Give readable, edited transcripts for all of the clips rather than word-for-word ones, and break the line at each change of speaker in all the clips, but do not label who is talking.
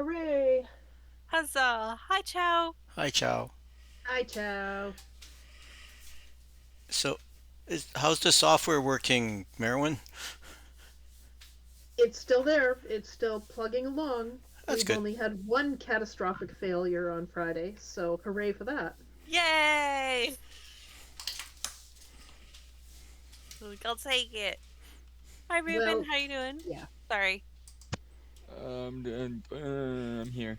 Hooray!
Huzzah! Hi, Chow!
Hi, Chow.
Hi, Chow.
So, how's the software working, Merwin?
It's still there. It's still plugging along.
That's
We've
good.
only had one catastrophic failure on Friday, so hooray for that.
Yay! I'll take it. Hi, Ruben.
Well,
How you doing?
yeah.
Sorry.
I'm here.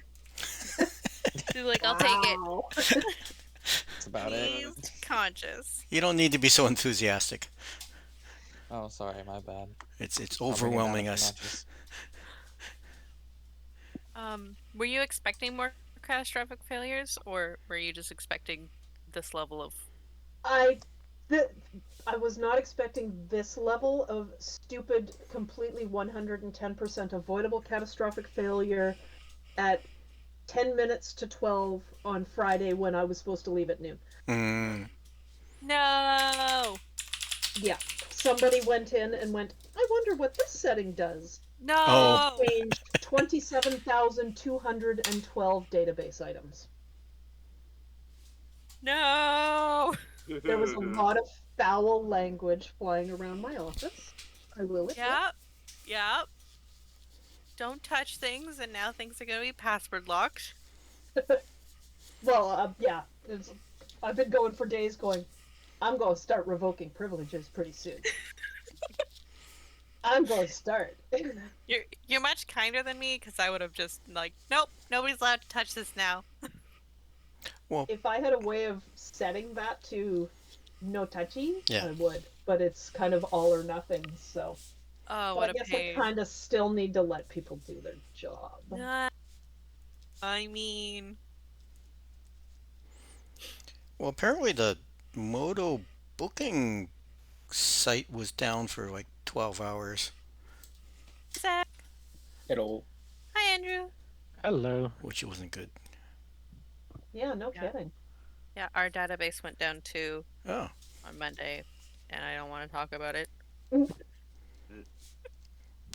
I'll take it.
Wow.
That's about it.
He's conscious.
You don't need to be so enthusiastic.
Oh, sorry, my bad.
It's
I'll bring it down a
overwhelming
few
us.
notches.
Were you expecting more catastrophic failures, or were you just expecting this level of...
I th- I was not expecting this level of stupid, completely 110% avoidable catastrophic failure at 10 minutes to 12 on Friday when I was supposed to leave at noon.
Mm.
No!
Yeah. Somebody went in and went, I wonder what this setting does.
Oh,
No!
Changed 27,212 database items.
No!
There was a lot of foul language flying around my office. I will admit.
Yep. Yep. Don't touch things, and now things are gonna be password locked.
Well, yeah. I've been going for days going, I'm going to start revoking privileges pretty soon. I'm going to start.
You're much kinder than me, because I would have just nope, nobody's allowed to touch this now.
well,
If I had a way of setting that to no touchy,
Yeah.
I would. But it's kind of all or nothing, so.
Oh,
But
what
I
a
guess
pain.
I kind of still need to let people do their job.
I mean,
well, apparently the Moto booking site was down for like 12 hours,
Zach.
Hello.
Hi, Andrew.
Hello.
which wasn't good.
Yeah, no
Yeah.
kidding.
Yeah, our database went down too
Oh,
on Monday, and I don't want to talk about it.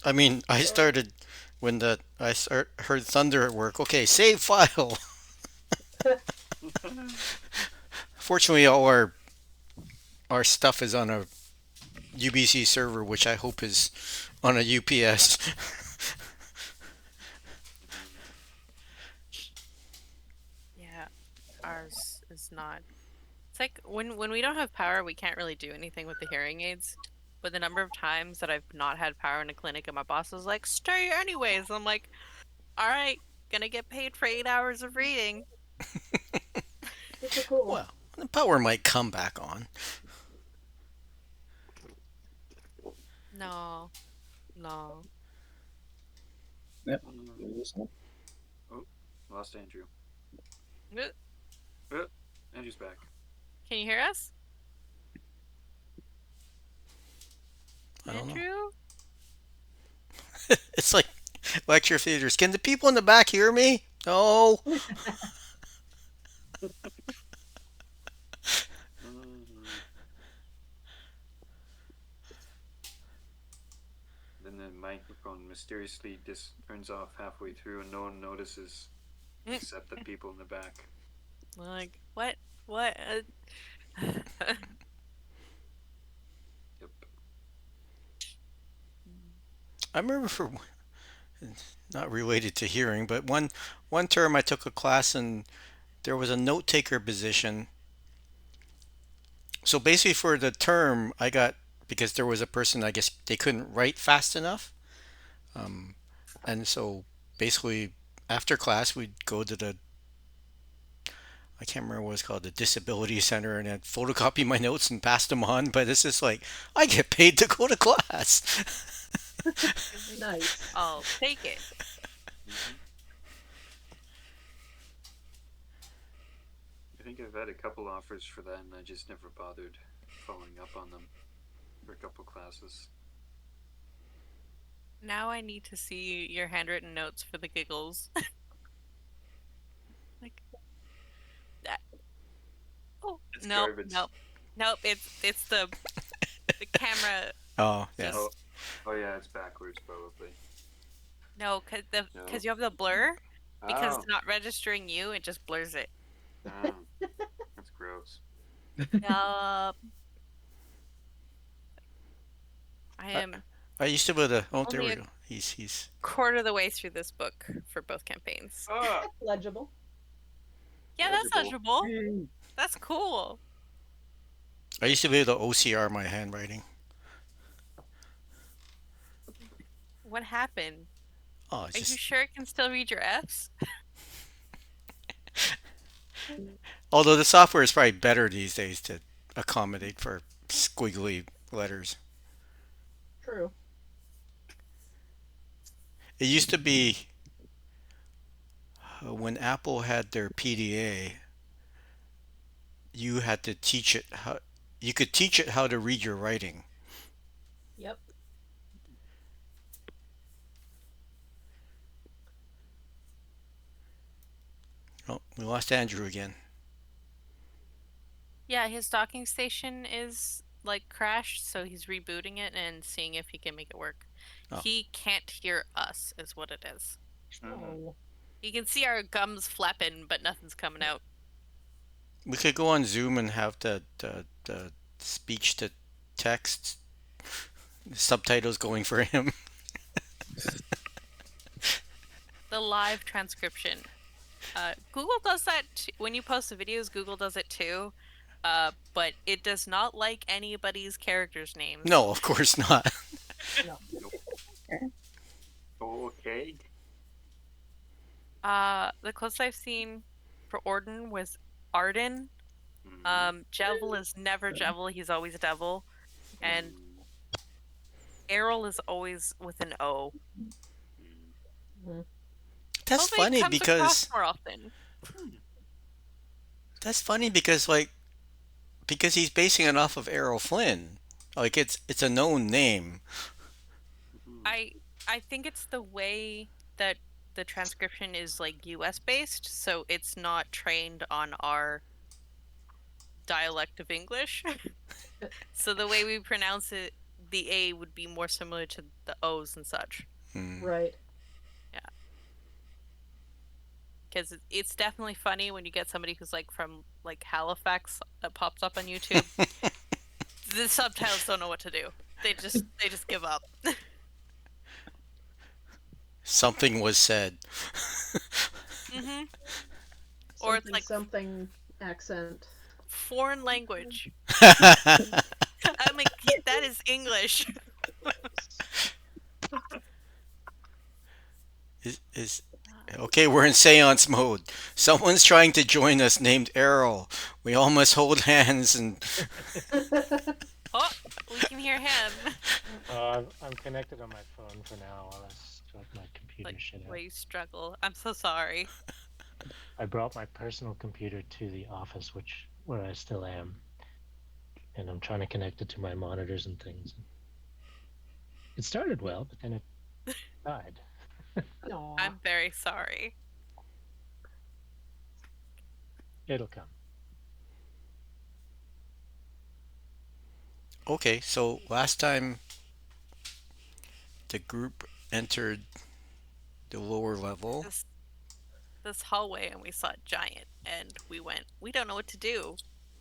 I mean, I started when heard thunder at work. Okay, save file. Fortunately, all our stuff is on a UBC server, which I hope is on a UPS.
Yeah, ours is not. It's like when we don't have power, we can't really do anything with the hearing aids. But the number of times that I've not had power in a clinic and my boss is like, "Stay anyways." I'm like, "All right, gonna get paid for 8 hours of reading."
Super cool.
Well, the power might come back on.
No, no.
Yep.
Oh, lost Andrew.
Uh,
Andrew's back.
Can you hear us,
I don't know.
Andrew?
It's like lecture theaters. Can the people in the back hear me? No.
Then the microphone mysteriously just turns off halfway through and no one notices except the people in the back.
Like what? What?
Yep.
I remember not related to hearing, but one term I took a class and there was a note taker position. So basically for the term I got because there was a person I guess they couldn't write fast enough. Um, and so basically after class we'd go to the I can't remember what it's called, the disability center, and I'd photocopy my notes and pass them on. But it's just like I get paid to go to class.
Nice.
I'll take it.
I think I've had a couple offers for that and I just never bothered following up on them for a couple classes.
Now I need to see your handwritten notes for the giggles. Like that. Oh,
It's
nope,
garbage.
nope. It's the camera.
Oh yeah.
Just
Oh yeah, it's backwards probably.
no, cause
No.
you have the blur. Because
Oh,
it's not registering you, it just blurs it.
that's gross.
Yup. I am
I used to be able to. Oh, there
only
we
a
go. He's.
quarter of the way through this book for both campaigns.
Ah,
That's legible.
Yeah, that's
legible.
legible. That's cool.
I used to be able to OCR my handwriting.
What happened?
Oh, it's
Are you
just.
sure it can still read your F's?
Although the software is probably better these days to accommodate for squiggly letters.
True.
It used to be when Apple had their PDA, you had to teach it how. You could teach it how to read your writing.
Yep.
Oh, we lost Andrew again.
Yeah, his docking station is like crashed, so he's rebooting it and seeing if he can make it work.
Oh.
He can't hear us, is what it is.
Oh.
You can see our gums flapping, but nothing's coming out.
We could go on Zoom and have the speech to text subtitles going for him.
The live transcription. Google does that when you post the videos. Google does it too, but it does not like anybody's characters' names.
No, of course not.
Okay.
The closest I've seen for Orden was Arden.
Mhm.
Jevil is never Jevil. He's always Devil, and Errol is always with an O.
That's
Hopefully it
funny
comes
because
across more often.
because he's basing it off of Errol Flynn. Like it's a known name.
I think it's the way that the transcription is like US based, so it's not trained on our dialect of English. So the way we pronounce it, the A would be more similar to the O's and such.
Hmm.
Right.
Because it's definitely funny when you get somebody who's like from like Halifax that pops up on YouTube. The subtitles don't know what to do. They just give up.
Something was said.
Hmm. Or it's
Something,
like
something accent.
foreign language. I'm like, that is English.
is okay, we're in seance mode. Someone's trying to join us named Errol. We all must hold hands and
Oh, we can hear him.
I'm connected on my phone for now while I sort my computer
Like,
shit out.
where you struggle. I'm so sorry.
I brought my personal computer to the office, where I still am, and I'm trying to connect it to my monitors and things. It started well, but then it died.
Aw.
I'm very sorry.
It'll come.
okay, so last time the group entered the lower level.
This hallway, and we saw a giant, and we went, we don't know what to do,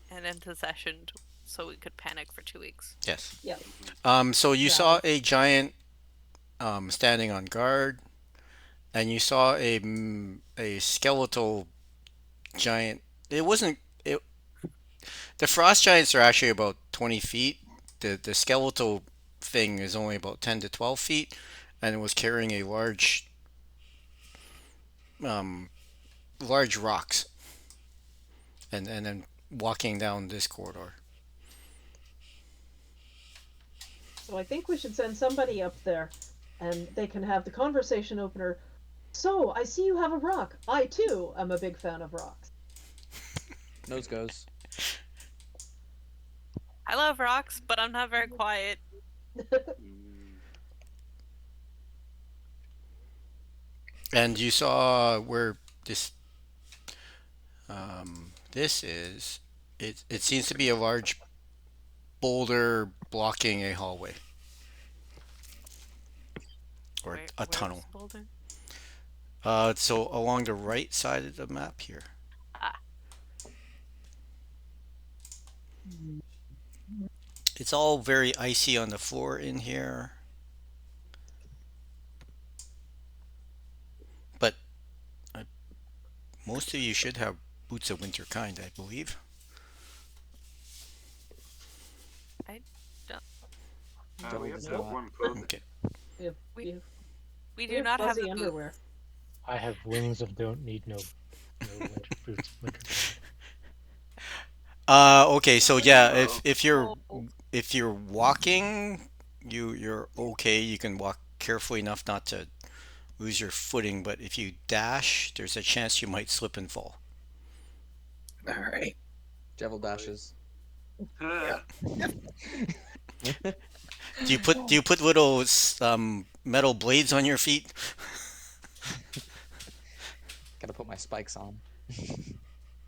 and into session so we could panic for 2 weeks.
Yes.
Yep.
So you
Yeah.
saw a giant standing on guard, and you saw a skeletal giant. It wasn't it. The frost giants are actually about 20 feet. The skeletal thing is only about 10 to 12 feet, and it was carrying a large rocks, and then walking down this corridor.
So I think we should send somebody up there, and they can have the conversation opener. So, I see you have a rock. I, too, am a big fan of rocks.
Nose goes.
I love rocks, but I'm not very quiet.
And you saw where this is. It seems to be a large boulder blocking a hallway or a
Where's
tunnel.
Boulder?
So along the right side of the map here.
Ah,
It's all very icy on the floor in here. But uh, most of you should have boots of winter kind, I believe.
I don't.
We
Double
have
does
that
not.
warm clothing.
Okay.
We have,
We-
we have,
We
we
do
have
not have
fuzzy
the boot.
underwear.
I have wings of don't need no winter boots. Winter coat.
Okay, so
Oh,
yeah,
no.
if you're walking, you're okay. You can walk carefully enough not to lose your footing, but if you dash, there's a chance you might slip and fall.
All right.
Jevil dashes.
Yeah.
Do you put little metal blades on your feet?
Gotta put my spikes on.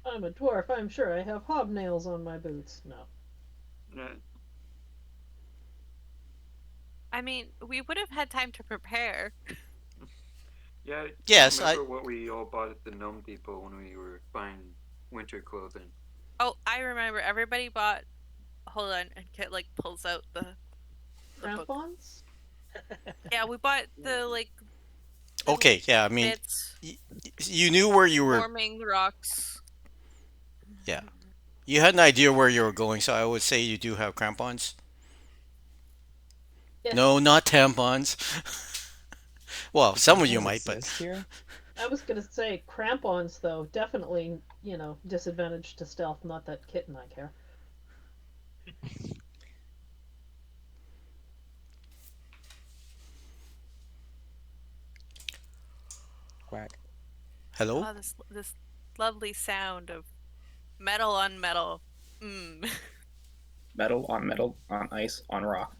I'm a dwarf. I'm sure I have hobnails on my boots. No.
I mean, we would have had time to prepare.
Yeah.
Yes,
Remember what we all bought at the Gnome Depot when we were buying winter clothing?
Oh, I remember. Everybody bought. Hold on, and Kit like pulls out the book.
Crampons?
Yeah, we bought the like
Okay, yeah, I mean,
bits,
you knew where you were.
forming rocks.
Yeah, you had an idea where you were going, so I would say you do have crampons.
Yeah.
No, not tampons. Well, some of you
Tampons
might, but
exist here.
I was gonna say crampons, though, definitely, disadvantage to stealth. Not that Kit and I care.
Quack.
hello.
Oh, this lovely sound of metal on metal. Mm.
Metal on ice on rock.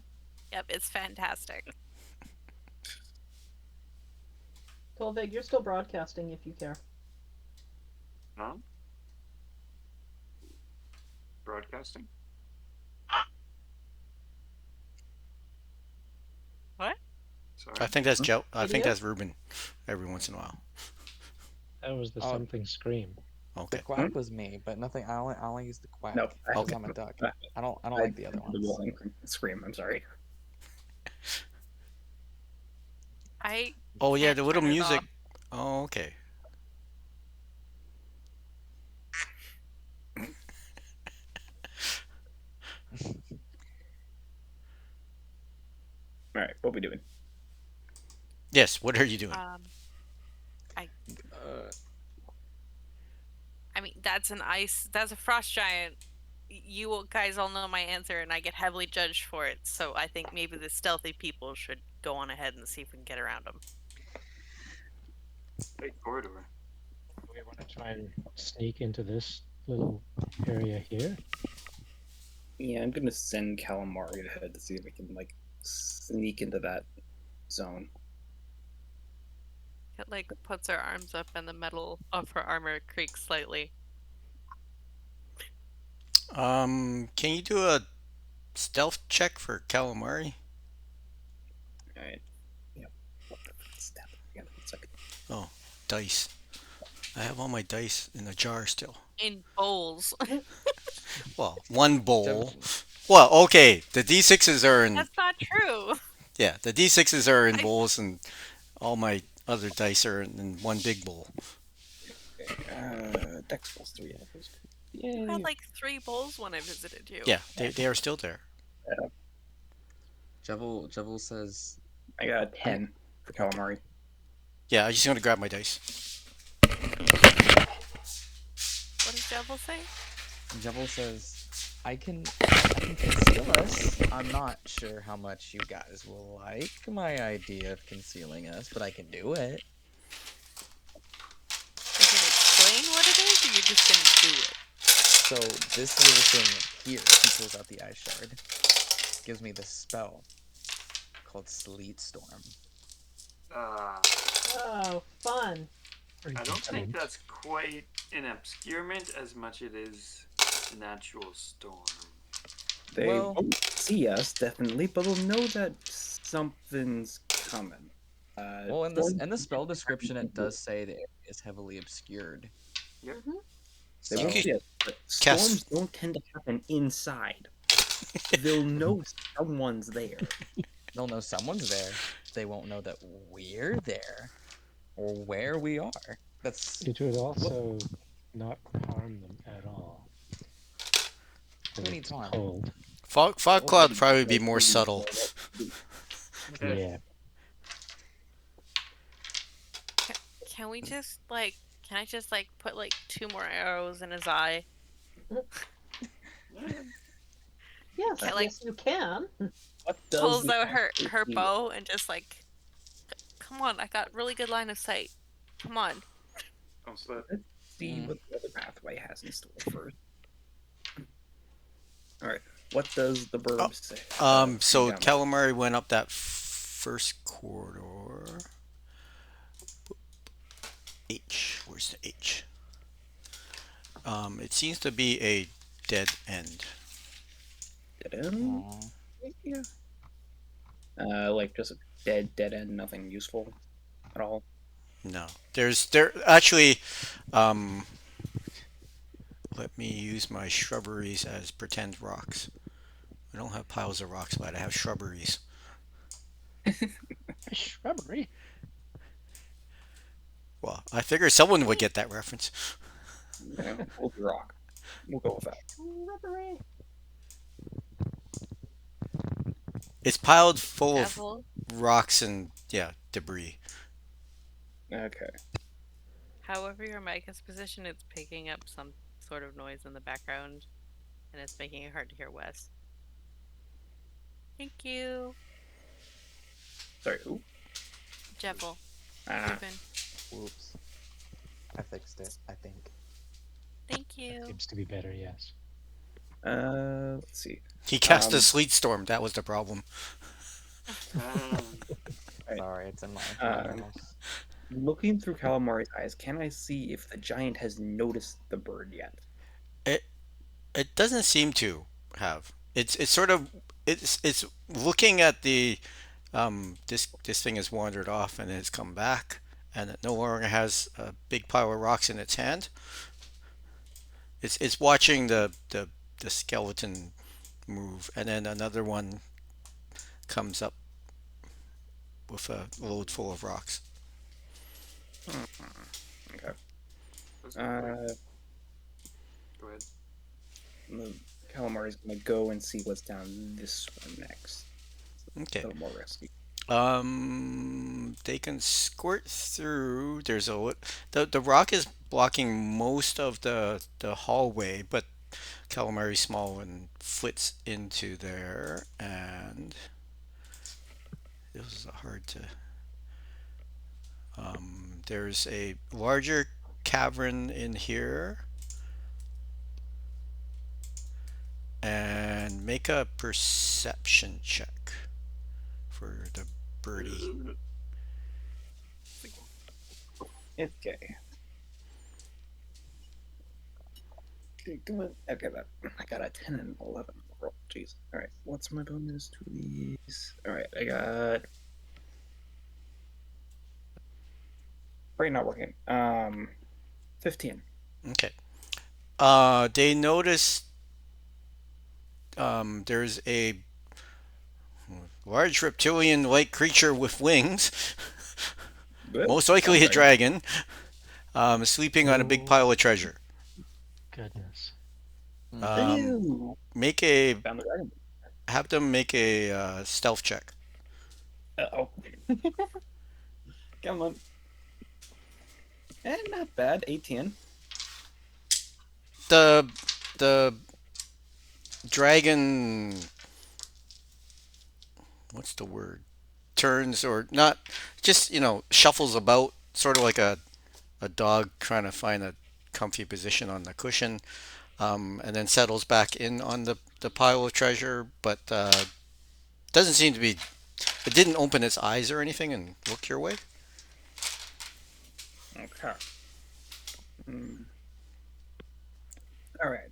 Yep, it's fantastic.
Tolvig, you're still broadcasting if you care.
Huh? Broadcasting?
What?
Sorry.
I think that's Joe. I think
Video?
that's Ruben. Every once in a while.
That was the
Oh.
something scream.
The
Okay.
quack was me, but nothing. I only use the quack.
No,
because I'm a duck. I don't like the other
The
ones.
rolling scream. I'm sorry.
I
Oh yeah,
can't
the little
turn it
music.
off.
Oh okay.
All right, what we doing?
Yes. What are you doing?
Uh,
I mean, that's a frost giant. You guys all know my answer, and I get heavily judged for it. So I think maybe the stealthy people should go on ahead and see if we can get around them.
Big corridor.
We want to try and sneak into this little area here.
Yeah, I'm gonna send Calamari ahead to see if we can sneak into that zone.
It like puts her arms up, and the metal of her armor creaks slightly.
Can you do a stealth check for calamari?
All right. Yep. Step. Hang on one second.
Oh, dice. I have all my dice in a jar still.
In bowls.
Well, one bowl. Well, okay. The d6s are in.
That's not true.
Yeah, the d6s are in
I-
bowls, and all my other dice are in one big bowl.
Okay, Dex plus 3.
You
Yay.
had like 3 bowls when I visited you.
Yeah, they are still there.
Jevil says,
I got a 10 for Calamari.
Yeah, I just want to grab my dice.
What does Devil say?
Jevil says, I can conceal us. I'm not sure how much you guys will like my idea of concealing us, but I can do it.
You can explain what it is, or you're just gonna do it?
So this little thing here, he pulls out the ice shard, gives me this spell called Sleet Storm.
Oh, fun.
I don't think that's quite an obscurement as much it is an actual storm.
They
Well-
won't see us, definitely, but they'll know that something's coming.
Well, in the spell description, it does say the area is heavily obscured.
They
So
won't
could
see it, but
cast-
storms don't tend to happen inside. They'll know someone's there.
they'll know someone's there. They won't know that we're there or where we are. That's
It would also not harm them at all.
Who
When
needs
it's
harm?
cold.
Fog cloud probably be more subtle.
Yeah.
Can we just like? Can I just like put like 2 more arrows in his eye?
Yes,
Okay, like-
yes, you can.
What does
Pulls
the
out her
constitution-
bow and just like, come on, I got really good line of sight. Come on.
Onslaught.
See what the other pathway has in store first. All right. What does the bird say?
So
Yeah.
calamari went up that first corridor. H. Where's the H? It seems to be a dead end.
Dead end?
Aw.
Yeah. Like just a dead end, nothing useful at all.
No, there actually. Let me use my shrubberies as pretend rocks. I don't have piles of rocks, but I have shrubberies.
A shrubbery.
Well, I figured someone would get that reference.
Yeah, we'll be rock. We'll go with that.
Rubbery.
It's piled full of
Devil.
rocks and debris.
Okay.
However your mic is positioned, it's picking up some sort of noise in the background, and it's making it hard to hear Wes. Thank you,
Sorry, who?
Jeffel.
Ah,
Ruben.
Whoops. I fixed it, I think.
Thank you.
Seems to be better, yes.
let's see.
He cast a
Um,
sleet storm. That was the problem.
Ah,
Right.
Sorry, it's in my
Um,
house.
Looking through Calamari's eyes, can I see if the giant has noticed the bird yet?
It doesn't seem to have. It's sort of it's looking at the this thing has wandered off and it's come back and it no longer has a big pile of rocks in its hand. It's watching the skeleton move and then another one comes up with a load full of rocks.
Okay.
let's go for it. Go ahead.
The Calamari's gonna go and see what's down this one next.
Okay.
A little more risky.
They can squirt through. The rock is blocking most of the hallway, but calamari's small and flits into there, and this is hard to. There's a larger cavern in here, and make a perception check for the birdie.
Okay. Okay, come on. Okay, I got a 10 and 11 roll. Jeez. Alright, what's my bonus to these? Alright, I got. Brain not working. 15.
Okay. They notice there's a large reptilian-like creature with wings, most likely a dragon, sleeping on a big pile of treasure.
Goodness.
Ew.
Have
Found the dragon.
them make a stealth check.
Uh-oh. Come on. Not bad. 18.
The dragon, what's the word? Turns or not, just shuffles about, sort of like a dog trying to find a comfy position on the cushion, and then settles back in on the pile of treasure, but doesn't seem to be. It didn't open its eyes or anything and look your way.
Okay. Alright.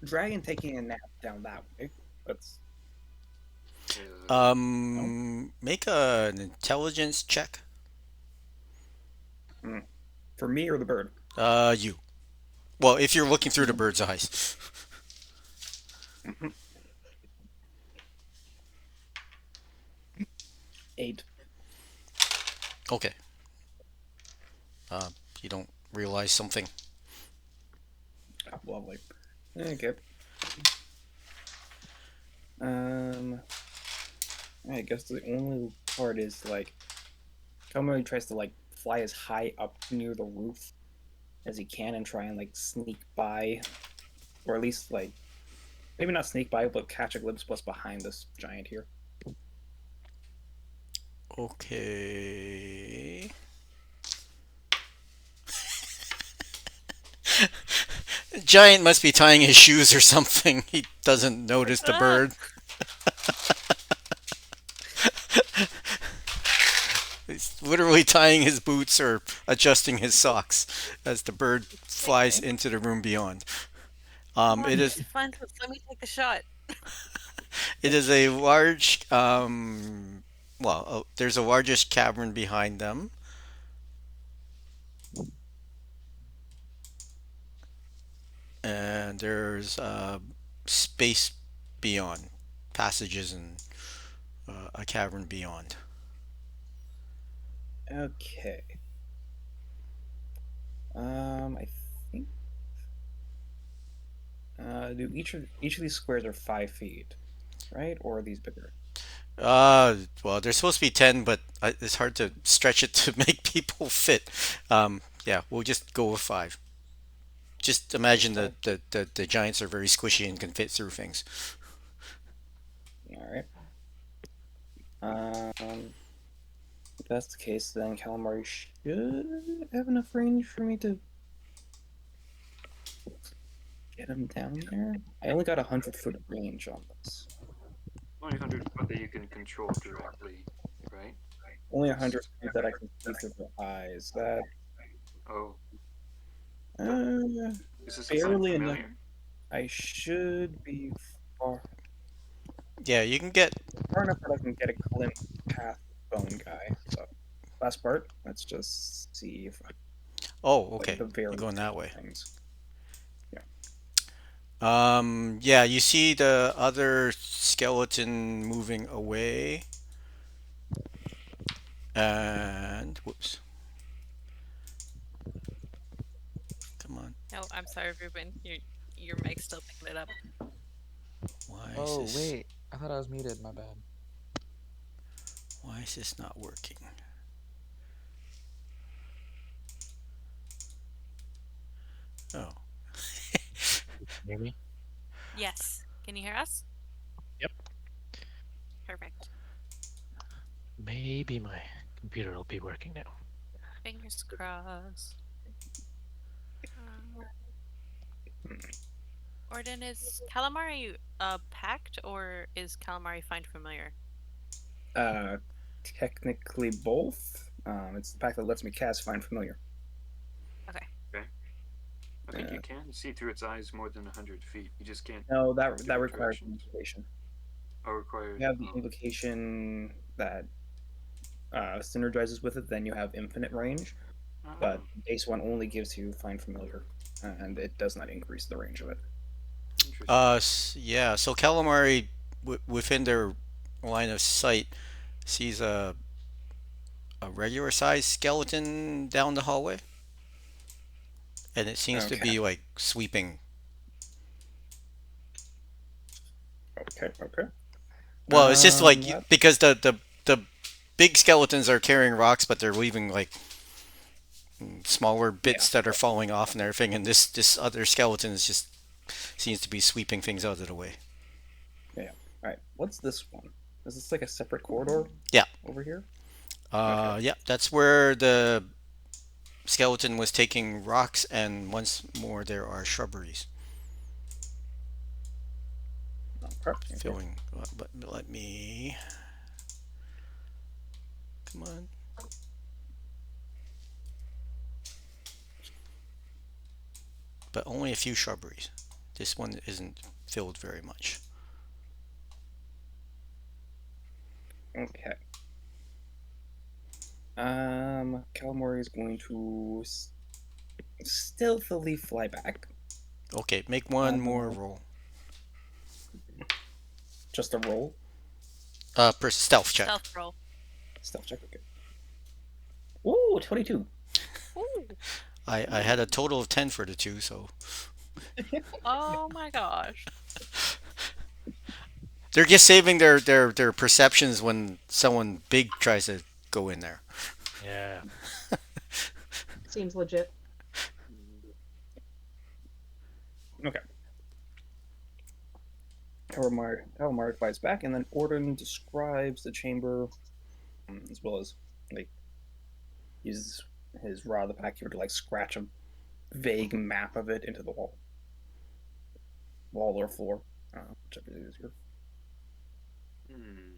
Dragon taking a nap down that way. Let's.
Make an intelligence check.
For me or the bird?
You. Well, if you're looking through the bird's eyes.
8.
Okay. You don't realize something.
Oh, lovely. Okay. I guess the only part is like Calamari tries to like fly as high up near the roof as he can and try and like sneak by, or at least like maybe not sneak by, but catch a glimpse what's behind this giant here.
Okay. Giant must be tying his shoes or something. He doesn't notice the bird. He's literally tying his boots or adjusting his socks as the bird flies into the room beyond. It is
Fine, let me take the shot.
it is a large there's a largest cavern behind them. And there's space beyond, passages and a cavern beyond.
Okay. I think do each of these squares are 5 feet, right? Or are these bigger?
Well, they're supposed to be 10, but it's hard to stretch it to make people fit. Yeah, we'll just go with 5. Just imagine the giants are very squishy and can fit through things.
All right. If that's the case, then Calamari should have enough range for me to get him down there. I only got 100-foot range on this.
Only 100 foot that you can control directly, right?
Only 100 feet that I can see through the eyes. That
Oh,
uh,
is this a sign
barely enough.
familiar?
I should be far,
Yeah, you can get.
far enough that I can get a glimpse past the bone guy. So, last part. Let's just see if
Oh,
like
okay.
the
You're
very
going that way.
things.
Yeah, you see the other skeleton moving away. And whoops. Come on.
No, I'm sorry, Ruben. Your mic's still picking it up.
Why is
Oh,
this
wait. I thought I was muted. My bad.
why is this not working? Oh.
Hear me?
Yes. Can you hear us?
Yep.
Perfect.
Maybe my computer will be working now.
Fingers crossed. Orden, is calamari packed or is calamari find familiar?
Technically both. It's the pack that lets me cast Find Familiar.
I think you can see through its eyes more than 100 feet. You just can't.
No, that
different
requires
directions.
invocation.
Oh, required.
You have the invocation that synergizes with it, then you have infinite range. But base one only gives you Find Familiar, and it does not increase the range of it.
Yeah, so calamari within their line of sight sees a regular sized skeleton down the hallway. And it seems to
Okay.
be like sweeping.
Okay.
Well, it's just like
That-
because the big skeletons are carrying rocks, but they're leaving like smaller bits that are falling off and everything, and this other skeleton is just seems to be sweeping things out of the way.
All right. What's this one? Is this like a separate corridor?
Yeah.
Over here.
Yeah, that's where the skeleton was taking rocks, and once more there are shrubberies
Okay.
filling. But let me. Come on. But only a few shrubberies. This one isn't filled very much.
Okay. Calamari is going to stealthily fly back.
Okay, make one more roll.
Just a roll.
Per stealth check.
Stealth roll.
Stealth check. Okay. Ooh, 22.
Ooh.
I had a total of 10 for the two, so
Oh my gosh.
they're just saving their perceptions when someone big tries to go in there.
Yeah.
Seems legit.
Okay. Calamari flies back, and then Orden describes the chamber, as well as like uses his rod of the pack here to like scratch a vague map of it into the wall or floor, whichever it is here.
Hmm.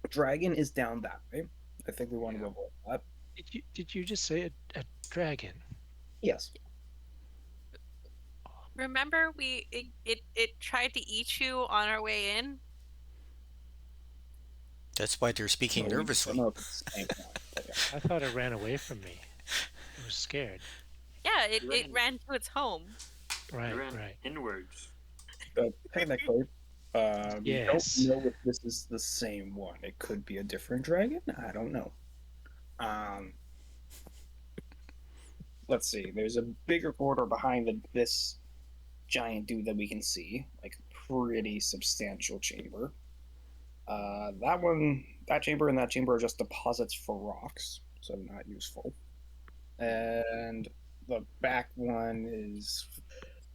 Dragon is down that way. I think we want to
Yeah.
avoid that.
Did you just say a dragon?
Yes.
Remember it tried to eat you on our way in?
That's why they're speaking
No, we don't
nervously.
know if it's the same one. Okay.
I thought it ran away from me. I was scared.
Yeah, it
Right.
ran to its home.
Right,
It ran
right.
inwards.
Technically,
Yes.
we don't know if this is the same one. It could be a different dragon. I don't know. Let's see. There's a bigger corridor behind this giant dude that we can see, like pretty substantial chamber. That chamber and that chamber are just deposits for rocks, so not useful. And the back one is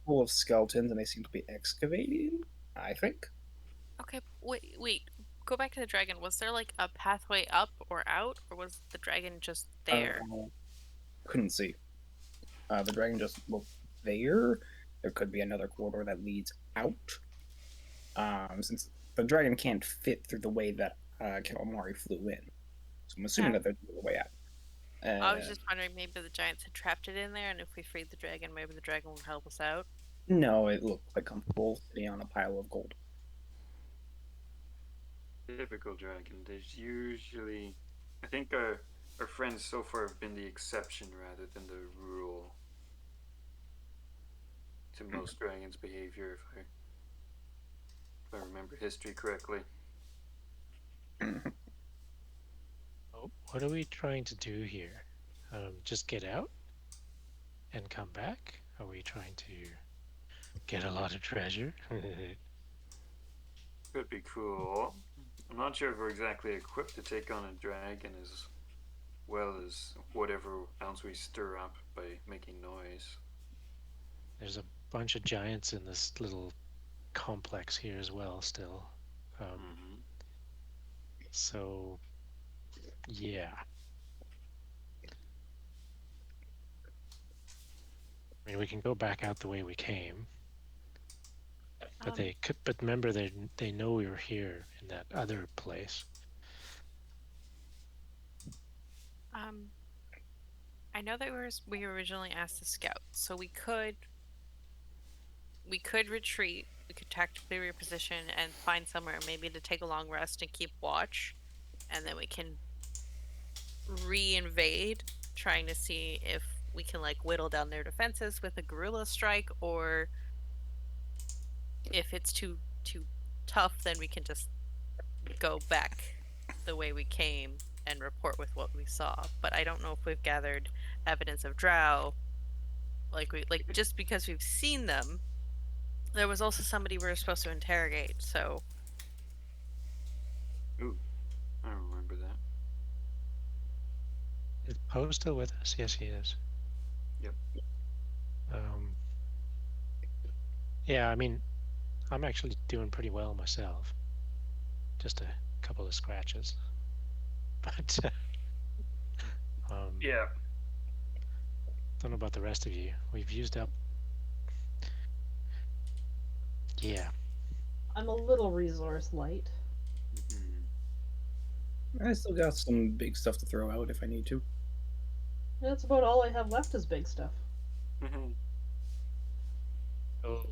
full of skeletons, and they seem to be excavating, I think.
Okay, wait. Go back to the dragon. Was there like a pathway up or out, or was the dragon just there?
Couldn't see. The dragon just looked there. There could be another corridor that leads out. Since the dragon can't fit through the way that Calamari flew in, so I'm assuming
Yeah.
that there's a way out.
I was just wondering, maybe the giants had trapped it in there, and if we freed the dragon, maybe the dragon would help us out.
No, it looked quite comfortable sitting on a pile of gold.
Typical dragon. There's usually, I think our friends so far have been the exception rather than the rule to most dragons' behavior, if I remember history correctly.
Oh, what are we trying to do here? Just get out and come back? Are we trying to get a lot of treasure?
Could be cool. I'm not sure if we're exactly equipped to take on a dragon as well as whatever else we stir up by making noise.
There's a bunch of giants in this little complex here as well still.
Mhm.
So, yeah. I mean, we can go back out the way we came, but
Um,
they could. But remember, they know we were here in that other place.
I know that we were originally asked to scout, so we could retreat. We could tactically reposition and find somewhere maybe to take a long rest and keep watch, and then we can re-invade, trying to see if we can like whittle down their defenses with a guerrilla strike, or if it's too tough, then we can just go back the way we came and report with what we saw. But I don't know if we've gathered evidence of drow. Like just because we've seen them, there was also somebody we were supposed to interrogate. So
Ooh, I remember that.
Is Poe still with us? Yes, he is.
Yep.
Yeah, I mean, I'm actually doing pretty well myself. Just a couple of scratches, but
Yeah.
don't know about the rest of you. We've used up. Yeah.
I'm a little resource light.
Mhm.
I still got some big stuff to throw out if I need to.
That's about all I have left is big stuff.
So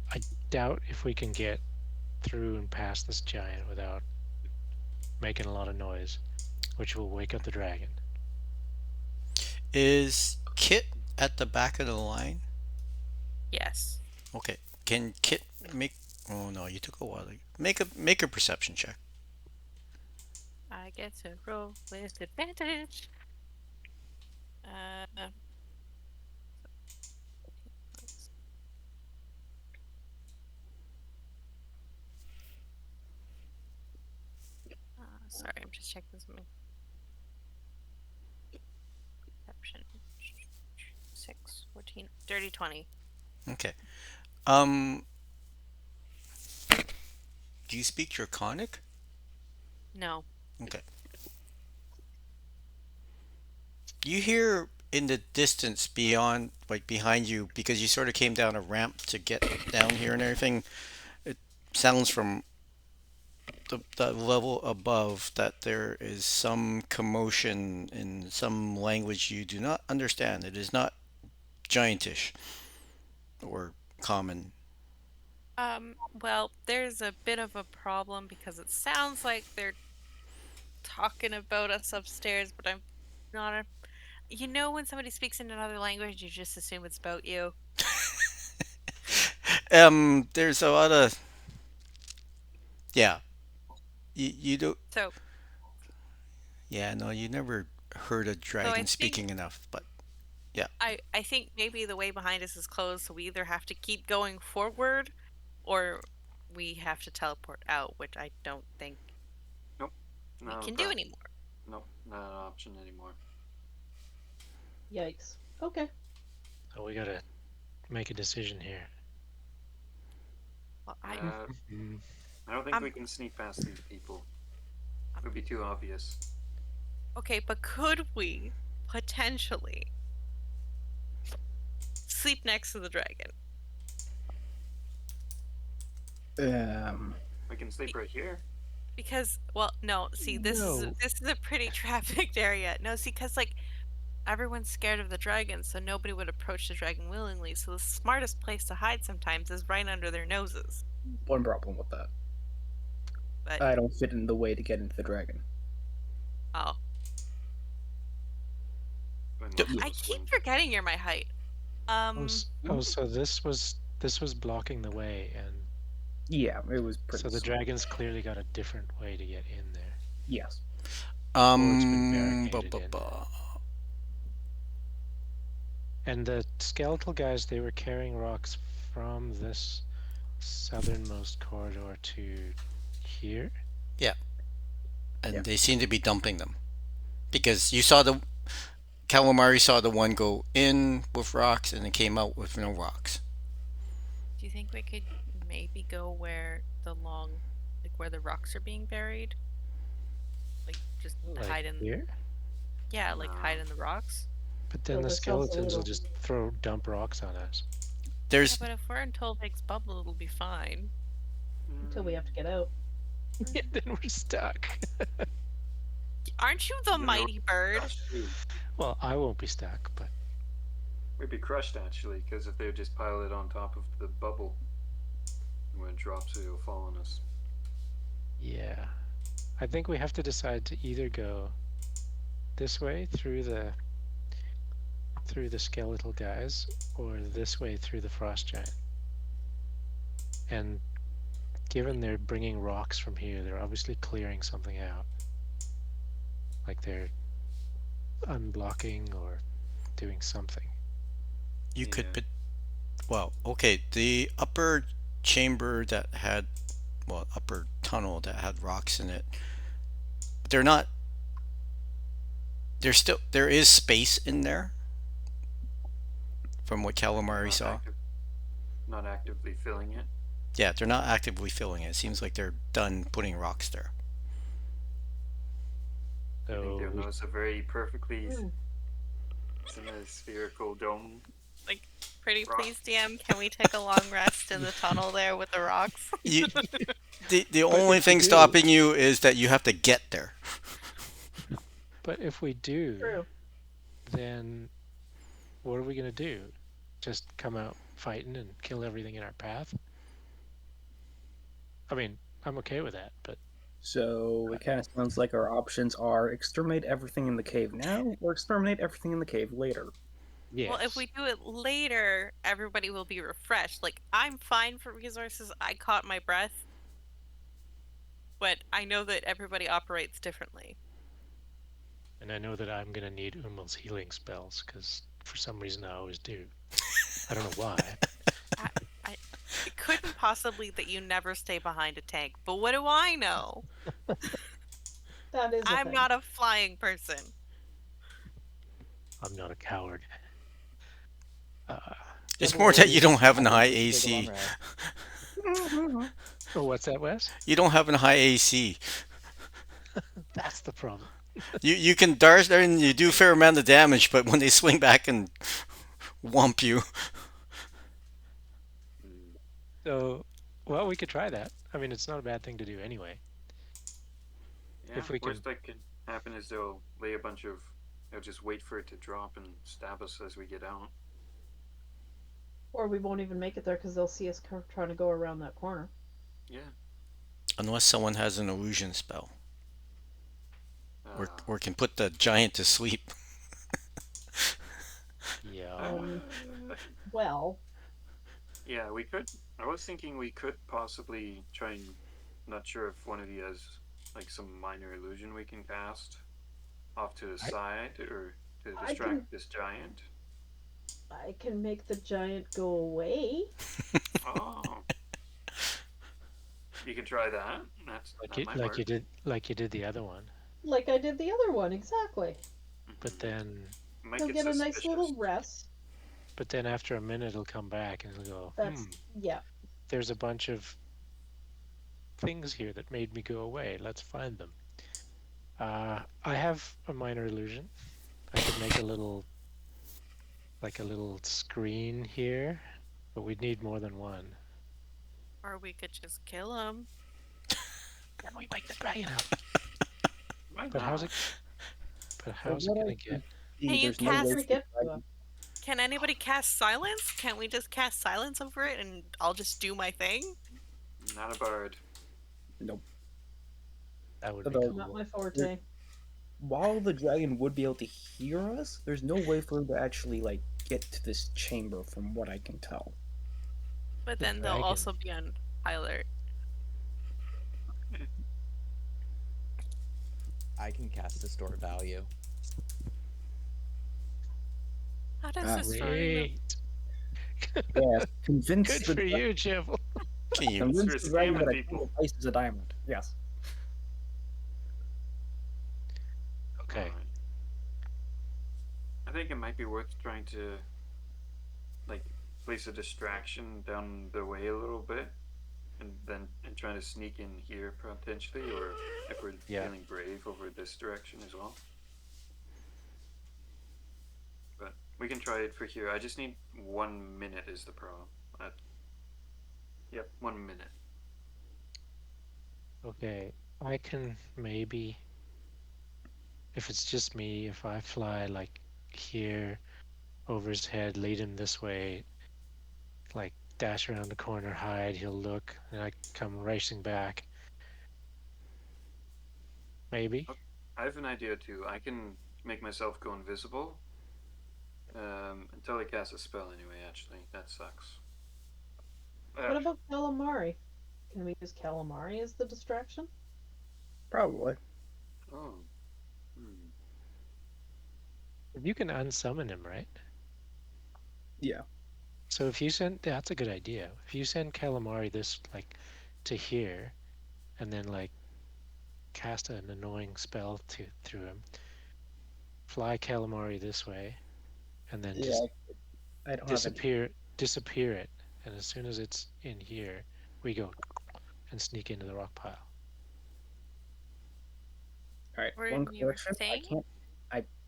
I doubt if we can get through and past this giant without making a lot of noise. which will wake up the dragon.
Is Kit at the back of the line?
Yes.
Okay. Can Kit make? Oh no, you took a while. Make a perception check.
I get to roll with advantage. Uh, sorry, I'm just checking something. Perception. 6, 14, dirty 20.
Okay. Do you speak Draconic?
No.
Okay. You hear in the distance beyond, like behind you, because you sort of came down a ramp to get down here and everything. It sounds from the level above that there is some commotion in some language you do not understand. It is not giantish or common.
Well, there's a bit of a problem because it sounds like they're talking about us upstairs, but I'm not a. You know, when somebody speaks in another language, you just assume it's about you.
There's a lot of yeah. You do
So,
yeah, no, you never heard a dragon
think-
speaking enough, but yeah.
I think maybe the way behind us is closed, so we either have to keep going forward, or we have to teleport out, which I don't think
Nope.
we
Not a
can do
problem.
anymore.
Nope, not an option anymore.
Yikes. Okay.
So we gotta make a decision here.
Well,
Mm,
I don't think
I'm-
we can sneak past these people. It would be too obvious.
okay, but could we potentially sleep next to the dragon?
We can sleep right here.
Because, well, no. See, this
No.
is a pretty trafficked area. No, see, because like everyone's scared of the dragon, so nobody would approach the dragon willingly. So the smartest place to hide sometimes is right under their noses.
One problem with that.
But
I don't fit in the way to get into the dragon.
oh,
When
Yep.
most of
I
us
keep
wouldn't.
forgetting you're my height.
So this was blocking the way, and
Yeah, it was pretty.
so the
sweet.
dragon's clearly got a different way to get in there.
Yes.
it's been
Ba,
barricaded
ba,
in.
ba.
And the skeletal guys, they were carrying rocks from this southernmost corridor to here.
And
Yeah.
they seem to be dumping them because you saw the calamari saw the one go in with rocks and it came out with no rocks.
Do you think we could maybe go where where the rocks are being buried? Like just
Like
hide in.
here.
Yeah, like hide in the rocks.
But then
Build
the
ourselves a
skeletons will
little-
just dump rocks on us.
Yeah,
There's
but if we're in Tolvik's bubble, it'll be fine.
Until we have to get out.
Yeah, then we're stuck.
Aren't you the mighty bird?
Well, I won't be stuck, but
We'd be crushed actually, because if they just pile it on top of the bubble, when it drops, it'll fall on us.
yeah. I think we have to decide to either go this way through the skeletal guys, or this way through the frost giant. And given they're bringing rocks from here, they're obviously clearing something out. Like they're unblocking or doing something.
you could
Yeah.
put well, okay, the upper chamber that had upper tunnel that had rocks in it. They're not there is space in there from what calamari
Not
saw.
Not actively filling it.
Yeah, they're not actively filling it. It seems like they're done putting rocks there.
I think
So
they'll
we-
notice a very perfectly
Hmm.
spherical dome.
Pretty
Rock.
please, DM, can we take a long rest in the tunnel there with the rocks?
You, the only thing stopping you is that you have to get there.
but if we do,
True.
then what are we gonna do? Just come out fighting and kill everything in our path? I mean, I'm okay with that, but
So it kind of sounds like our options are exterminate everything in the cave now, or exterminate everything in the cave later.
Yes.
Well, if we do it later, everybody will be refreshed. Like, I'm fine for resources. I caught my breath. But I know that everybody operates differently.
And I know that I'm gonna need Umel's healing spells because for some reason I always do. I don't know why.
It couldn't possibly that you never stay behind a tank, but what do I know?
That is.
I'm not a flying person.
I'm not a coward.
It's
Devil
more that
Rays,
you don't have an
I
high
think it's a
AC.
big long ride.
Oh, what's that, Wes?
You don't have a high AC.
That's the problem.
You can dart there and you do a fair amount of damage, but when they swing back and whomp you,
So, well, we could try that. I mean, it's not a bad thing to do anyway.
Yeah,
If we
worst that can happen is they'll lay a bunch of. They'll just wait for it to drop and stab us as we get out.
Or we won't even make it there because they'll see us trying to go around that corner.
Yeah.
unless someone has an illusion spell,
Uh,
or can put the giant to sleep.
Yeah.
Well,
yeah, we could. I was thinking we could possibly try and. Not sure if one of you has like some minor illusion we can cast off to the side or to
I
distract
can-
this giant.
I can make the giant go away.
Oh. You can try that. That might work.
like you did the other one.
Like I did the other one, exactly.
But
Mhm.
then
Make
He'll
it
get a nice little
suspicious.
rest.
after a minute it'll come back and it'll go,
That's yeah.
there's a bunch of things here that made me go away. Let's find them. I have a minor illusion. I could make a little screen here, but we'd need more than one.
Or we could just kill him.
Then we wake the dragon up.
Might
But how's
not.
it gonna get?
Hey, you
There's no
cast-
way
Gonna
to
get to
drag
him.
Can anybody cast silence? Can't we just cast silence over it and I'll just do my thing?
Not a bird.
That would be
Although-
cool.
Not my forte.
While the dragon would be able to hear us, there's no way for him to actually like get to this chamber, from what I can tell.
But
The
then they'll
dragon.
also be on high alert.
I can cast Distort Value.
How does this story
Great.
Yeah, convince
Good
the
for you, Jibble.
Can you?
convince
It's
the dragon
scamming
that a
people.
single place is a diamond. Yes.
Okay.
Alright. I think it might be worth trying to, like, place a distraction down the way a little bit, and trying to sneak in here potentially, or if we're
Yeah.
feeling brave over this direction as well. But we can try it for here. I just need 1 minute is the problem. Yep, 1 minute.
Okay. I can maybe, if it's just me, if I fly like here over his head, lead him this way, like dash around the corner, hide, he'll look, and I come racing back. Maybe.
I have an idea too. I can make myself go invisible. Until I cast a spell anyway, actually. That sucks.
What about calamari? Can we use calamari as the distraction?
Probably.
Oh. Hmm.
You can unsummon him, right?
Yeah.
So if you send, that's a good idea. If you send calamari this like to here, and then like cast an annoying spell through him, fly calamari this way, and then just
I don't have
disappear it, and as soon as it's in here, we go and sneak into the rock pile.
All right.
Were
One
you were
correction.
saying?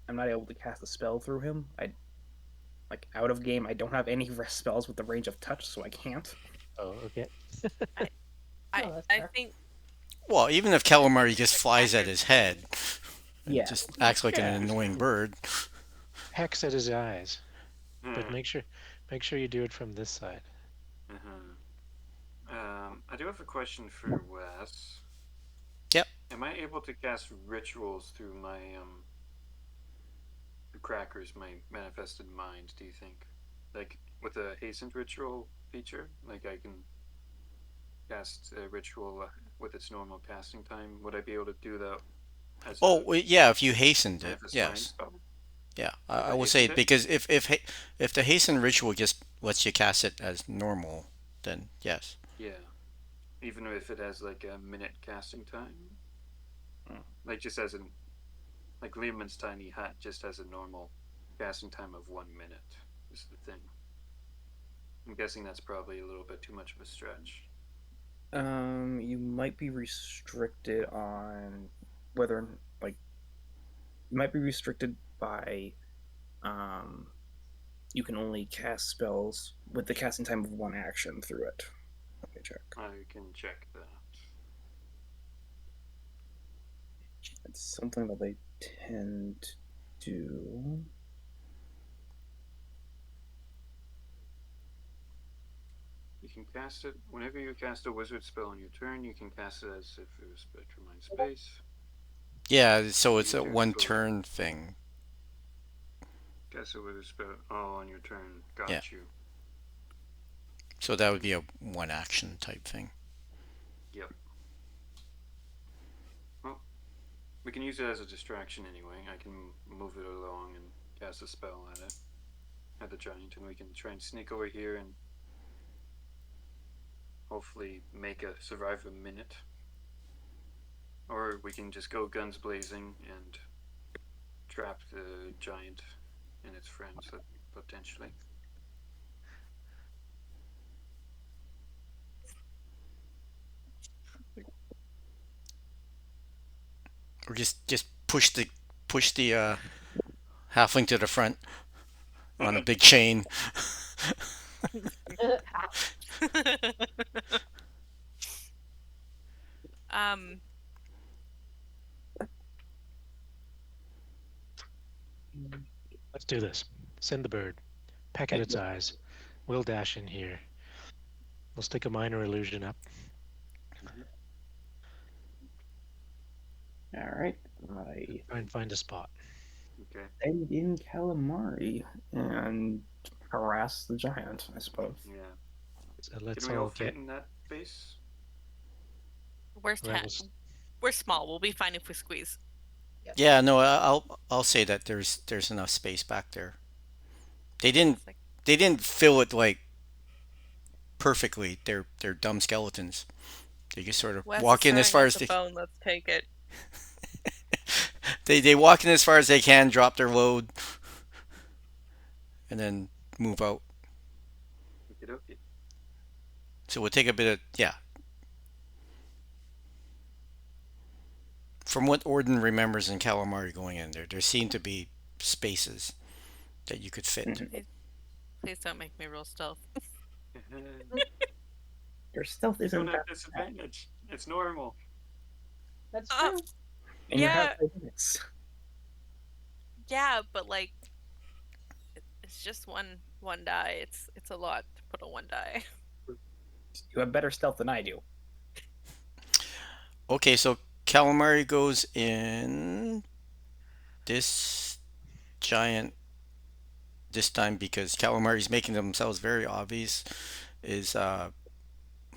I'm not able to cast a spell through him. Like out of game, I don't have any rest spells with the range of touch, so I can't.
Oh, okay.
Oh, that's
I
fair.
think
Well, even if calamari just flies at his head, and
Yeah.
just acts like
Yeah.
an annoying bird.
Hex at his eyes, but
Hmm.
make sure you do it from this side.
Uh-huh. I do have a question for Wes.
Yep.
Am I able to cast rituals through my crackers, my manifested mind? Do you think, like with a hastened ritual feature, like I can cast a ritual with its normal casting time? Would I be able to do that as
Oh,
a
well, yeah, if you hastened it,
manifest mind
yes.
spell?
Yeah,
If
I
I
will say
hastened it?
because if the hasten ritual just lets you cast it as normal, then yes.
Yeah. Even if it has like a minute casting time? Like just as in like Lehman's tiny hut just has a normal casting time of 1 minute is the thing. I'm guessing that's probably a little bit too much of a stretch.
You might be restricted on whether, like, you might be restricted by, you can only cast spells with the casting time of one action through it. Let me check.
I can check that.
It's something that they tend to do.
You can cast it whenever you cast a wizard spell on your turn. You can cast it as if it was Spectrum Mind Space.
Yeah, so it's a
Your turn
one
spell.
turn thing.
Cast a wizard spell. Oh, on your turn. Got
Yeah.
you.
So that would be a one action type thing.
Yep. Well, we can use it as a distraction anyway. I can move it along and cast a spell at it, at the giant, and we can try and sneak over here and hopefully survive a minute. Or we can just go guns blazing and trap the giant and its friends potentially.
Or just push the halfling to the front on a big chain.
um,
Let's do this. Send the bird. Peck at its eyes. We'll dash in here. We'll stick a minor illusion up.
All right. I
Try and find a spot.
Okay.
send in Calamari and harass the giant, I suppose.
Yeah.
So let's
Can we all
all
fit
get.
in that base?
where's
Well,
Tan?
we'll s-
We're small. We'll be fine if we squeeze.
Yeah, no, I'll say that there's enough space back there. They
It's like,
didn't fill it like perfectly. They're dumb skeletons. They just sort of
Wes
walk
is
in as
throwing
far
us
as
a
they
bone. Let's take it.
they walk in as far as they can, drop their load, and then move out.
Okey-dokey.
So we'll take a bit of yeah. From what Orden remembers in Calamari going in there seem to be spaces that you could fit.
Mhm.
Please don't make me roll stealth.
Your stealth
You
isn't
don't have
that bad.
disadvantage. It's normal.
That's
Uh,
true.
And you
Yeah.
have 5 minutes.
Yeah, but like, it's just one die. It's a lot to put on one die.
You have better stealth than I do.
Okay, so Calamari goes in this giant this time because Calamari's making themselves very obvious is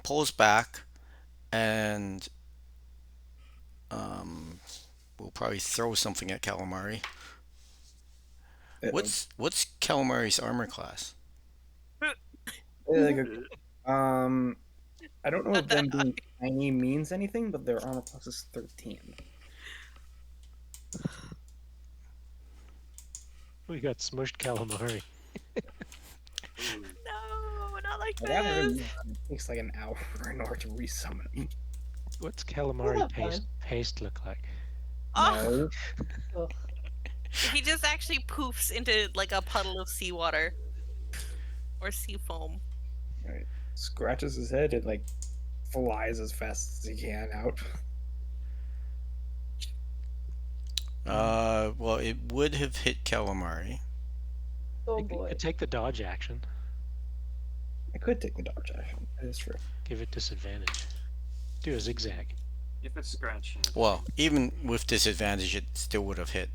pulls back and we'll probably throw something at Calamari. What's Calamari's armor class?
Like I don't know
Not
if them
that
being tiny means anything, but their armor class is 13.
We got smushed calamari.
Ooh.
No, not like
That
this.
really takes like an hour in order to resummon him.
What's calamari
not fun.
paste look like?
Oh,
No.
Ugh.
he just actually poofs into like a puddle of seawater or sea foam.
Right. Scratches his head and like flies as fast as he can out.
Well, it would have hit Calamari.
Oh
You
boy.
could take the dodge action.
I could take the dodge action. That is true.
Give it disadvantage. Do a zigzag.
If it's scratching. It's
Well, even with disadvantage, it still would have hit.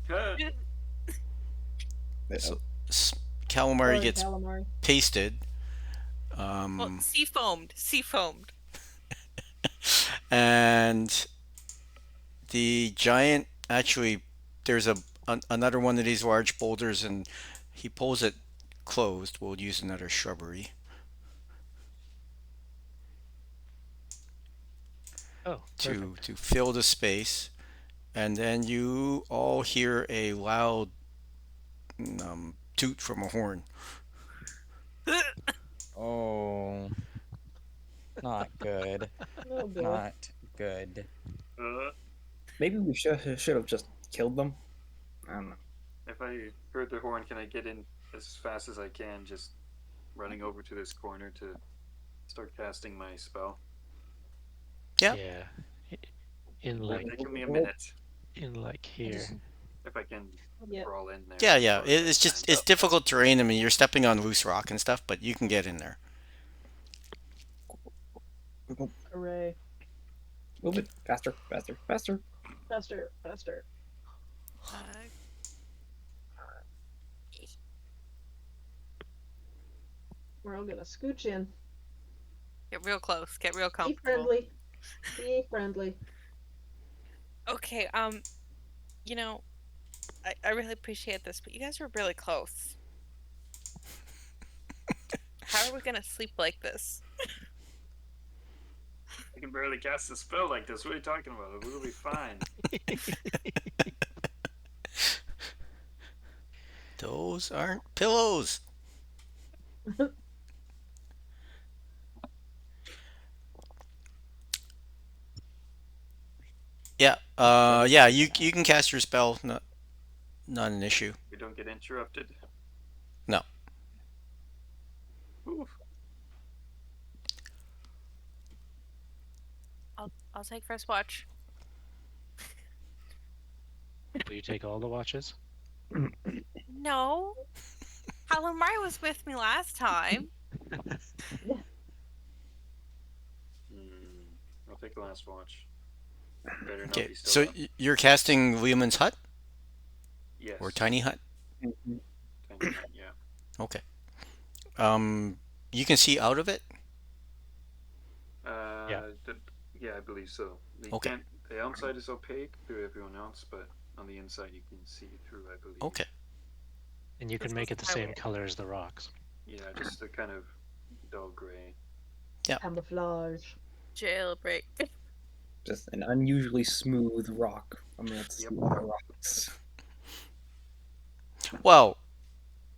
fine.
So calamari
Sorry,
gets
calamari.
pasted.
Well, sea foamed. Sea foamed.
And the giant actually, there's another one of these large boulders, and he pulls it closed. We'll use another shrubbery.
Oh, perfect.
to fill the space, and then you all hear a loud toot from a horn.
Oh, not good.
Oh boy.
Not good.
Maybe we should have just killed them. I don't know.
If I heard the horn, can I get in as fast as I can, just running over to this corner to start casting my spell?
Yeah.
Yeah. In
It'll
like
take me a minute
here.
if I can
Yep.
crawl in there.
Yeah.
before I
It's just
stand
it's
up.
difficult terrain. I mean, you're stepping on loose rock and stuff, but you can get in there.
Hooray.
Move it faster, faster, faster.
Faster, faster. We're all gonna scooch in.
Get real close. Get real
Be
comfortable.
friendly. Be friendly.
Okay, you know, I really appreciate this, but you guys were really close. How are we gonna sleep like this?
I can barely cast a spell like this. What are you talking about? We'll be fine.
Those aren't pillows. Yeah. Yeah. You can cast your spell. Not an issue.
We don't get interrupted.
No.
Oof.
I'll take first watch.
Will you take all the watches?
No. Calamari was with me last time.
I'll take the last watch. Better not
Okay.
be
So
still up.
you're casting Leomund's hut
Yes.
or tiny hut?
Mhm.
Tiny hut, yeah.
Okay. You can see out of it.
Yeah, I believe so.
Okay.
The outside is opaque to everyone else, but on the inside you can see through, I believe.
Okay.
And you can
This
make
was
it the
my
same
way.
color as the rocks.
Yeah, just a kind of dull gray.
Camouflage.
Jailbreak.
Just an unusually smooth rock amidst
Yep.
the rocks.
Well,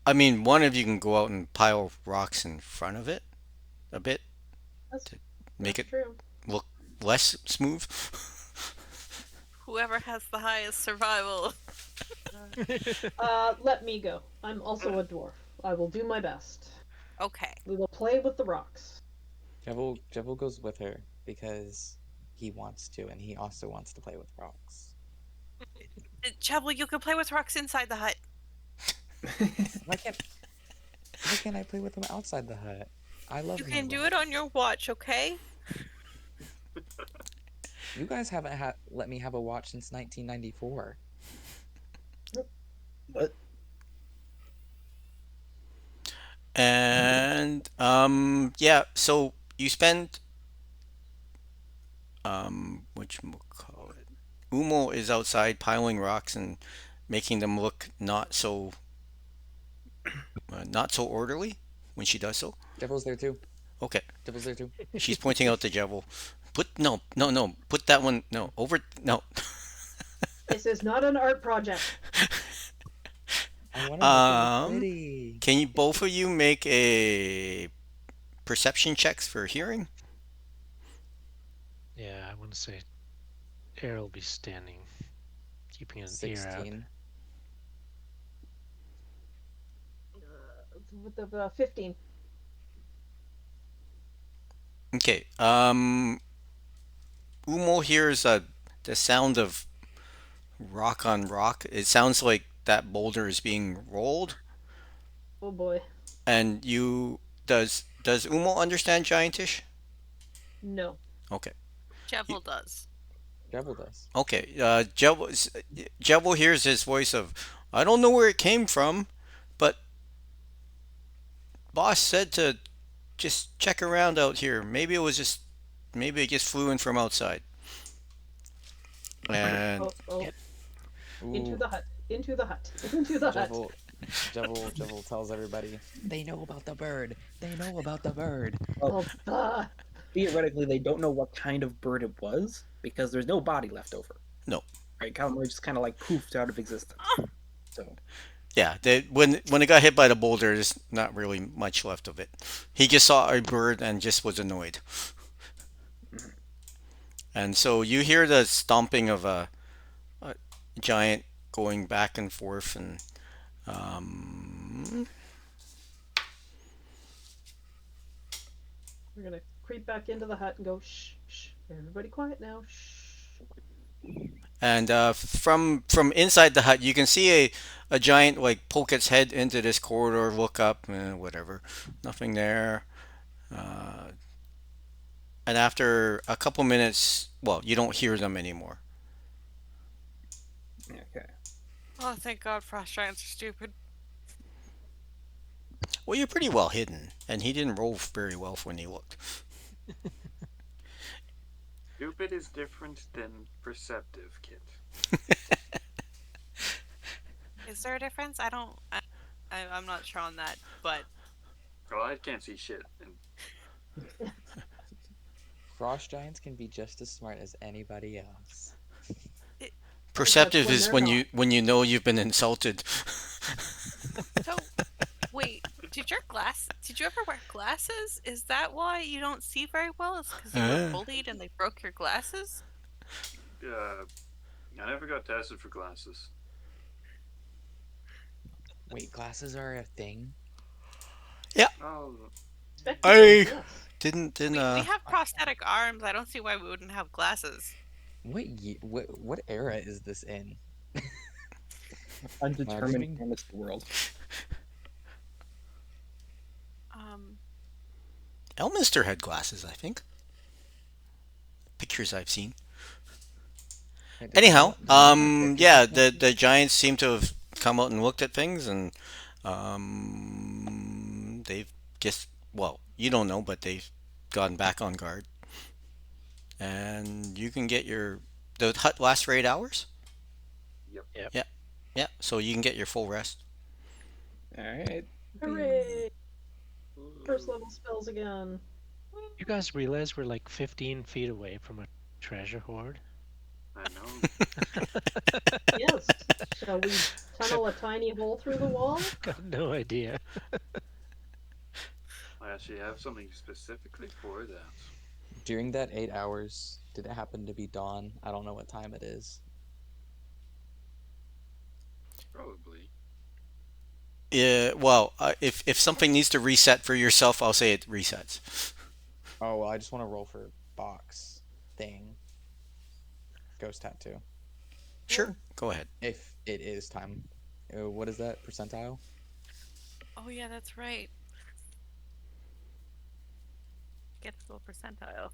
I mean, one of you can go out and pile rocks in front of it a bit,
That's,
make
that's
it
true.
look less smooth.
Whoever has the highest survival.
Let me go. I'm also a dwarf. I will do my best.
Okay.
We will play with the rocks.
Jevil goes with her because he wants to, and he also wants to play with rocks.
Chubble, you can play with rocks inside the hut.
Why can't I play with them outside the hut? I love
You
my
can do
rock.
it on your watch, okay?
You guys haven't let me have a watch since 1994.
What?
And yeah, so you spend call it. Umo is outside piling rocks and making them look not so orderly when she does so.
Jevil's there too.
Okay,
Jevil's there too.
she's pointing out the Jevil. No, put that one no.
This is not an art project.
I want to make it
Um,
look pretty.
Can you both of you make a perception checks for hearing?
Yeah, I want to say Air will be standing, keeping an ear out.
16.
With the 15.
Okay. Umo hears the sound of rock on rock. It sounds like that boulder is being rolled.
Oh boy.
And does Umo understand Giantish?
No.
Okay.
Jevil does.
Jebel does.
Okay, Jebel hears his voice of, I don't know where it came from, but boss said to just check around out here. Maybe it just flew in from outside. And
Oh, oh.
Get-
Into
Ooh,
the hut. Into the hut. Into the hut.
Jebel tells everybody, they know about the bird. They know about the bird.
Oh, bah.
Theoretically, they don't know what kind of bird it was because there's no body left over.
No.
Right, Calamari just kind of like poofed out of existence. So
yeah, when it got hit by the boulder, there's not really much left of it. He just saw a bird and just was annoyed. And so you hear the stomping of a giant going back and forth, and
We're gonna creep back into the hut and go, shh, shh. Everybody quiet now. Shh.
from inside the hut, you can see a giant like poke its head into this corridor, look up, whatever, nothing there. Uh, and after a couple minutes, well, you don't hear them anymore.
okay.
Oh, thank God, frost giants are stupid.
Well, you're pretty well hidden, and he didn't roll very well when he looked.
Stupid is different than perceptive, Kit.
Is there a difference? I'm not sure on that, but
Well, I can't see shit. And
Frost giants can be just as smart as anybody else.
Perceptive
when
is
they're
when you know you've been insulted.
so wait, did you ever wear glasses? Is that why you don't see very well? Is because you were bullied and they broke your glasses?
I never got tested for glasses.
Wait, glasses are a thing?
Oh,
Spectacles,
I-
yes.
Didn't
We have prosthetic arms. I don't see why we wouldn't have glasses.
What era is this in?
Undetermined
Imagining-
fantasy world.
Elminster had glasses, I think. Pictures I've seen. Anyhow, yeah, the giants seem to have come out and looked at things, and they've just, well, you don't know, but they've gone back on guard. And you can get the hut lasts for 8 hours?
yep.
Yeah, so you can get your full rest.
Alright.
Hooray! First level spells again.
You guys realize we're like 15 feet away from a treasure hoard?
I know.
Yes. Shall we tunnel a tiny hole through the wall?
Got no idea.
I actually have something specifically for that.
During that 8 hours, did it happen to be dawn? I don't know what time it is.
Probably.
Yeah, well, if something needs to reset for yourself, I'll say it resets.
Oh, well, I just want to roll for box thing. Ghost tattoo.
Sure, go ahead.
If it is time. What is that? Percentile?
Oh yeah, that's right. Get the little percentile.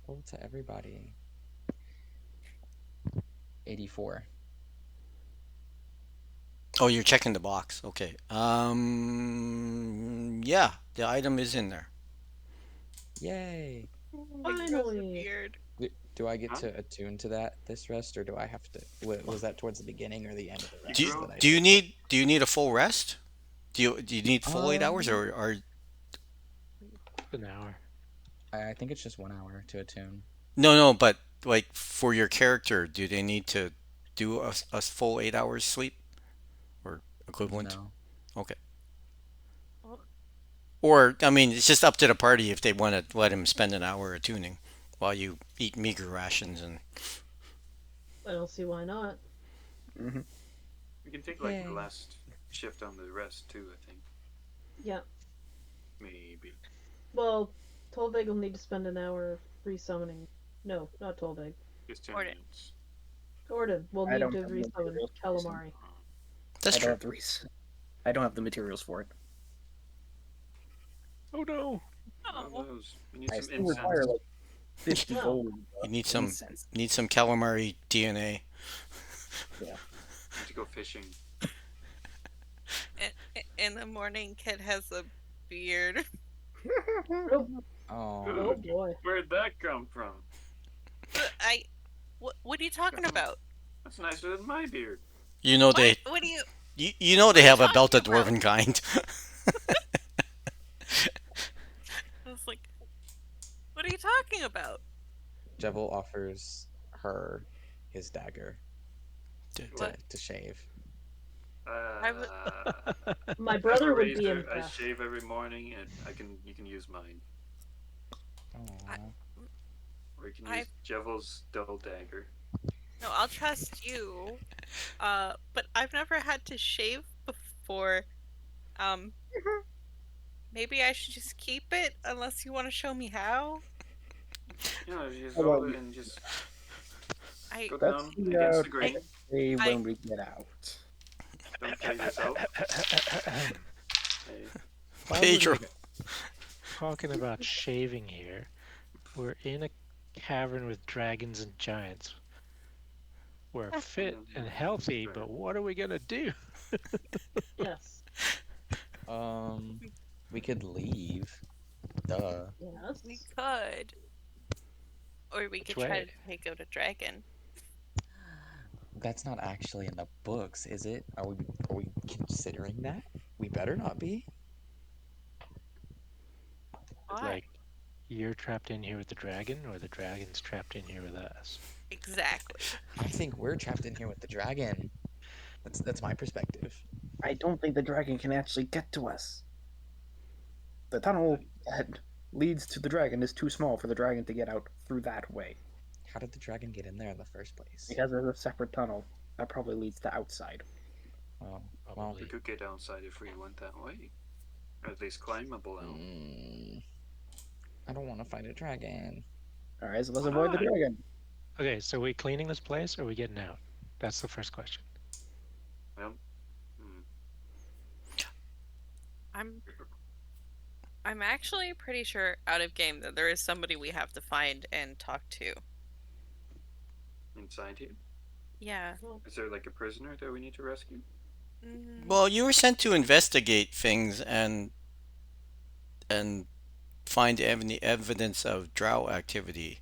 Roll to everybody. 84.
Oh, you're checking the box. Okay. Yeah, the item is in there.
Yay!
Finally.
Weird.
Do I get
Huh?
to attune to that this rest, or do I have to? Was that towards the beginning or the end of the rest?
Do you,
that I
do you
did?
need a full rest? Do you need full 8 hours, or
An hour.
I think it's just 1 hour to attune.
no, but like for your character, do they need to do a full 8 hours sleep or equivalent?
No.
Okay.
Well-
Or I mean, it's just up to the party if they want to let him spend an hour attuning while you eat meager rations and.
I don't see why not.
Mm-hmm.
We can take like the
Yay.
last shift on the rest too, I think.
Yeah.
Maybe.
Well, Tolveg will need to spend an hour resummoning. No, not Tolveg.
Just 10
Order.
minutes.
Gordon will
I
need
don't
to
have the
resummon
materials for
Calamari.
That's
I don't
true.
have I don't have the materials for it.
Oh no!
Oh,
Oh,
those. We need
I
some
still require
incense.
like 50
No.
gold.
You need some
Incense.
calamari DNA.
Need to go fishing.
In the morning, Kid has a beard.
Oh,
Oh,
oh boy.
Where'd that come from?
What are you talking about?
That's nicer than my beard.
You know they
What do you?
you know they
are you
have a
talking
belted
about?
dwarven kind.
I was like, what are you talking about?
Jevil offers her his dagger
What?
to shave.
My brother would be
razor, I
impressed.
shave every morning, and you can use mine,
Aw.
or you can
I-
use Jevil's dull dagger.
No, I'll trust you. But I've never had to shave before. Maybe I should just keep it unless you want to show me how.
You know, you just
How
roll
about
it and just
I
go
Let's
down
see
against
out
the grain.
Hey,
I-
when we get out.
Don't kill yourself. Hey,
Why would
Pedro.
talking about shaving here. We're in a cavern with dragons and giants. We're fit and healthy, but what are we gonna do?
Yes.
We could leave. Duh.
Yes.
we could, or we
Which
could try
way?
to take out a dragon.
That's not actually in the books, is it? Are we considering that? We better not be.
Why?
Like, you're trapped in here with the dragon, or the dragon's trapped in here with us?
Exactly.
I think we're trapped in here with the dragon. That's my perspective.
I don't think the dragon can actually get to us. The tunnel that leads to the dragon is too small for the dragon to get out through that way.
How did the dragon get in there in the first place?
Because there's a separate tunnel that probably leads to outside.
Oh, well,
Probably.
we could get outside if we went that way, or at least climbable out.
I don't want to fight a dragon.
Alright, so let's avoid the
Why?
dragon.
Okay, so we cleaning this place, or are we getting out? That's the first question.
Well,
I'm actually pretty sure out of game that there is somebody we have to find and talk to.
inside here,
Yeah.
is there like a prisoner that we need to rescue?
Well, you were sent to investigate things and find any evidence of drow activity.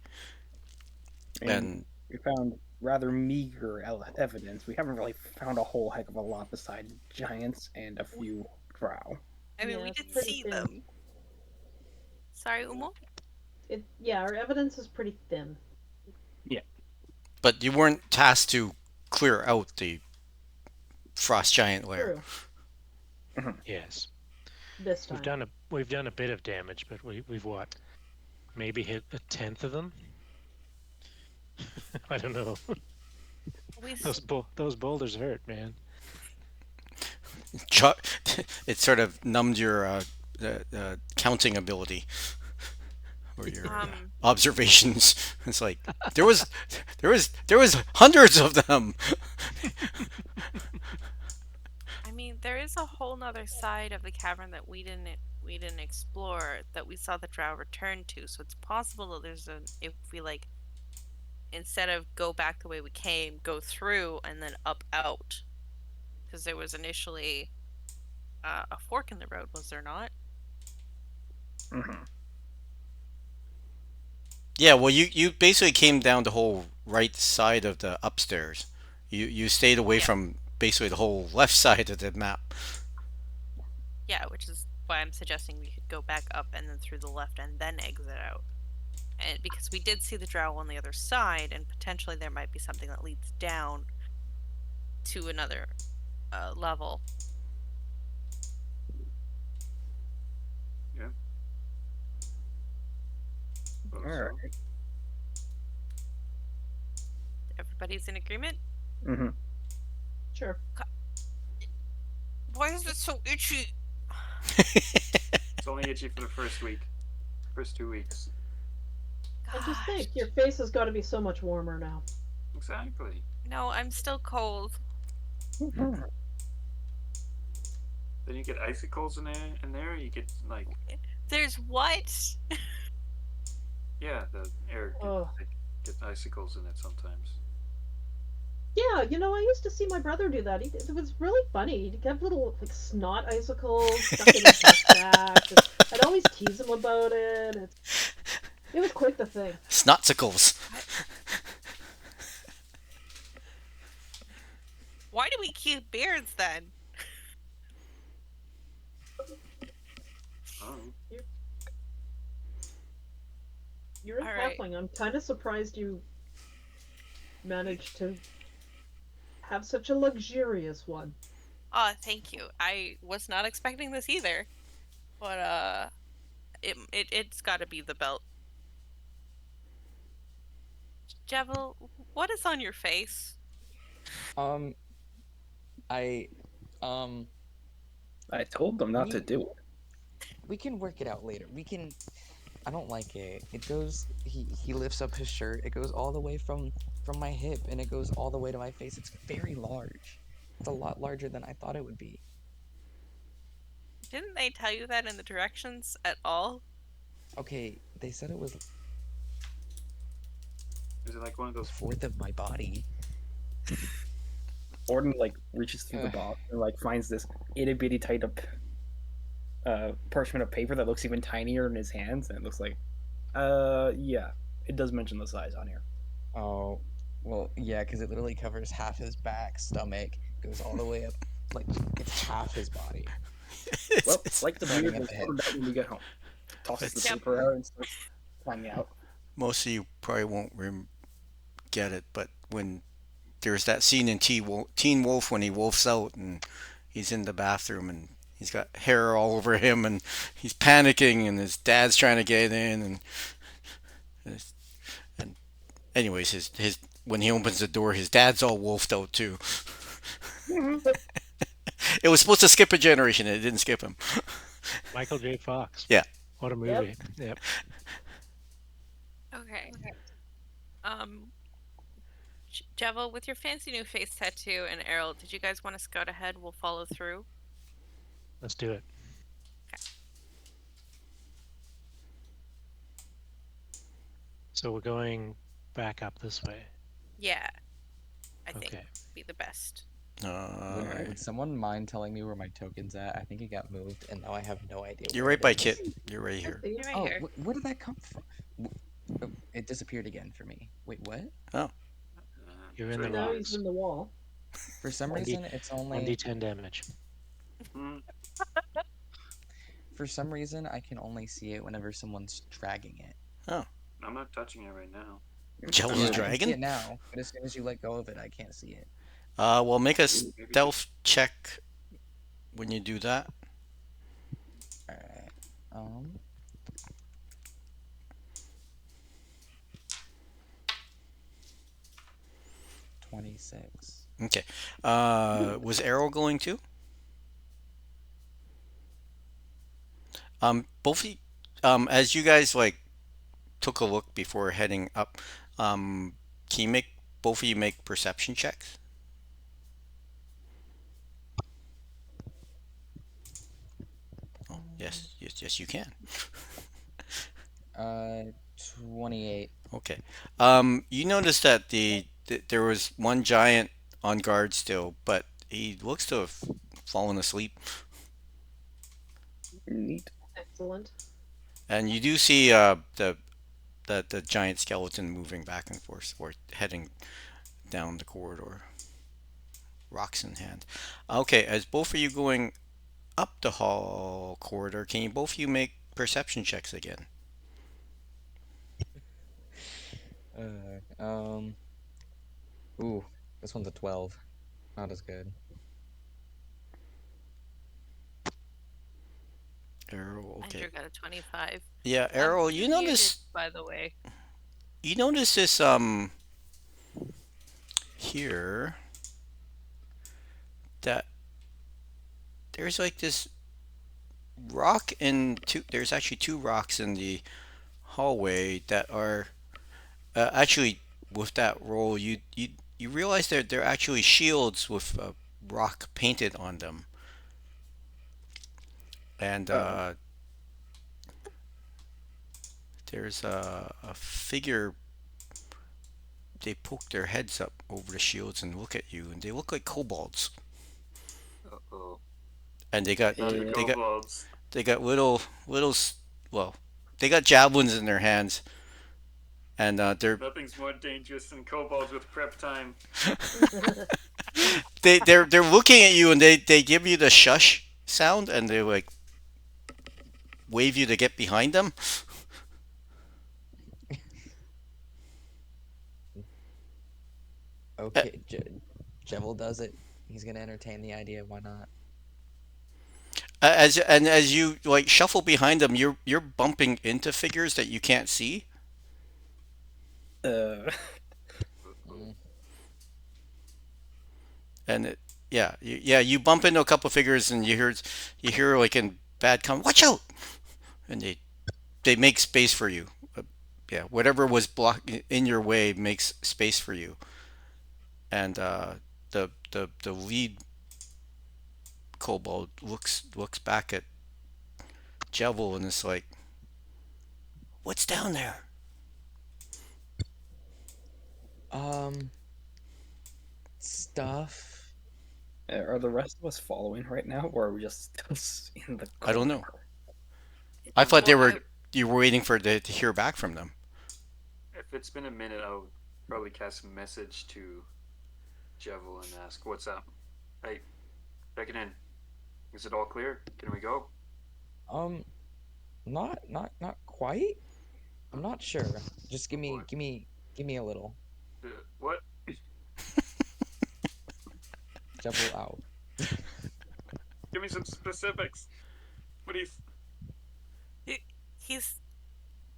And
we found rather meager evidence. We haven't really found a whole heck of a lot besides giants and a few drow.
I mean,
Yeah,
we
it's
did
pretty
see
thin.
them. Sorry, Umo?
Yeah, our evidence is pretty thin.
but you weren't tasked to clear out the frost giant lair.
True.
Yes.
This time.
We've done a bit of damage, but we've what? Maybe hit 1/10 of them? I don't know.
We
Those boulders hurt, man.
It sort of numbed your counting ability or your observations. It's like there was hundreds of them.
I mean, there is a whole nother side of the cavern that we didn't explore that we saw the drow return to. So it's possible that if we like, instead of go back the way we came, go through and then up out, because there was initially a fork in the road, was there not?
Yeah, well, you basically came down the whole right side of the upstairs. You stayed away from basically the whole left side of the map.
Yeah, which is why I'm suggesting we could go back up and then through the left and then exit out. And because we did see the drow on the other side, and potentially there might be something that leads down to another level.
Alright.
Everybody's in agreement?
Mm-hmm.
Sure.
Why is it so itchy?
It's only itchy for the first week, first 2 weeks.
I just think your face has got to be so much warmer now.
Exactly.
No, I'm still cold.
Then you get icicles in there. You get like
There's what?
Yeah, the air can
Oh.
like, get icicles in it sometimes.
Yeah, I used to see my brother do that. It was really funny. He'd have little like snot icicles stuck in his backpack. And I'd always tease him about it. It was quite the thing.
Snotsicles.
Why do we keep beards then?
Oh,
You're a
All right.
halfling. I'm kind of surprised you managed to have such a luxurious one.
Oh, thank you. I was not expecting this either. But it's got to be the belt. Jevil, what is on your face?
Um, I, um,
I told them not to do it.
we can work it out later. I don't like it. It goes. He lifts up his shirt. It goes all the way from my hip, and it goes all the way to my face. It's very large. It's a lot larger than I thought it would be.
Didn't they tell you that in the directions at all?
Okay, they said it was
is it like one of
a
those?
fourth of my body.
Orden like reaches through the box and like finds this itty bitty tight up parchment of paper that looks even tinier in his hands, and it looks like, yeah, it does mention the size on here.
Oh, well, yeah, because it literally covers half his back, stomach, goes all the way up, like it's half his body.
Well,
It's
like the
starting
beard,
at
we'll
the hip.
cover that when we get home. Tosses the
Yep.
paper out and starts climbing out.
most of you probably won't get it, but when there's that scene in Teen Wolf when he wolfs out and he's in the bathroom and he's got hair all over him and he's panicking and his dad's trying to get in and anyways his when he opens the door his dad's all wolfed out too. It was supposed to skip a generation and it didn't skip him.
Michael J. Fox.
Yeah.
What a movie. Yep.
Okay. Jevil, with your fancy new face tattoo and Errol, did you guys want to scout ahead? We'll follow through.
Let's do it. So we're going back up this way.
Yeah. I think
Okay.
be the best.
Would someone mind telling me where my token's at? I think it got moved, and now I have no idea.
You're
where
right
it
by
is.
Kit. You're right here.
You're right
Oh,
here.
where did that come from? Oh, it disappeared again for me. Wait, what?
You're in the
Now
rocks.
he's in the wall.
For some
1D
reason, it's only.
1d10 damage.
Hmm.
For some reason, I can only see it whenever someone's dragging it.
I'm not touching it right now.
Jealous
I can see
dragon?
it now, but as soon as you let go of it, I can't see it.
Well, make a stealth check when you do that.
Alright. 26.
Okay. Was Errol going to? Both of you, as you guys like took a look before heading up, can you make both of you make perception checks? Oh, yes, you can.
28.
Okay. You notice that there was one giant on guard still, but he looks to have fallen asleep.
Neat.
Excellent.
And you do see the giant skeleton moving back and forth or heading down the corridor, rocks in hand. Okay, as both of you going up the hall corridor, can you both of you make perception checks again?
Ooh, this one's a 12. Not as good.
Errol, okay.
Andrew got a 25.
Yeah, Errol, you
muted,
notice
by the way.
this here that there's like this rock and there's actually two rocks in the hallway that are actually with that roll you realize they're actually shields with rock painted on them, and there's a figure. They poke their heads up over the shields and look at you, and they look like kobolds.
Uh-oh.
And they got
Not the
Yeah.
kobolds.
they got well, they got javelins in their hands, and they're
Nothing's more dangerous than kobolds with prep time.
they're looking at you, and they give you the shush sound, and they like wave you to get behind them.
Okay, Jevil does it. He's gonna entertain the idea. Why not?
As you like shuffle behind them, you're bumping into figures that you can't see.
Uh,
Mm.
And you bump into a couple figures, and you hear like in bad watch out, and they make space for you. Yeah, whatever was blocking in your way makes space for you. And the lead kobold looks back at Jevil and is like, "What's down there?"
Stuff.
are the rest of us following right now, or are we just still in the
I don't know.
corridor?
I thought
Well,
you were waiting for to hear back from them.
If it's been a minute, I'll probably cast a message to Jevil and ask, "What's up? Hey, checking in. Is it all clear? Can we go?"
Not quite. I'm not sure. Just give me a little.
What?
Jevil out.
Give me some specifics. What do you?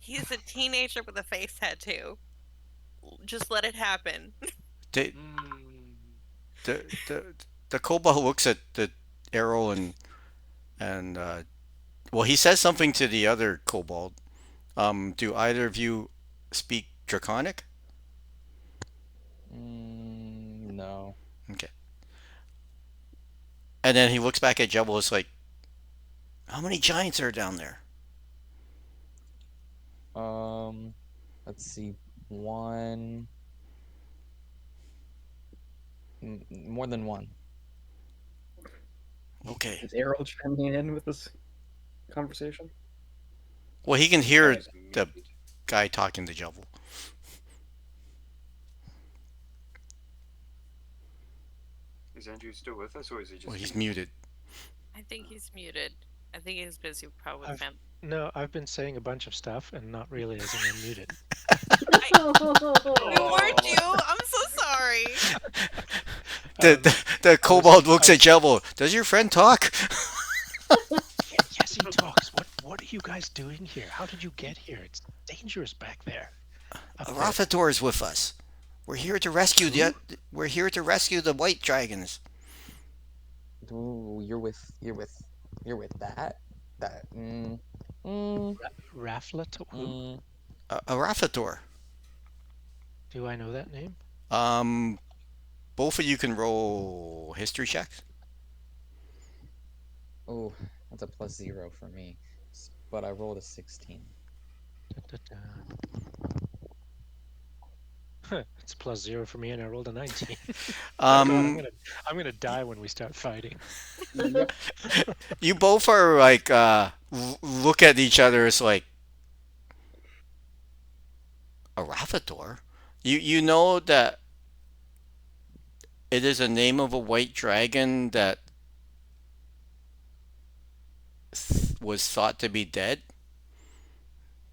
He's a teenager with a face tattoo. Just let it happen.
They,
Mm,
the kobold looks at the arrow and well, he says something to the other kobold. Do either of you speak Draconic?
No.
Okay. And then he looks back at Jevil. It's like, how many giants are down there?
Let's see. One. More than one.
Okay.
Is Errol chiming in with this conversation?
Well, he can hear
guys
the
muted.
guy talking to Jevil.
Is Andrew still with us, or is he just?
Well, he's muted.
I think he's muted. I think he's busy probably with
I've-
him.
No, I've been saying a bunch of stuff and not realizing I'm muted.
We warned you. I'm so sorry.
The kobold looks at Jevil. Does your friend talk?
Yes, he talks. What are you guys doing here? How did you get here? It's dangerous back there. Up there.
Arafator is with us. We're here to rescue the white dragons.
Ooh, you're with that.
Rafflet? Who?
Arafator.
Do I know that name?
Both of you can roll history checks.
Oh, that's a +0 for me. But I rolled a 16.
Da-da-da. It's +0 for me, and I rolled a 19. God, I'm gonna die when we start fighting.
You both are like look at each other. It's like Arafator. You know that it is a name of a white dragon that was thought to be dead,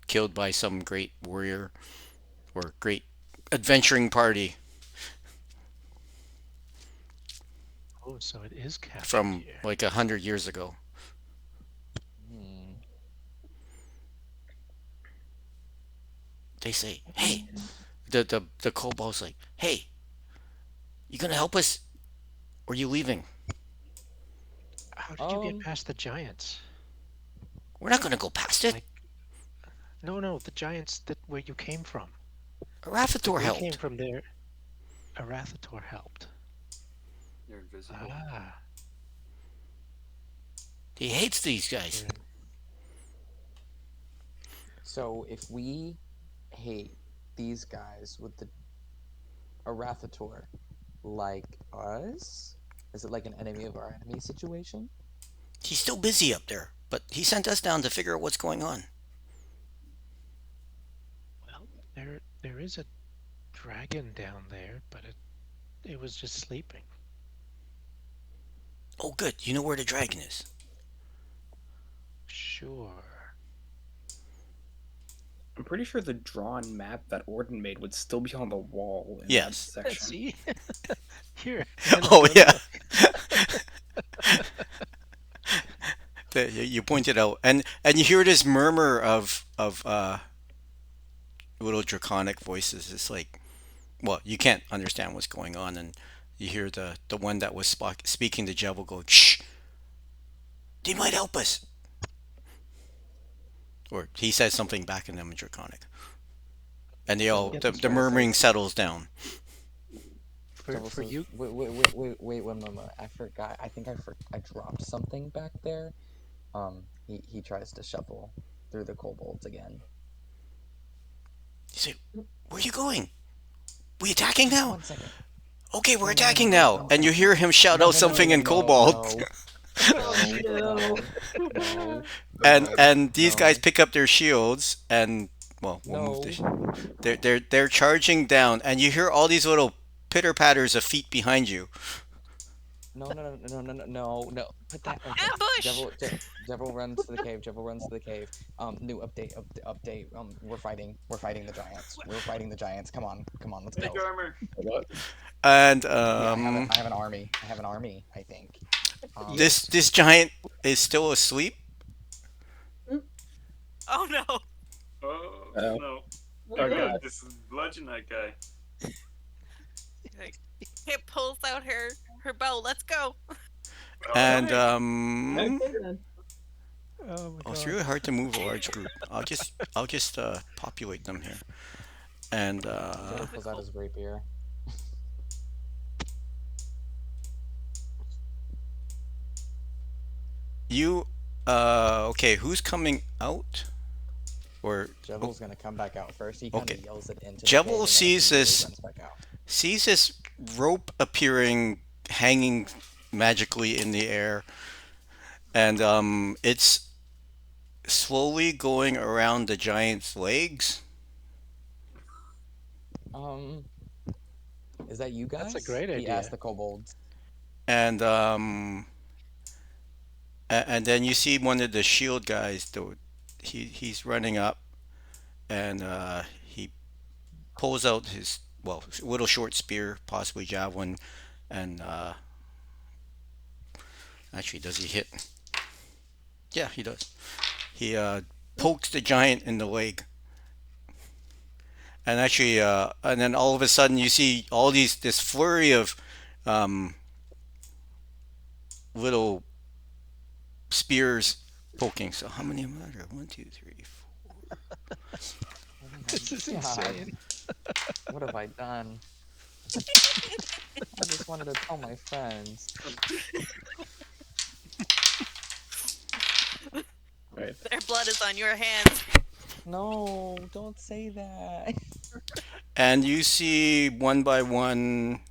killed by some great warrior or great adventuring party
Oh, so it is captured
from
here.
like 100 years ago.
Hmm.
They say, "Hey," the kobold's like, "Hey, you gonna help us, or you leaving?
How did you get
Um,
past the giants?
We're not gonna go past it.
Like, no, the giants that where you came from.
Arafator
We came
helped."
from there. Arathator helped.
You're invisible.
Ah,
He hates these guys.
we're in-
So if we hate these guys with the Arathator like us, is it like an enemy of our enemy situation?
He's still busy up there, but he sent us down to figure out what's going on.
Well, there is a dragon down there, but it was just sleeping.
Oh, good. You know where the dragon is.
Sure.
I'm pretty sure the drawn map that Orden made would still be on the wall in
Yes.
that section.
See? Here.
Oh yeah. You pointed out, and you hear this murmur of little draconic voices. It's like, well, you can't understand what's going on, and you hear the one that was speaking to Jevil go, "Shh, they might help us," or he says something back in them in draconic, and they all the murmuring settles down.
For you.
Wait one moment. I forgot. I think I dropped something back there. He tries to shuffle through the kobolds again.
You say, "Where are you going? We attacking now?"
1 second.
Okay, we're attacking now, and you hear him shout out something in kobold.
No.
No.
And these
No.
guys pick up their shields and we'll move they're charging down, and you hear all these little pitter patters of feet behind you.
No. Put that. Okay.
Ambush!
Devil runs to the cave. New update. We're fighting the giants. Come on. Let's go.
Big armor.
What?
And
Yeah, I have an army. I think.
this giant is still asleep.
Oh no!
Oh
Oh.
no!
Oh,
Good.
God.
This is bludgeon that guy.
Like, it pulls out her bow. Let's go.
And
Okay, then.
Oh my
oh, it's
god.
really hard to move a large group. I'll just populate them here. And
Devil pulls out his rapier.
you okay, who's coming out? Or
Devil's gonna come back out first. He kind of
Okay.
yells it into.
Jevil
the cave, and then
sees
he
this-
runs back out.
sees this rope appearing, hanging magically in the air, and it's slowly going around the giant's legs.
Is that you guys?
That's a great
He
idea.
asked the kobolds.
And and then you see one of the shield guys. He's running up, and he pulls out his little short spear, possibly javelin, and actually, does he hit? Yeah, he does. He pokes the giant in the leg, and actually, and then all of a sudden you see all this flurry of little spears poking. So how many are there? 1, 2, 3, 4.
Oh my
This is
God.
insane.
What have I done? I just wanted to tell my friends.
Right.
Their blood is on your hands.
No, don't say that.
And you see one by one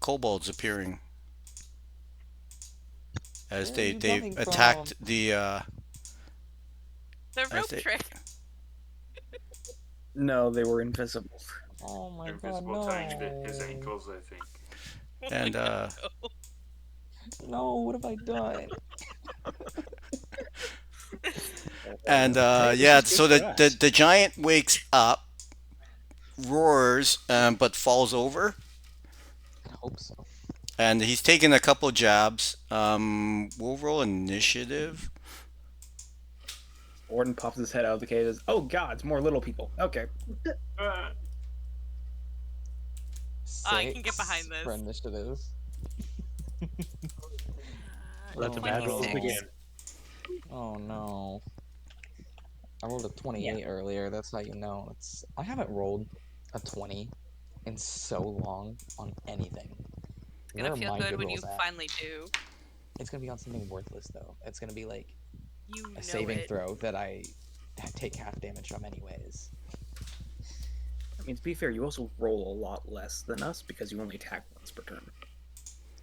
kobolds appearing as
Where are you
they
running
attacked
from?
the
The rope
they-
trick.
No, they were invisible.
Oh my God,
Invisible
no.
tying his ankles, I think.
and
No, what have I done?
and
Hey, this
yeah,
is
so
good for us.
the giant wakes up, roars, but falls over,
I hope so.
and he's taken a couple jabs. We'll roll initiative.
Orden pops his head out of the cave and says, "Oh God, it's more little people." Okay.
Ah,
I can get
6
behind this.
for initiative.
Let the
Oh,
bad rolls
no.
begin.
Oh no. I rolled a 28 earlier, that's how you know. I haven't rolled a 20 in so long on anything.
It's
Where
gonna
are
feel
my
good when you
rolls at?
finally do.
It's gonna be on something worthless though. It's gonna be like
You know
a saving
it.
throw that I take half damage from anyways.
I mean, to be fair, you also roll a lot less than us because you only attack once per turn.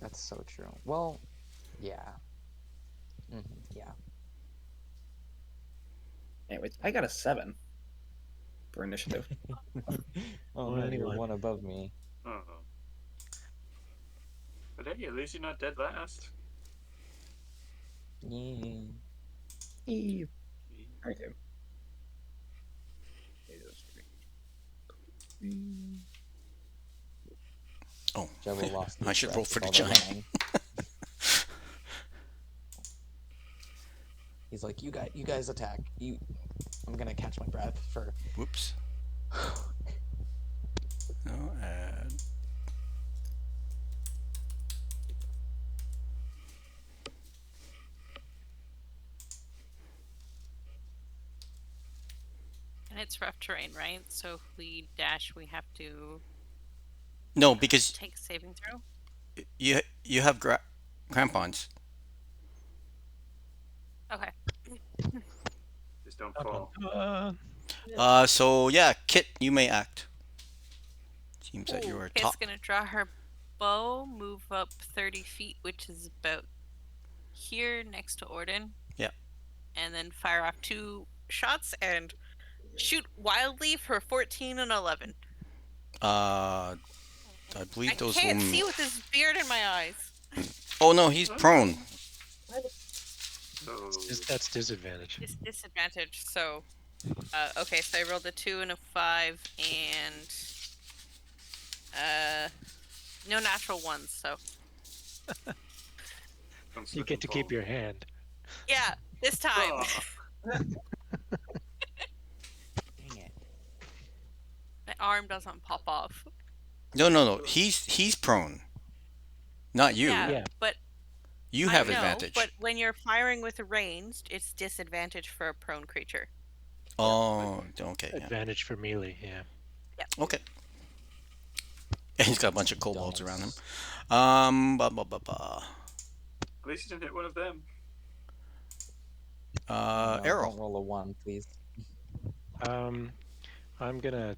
That's so true. Well, yeah. Yeah.
Anyways, I got a 7 for initiative.
Oh
Well,
no, you're
anyone.
one above me.
Oh. But hey, at least you're not dead last.
Yeah.
Okay.
Oh,
Jello lost
I
his
should
breath
roll for
with
the
all that
giant.
yelling. He's like, you guys attack. I'm gonna catch my breath for.
Whoops. No, add.
And it's rough terrain, right? So if we dash, we have to
No, because
take saving throw.
you have crampons.
Okay.
Just don't
Okay.
fall.
So yeah, Kit, you may act. Seems that you
Ooh,
are
Kit's
top.
gonna draw her bow, move up 30 feet, which is about here next to Orden.
Yeah.
And then fire off 2 shots and shoot wildly for 14 and 11.
I believe
I
those
can't
will.
see with this beard in my eyes.
Oh no, he's prone.
So
That's disadvantage.
It's disadvantage. So, okay. So I rolled a 2 and a 5, and no natural ones. So
don't
You
slip
get
and
to keep
fall.
your hand.
yeah, this time.
Oh,
Dang it.
My arm doesn't pop off.
No. He's prone. Not you.
Yeah,
Yeah.
but
You
I
have
know,
advantage.
But when you're firing with ranged, it's disadvantage for a prone creature.
Oh, okay. Yeah.
Advantage for melee, yeah.
Okay. And he's got a bunch of kobolds
Dice.
around him. Ba.
at least you didn't hit one of them.
No,
Errol.
don't roll a 1, please.
I'm gonna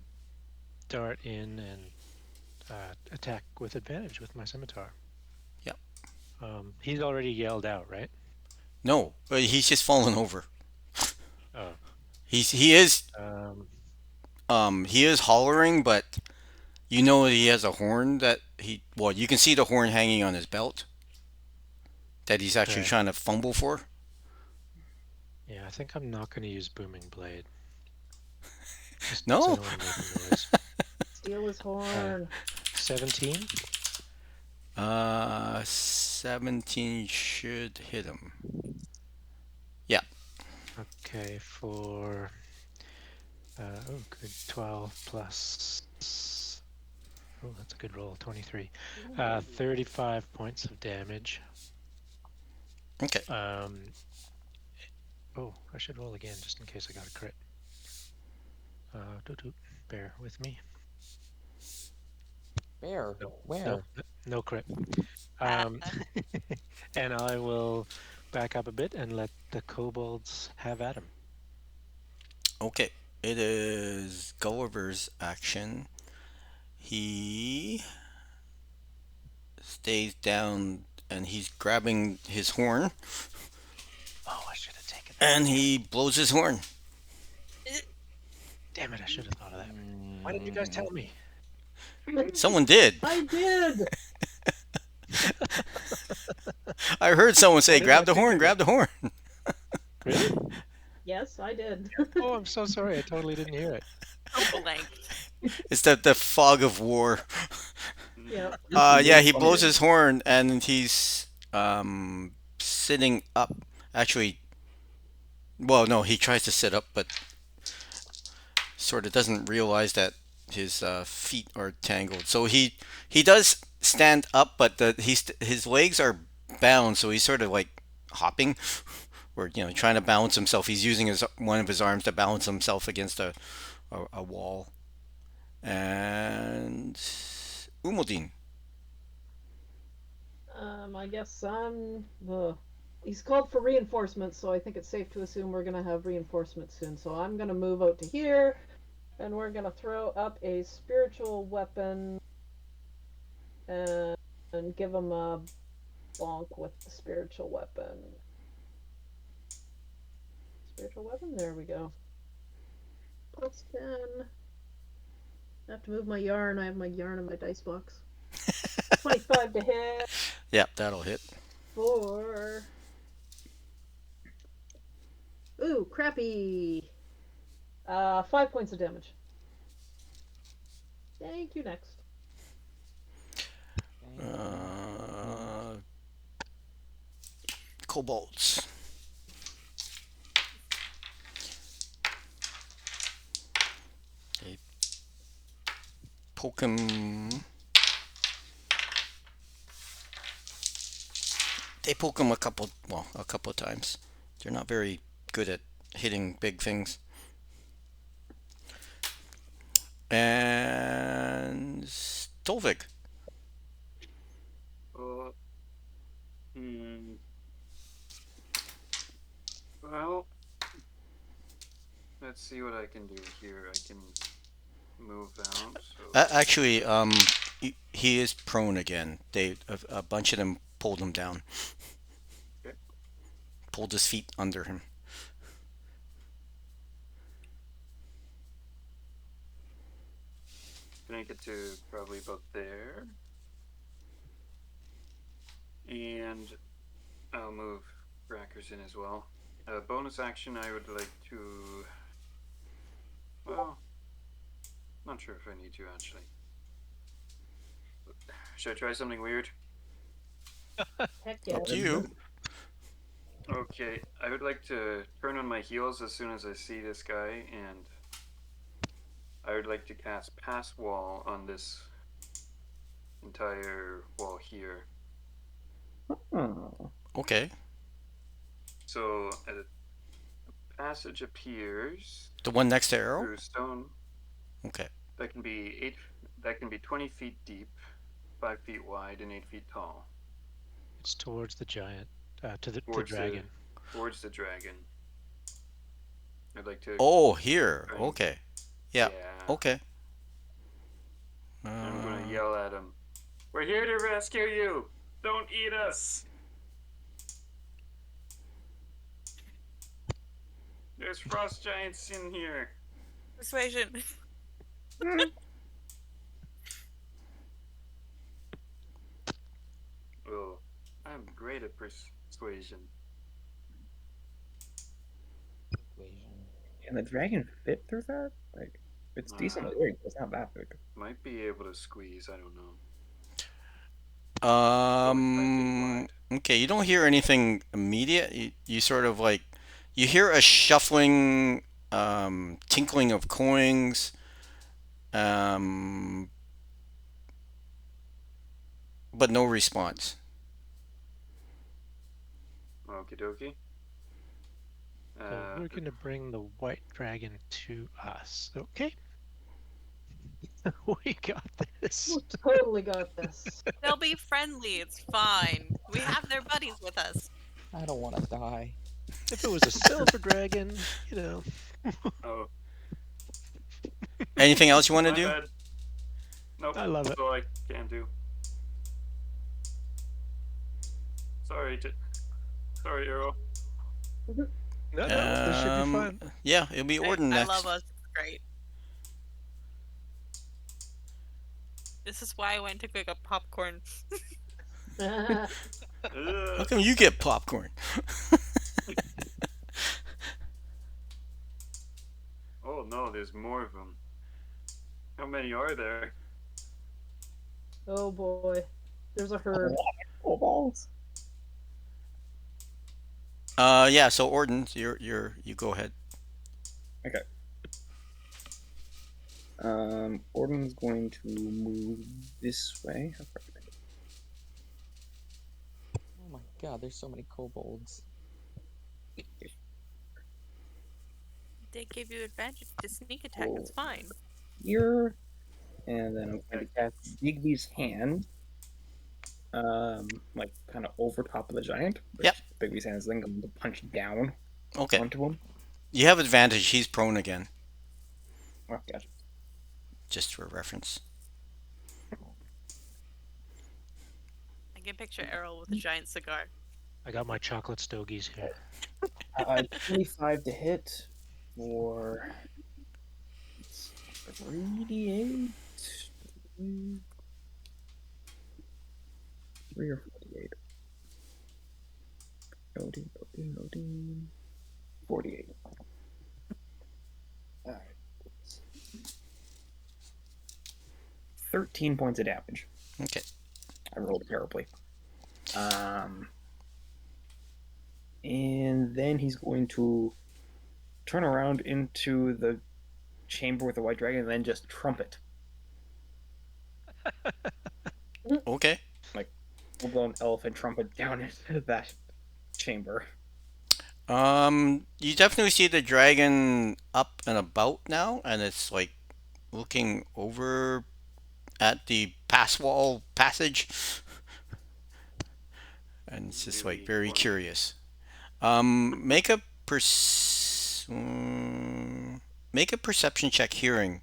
dart in and attack with advantage with my scimitar.
Yep.
He's already yelled out, right?
No, he's just fallen over.
Oh.
He is
Um,
he is hollering, but you know he has a horn that you can see the horn hanging on his belt that he's actually
Okay.
trying to fumble for.
yeah, I think I'm not gonna use booming blade. Just 'cause
No.
I don't wanna make a noise.
Steal his horn.
17?
17 should hit him.
Okay, for good 12 plus. Oh, that's a good roll. 23. 35 points of damage.
Okay.
Oh, I should roll again just in case I got a crit. Bear with me.
Bear,
No,
where?
no crit. And I will back up a bit and let the kobolds have at him.
Okay. It is Gulliver's action. He stays down and he's grabbing his horn
Oh, I should have taken that.
and he blows his horn.
Damn it, I should have thought of that. Why didn't you guys tell me?
Someone did.
I did.
I heard someone say,
Why didn't
grab
I
the
think
horn,
of
grab the horn.
Really?
Yes, I did.
Oh, I'm so sorry. I totally didn't hear it.
So blank.
It's the fog of war.
Yeah.
Yeah, he blows his horn and he's sitting up. Actually, well, no, he tries to sit up, but sort of doesn't realize that his feet are tangled. So he does stand up, but his legs are bound, so he's sort of like hopping, or trying to balance himself. He's using one of his arms to balance himself against a wall. And Umaldine.
I guess I'm. he's called for reinforcements, so I think it's safe to assume we're gonna have reinforcements soon. So I'm gonna move out to here, and we're gonna throw up a spiritual weapon, and give him a bonk with the spiritual weapon. Spiritual weapon. There we go. +10. I have to move my yarn. I have my yarn in my dice box. 25 to hit.
Yep, that'll hit.
4. Ooh, crappy. 5 points of damage. Thank you. Next.
Kobolds. They poke him. They poke him a couple of times. They're not very good at hitting big things. And Stolvig.
Well, let's see what I can do here. I can move out. So
Actually, he is prone again. A bunch of them pulled him down.
Okay.
Pulled his feet under him.
Can I get to probably about there? And I'll move Rackers in as well. Bonus action, I would like to... Well, not sure if I need to actually. Should I try something weird?
Heck yeah.
Up to you.
Okay, I would like to turn on my heels as soon as I see this guy, and I would like to cast Pass Wall on this entire wall here.
Oh.
Okay.
So a passage appears
The one next to Arrow?
through stone
Okay.
that can be 20 feet deep, 5 feet wide, and 8 feet tall.
It's towards the giant, to the
Towards the-
dragon.
Towards the dragon. I'd like to.
Oh, here.
Right.
Okay. Yeah. Okay.
I'm gonna yell at him. We're here to rescue you. Don't eat us. There's frost giants in here.
Persuasion.
Oh, I'm great at persuasion.
And the dragon fit through that? Like, it's decently big. It's not that big.
Might be able to squeeze. I don't know.
Okay, you don't hear anything immediate. You sort of like, you hear a shuffling, tinkling of coins, but no response.
Okie dokie.
We're gonna bring the white dragon to us, okay? We got this.
We totally got this.
They'll be friendly. It's fine. We have their buddies with us.
I don't want to die.
If it was a silver dragon, you know.
Oh,
Anything else you want to
my
do?
bad. Nope.
I love it.
That's all I can do. Sorry, sorry, Arrow.
No, this should be fun.
Yeah, it'll be Orden
I
next.
love us. It's great. This is why I went to pick up popcorn.
How
Ugh.
come you get popcorn?
Oh no, there's more of them. How many are there?
Oh boy. There's a herd.
Oh, balls.
Yeah. So Orden, you go ahead.
Okay. Orden's going to move this way. How far did I go?
Oh my god, there's so many kobolds.
They give you advantage to sneak attack. It's fine.
Here. And then I'm going to cast Digby's Hand. like kind of over top of the giant.
Yep.
Bigby's hand is then going to punch down
Okay.
onto him.
You have advantage. He's prone again,
Oh, gotcha.
just for reference.
I can picture Errol with a giant cigar.
I got my chocolate stogies here.
25 to hit for 3d8. 3 or 48. Loading. 48. Alright. 13 points of damage.
Okay.
I rolled terribly. And then he's going to turn around into the chamber with the white dragon and then just trumpet.
Okay.
Full-blown elephant trumpet down into that chamber.
You definitely see the dragon up and about now, and it's like looking over at the pass wall passage, and it's just like
Really
very
funny.
curious. Make a make a perception check. Hearing.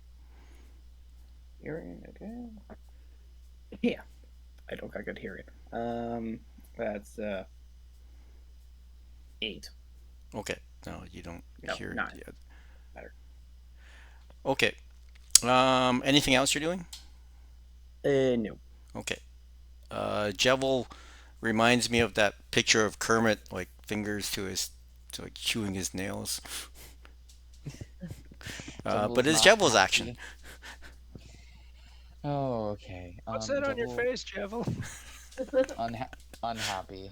Hearing again. Yeah. I don't got good hearing. That's 8.
Okay. No, you don't
No,
hear
9.
it yet.
Better.
Okay. Anything else you're doing?
No.
Okay. Jevil reminds me of that picture of Kermit, like fingers to like chewing his nails. But it's
not
Jevil's action.
happy. Oh, okay.
What's that on your
Jevil-
face, Jevil?
Unhappy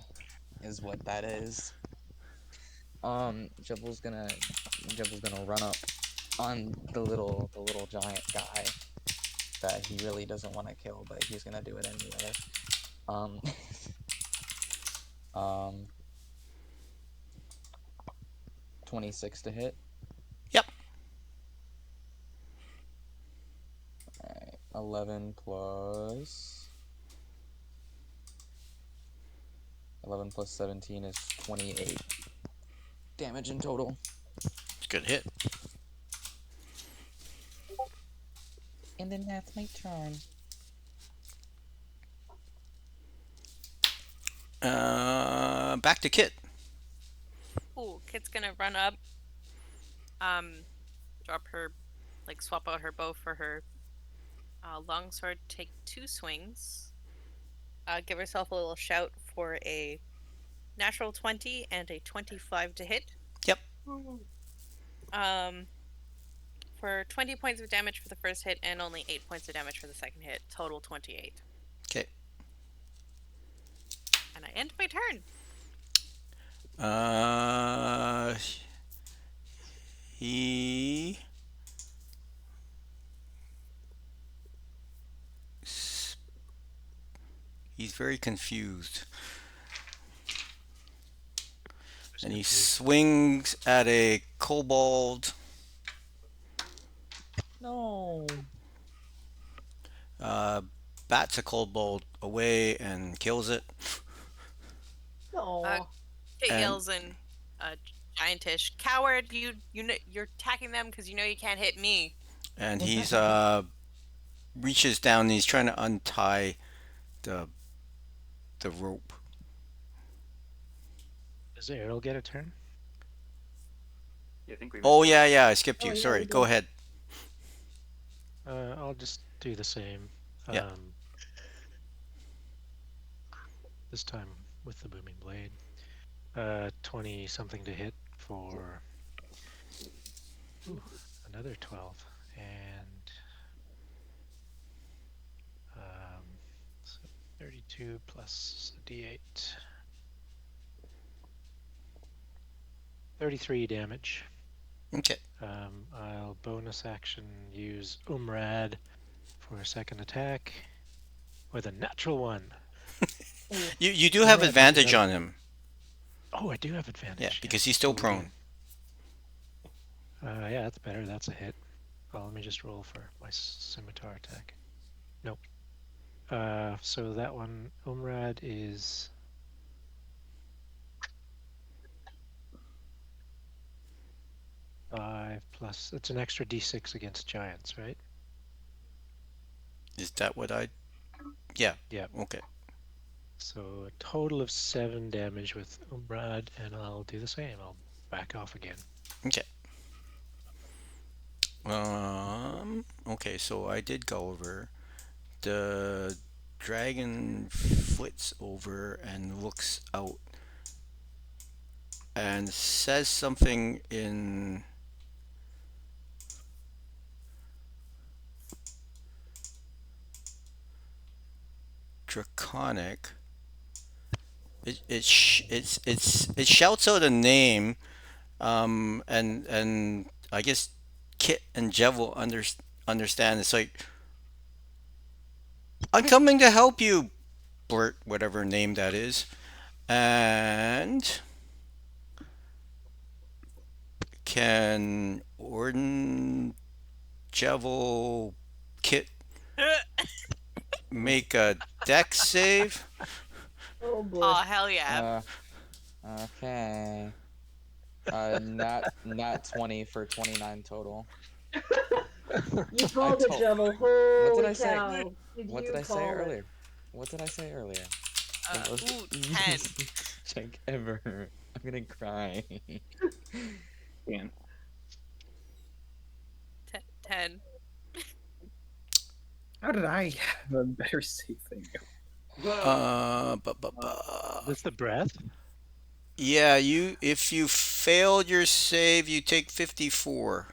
is what that is. Jevil's gonna run up on the little giant guy that he really doesn't want to kill, but he's gonna do it anyway. 26 to hit.
Yep.
Alright, 11 plus 17 is 28 damage in total.
It's a good hit.
And then that's my turn.
Back to Kit.
Ooh, Kit's gonna run up, drop her, like swap out her bow for her longsword, take 2 swings, give herself a little shout for a natural 20 and a 25 to hit.
Yep.
For 20 points of damage for the first hit and only 8 points of damage for the second hit, total 28.
Okay.
And I end my turn.
He he's very confused, and he swings at a kobold.
No.
Bats a kobold away and kills it.
Aw.
Kit
And-
yells in giantish, "Coward! You know you're attacking them because you know you can't hit me."
And he's reaches down and he's trying to untie the rope.
Does Errol get a turn?
Yeah, I think we.
Oh
missed
yeah, I skipped you.
Oh, yeah,
Sorry.
we
Go
did.
ahead.
I'll just do the same.
Yeah.
This time with the booming blade. 20 something to hit for another 12, and so 32 plus a d8. 33 damage.
Okay.
I'll bonus action use Umrad for a second attack with a natural 1.
You do have
Right,
advantage
yeah.
on him.
Oh, I do have advantage.
Yeah, because he's still
So we
prone.
Yeah, that's better. That's a hit. Well, let me just roll for my scimitar attack. Nope. So that one, Umrad is 5 plus. It's an extra d6 against giants, right?
Is that what I? Yeah.
Yeah.
Okay.
So a total of 7 damage with Umrad, and I'll do the same. I'll back off again.
Okay. Okay, so I did go over. The dragon flits over and looks out and says something in Draconic. It shouts out a name, and I guess Kit and Jev will understand. It's like, I'm coming to help you, blurt whatever name that is, and can Orden, Jevel, Kit make a dex save?
Oh boy.
Oh hell yeah!
Okay. Not 20 for 29 total.
You called it,
told-
Jebel. Holy
did I say?
cow.
What
you
did I say
call it?
earlier? What did I say earlier? The most
Ooh, 10.
easiest check ever. I'm gonna cry.
Dan.
10.
How did I have a better save than you?
That's the breath.
Yeah, if you failed your save, you take 54.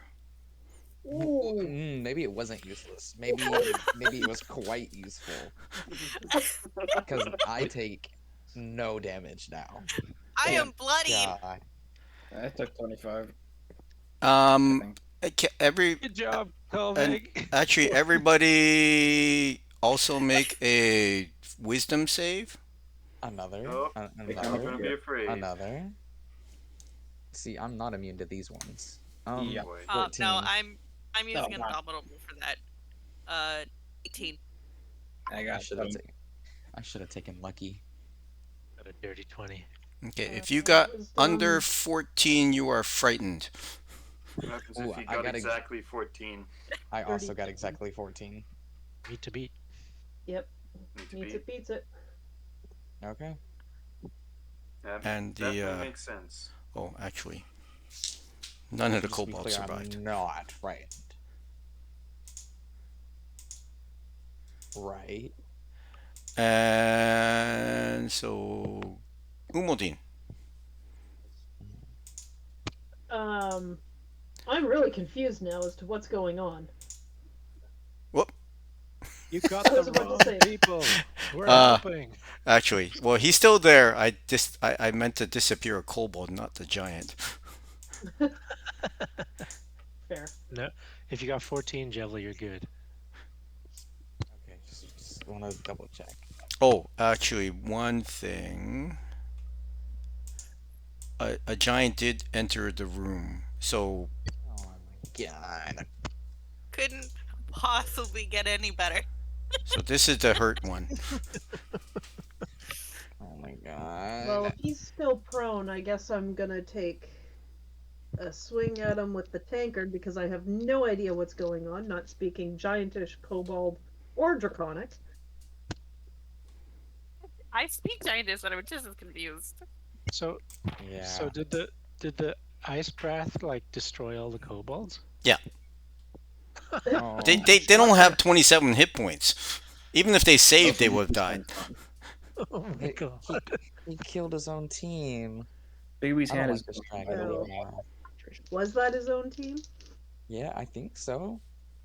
Ooh.
Maybe it wasn't useless. Maybe it was quite useful. Because I take no damage now.
I am bloodied.
God.
I took 25.
Um, every
Good job, Colvig.
actually everybody also make a wisdom save.
Another.
Oh, I'm not gonna
Another.
be afraid.
Another. See, I'm not immune to these ones.
Yeah.
Boy.
14.
No, I'm using
wow.
Indomitable for that. 18.
I
I
got
should have
some.
taken. I should have taken lucky.
Got a dirty 20.
Okay, if you got
Wisdom.
under 14, you are frightened.
What happens
Ooh,
if you
I
got
got
exactly 14?
I also
30.
got exactly 14.
Meet to beat.
Yep.
Need to
Meets
be.
it, beats it.
Okay.
That
And the
definitely makes sense.
oh, actually, none of the
Just to be
kobolds
clear,
survived.
I'm not frightened. Right.
And so, Umodin.
I'm really confused now as to what's going on.
Whoop.
You got
I was
the
about to
wrong
say.
people. We're
Uh,
helping.
Actually, well, he's still there. I meant to disappear a kobold, not the giant.
Fair.
No, if you got 14, Javelin, you're good.
Okay. Just want to double check.
Oh, actually, one thing. A giant did enter the room, so
Oh my god.
Couldn't possibly get any better.
this is the hurt one.
Oh my god.
Well, if he's still prone, I guess I'm gonna take a swing at him with the tankard because I have no idea what's going on, not speaking giantish, kobold, or draconic.
I speak giantess, but I'm just as confused.
So,
Yeah.
so did the ice breath like destroy all the kobolds?
Oh,
They don't have 27 hit points. Even if they saved, they would have died.
Oh my
Hey,
god.
he killed his own team.
Baby's
I don't
hand
like
is
this
going
dragon
by the way.
anymore.
Was that his own team?
Yeah, I think so.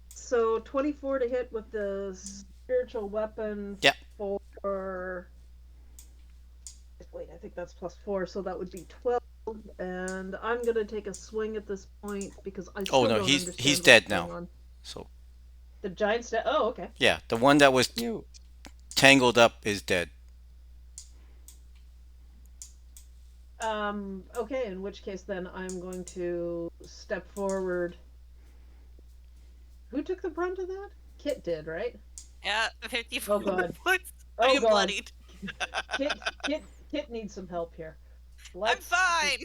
So 24 to hit with the spiritual weapon.
Yep.
For wait, I think that's +4, so that would be 12. And I'm gonna take a swing at this point because I still
no,
don't
he's
understand
dead
what's
now.
going on.
So
The giant's dead. Oh, okay.
yeah, the one that was
You.
tangled up is dead.
Okay, in which case then I'm going to step forward. Who took the brunt of that? Kit did, right?
Yeah, 54
Oh god.
points. I
Oh
am
god.
bloodied.
Kit needs some help here.
I'm
Let's.
fine.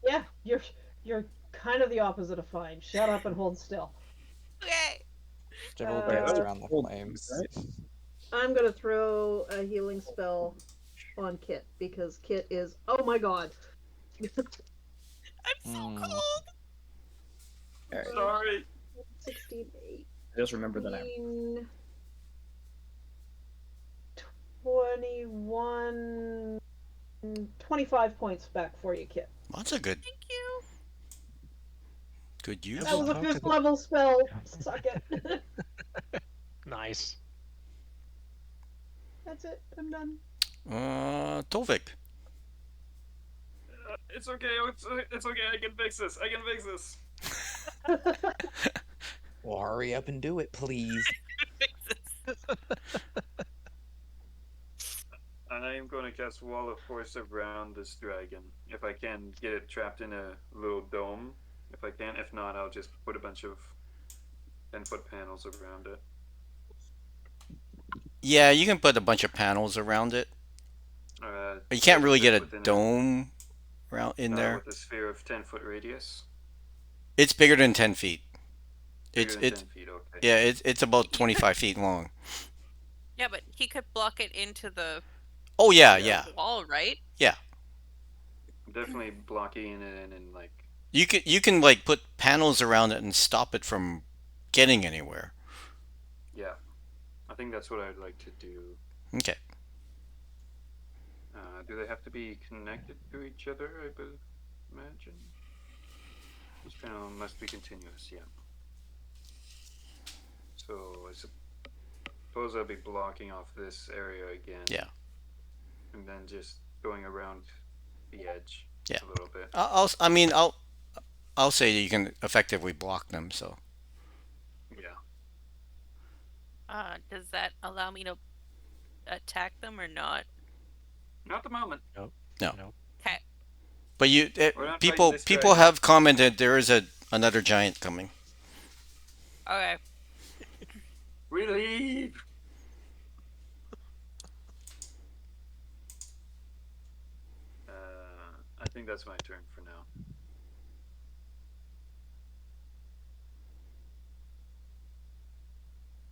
Yeah, you're kind of the opposite of fine. Shut up and hold still.
Okay.
Jibble
Uh,
dance
that
around the
was
flames.
right?
I'm gonna throw a healing spell on Kit because Kit is. Oh my god.
I'm so
Mm.
cold.
Alright,
Sorry.
16,
just remember that I'm
18, 21, 25 points back for you, Kit.
That's a good
Thank you.
good use.
That was a
Talk to
5th
the-
level spell. Suck it.
Nice.
That's it. I'm done.
Tovik.
It's okay. It's okay. I can fix this. I can fix this.
Well, hurry up and do it, please.
I'm going to cast Wall of Force around this dragon. If I can get it trapped in a little dome. If I can. If not, I'll just put a bunch of 10-foot panels around it.
Yeah, you can put a bunch of panels around it.
But
You can't really get a
within
dome around in there.
with a sphere of 10-foot radius.
It's bigger than 10 feet.
Bigger
It's
than 10 feet. Okay.
yeah, it's about 25 feet long.
Yeah, but he could block it into the
Oh yeah,
Yeah.
yeah.
wall, right?
I'm definitely blocking it in and like.
You can like put panels around it and stop it from getting anywhere.
Yeah. I think that's what I'd like to do.
Okay.
Do they have to be connected to each other? I imagine. This panel must be continuous. Yeah. So I suppose I'll be blocking off this area again.
Yeah.
And then just going around the edge.
Yeah.
A little bit.
I'll say you can effectively block them. So
Yeah.
Does that allow me to attack them or not?
Not the moment.
No.
Okay.
But
We're not
people
fighting this
people
dragon.
have commented there is another giant coming.
Okay.
Relieve. I think that's my turn for now.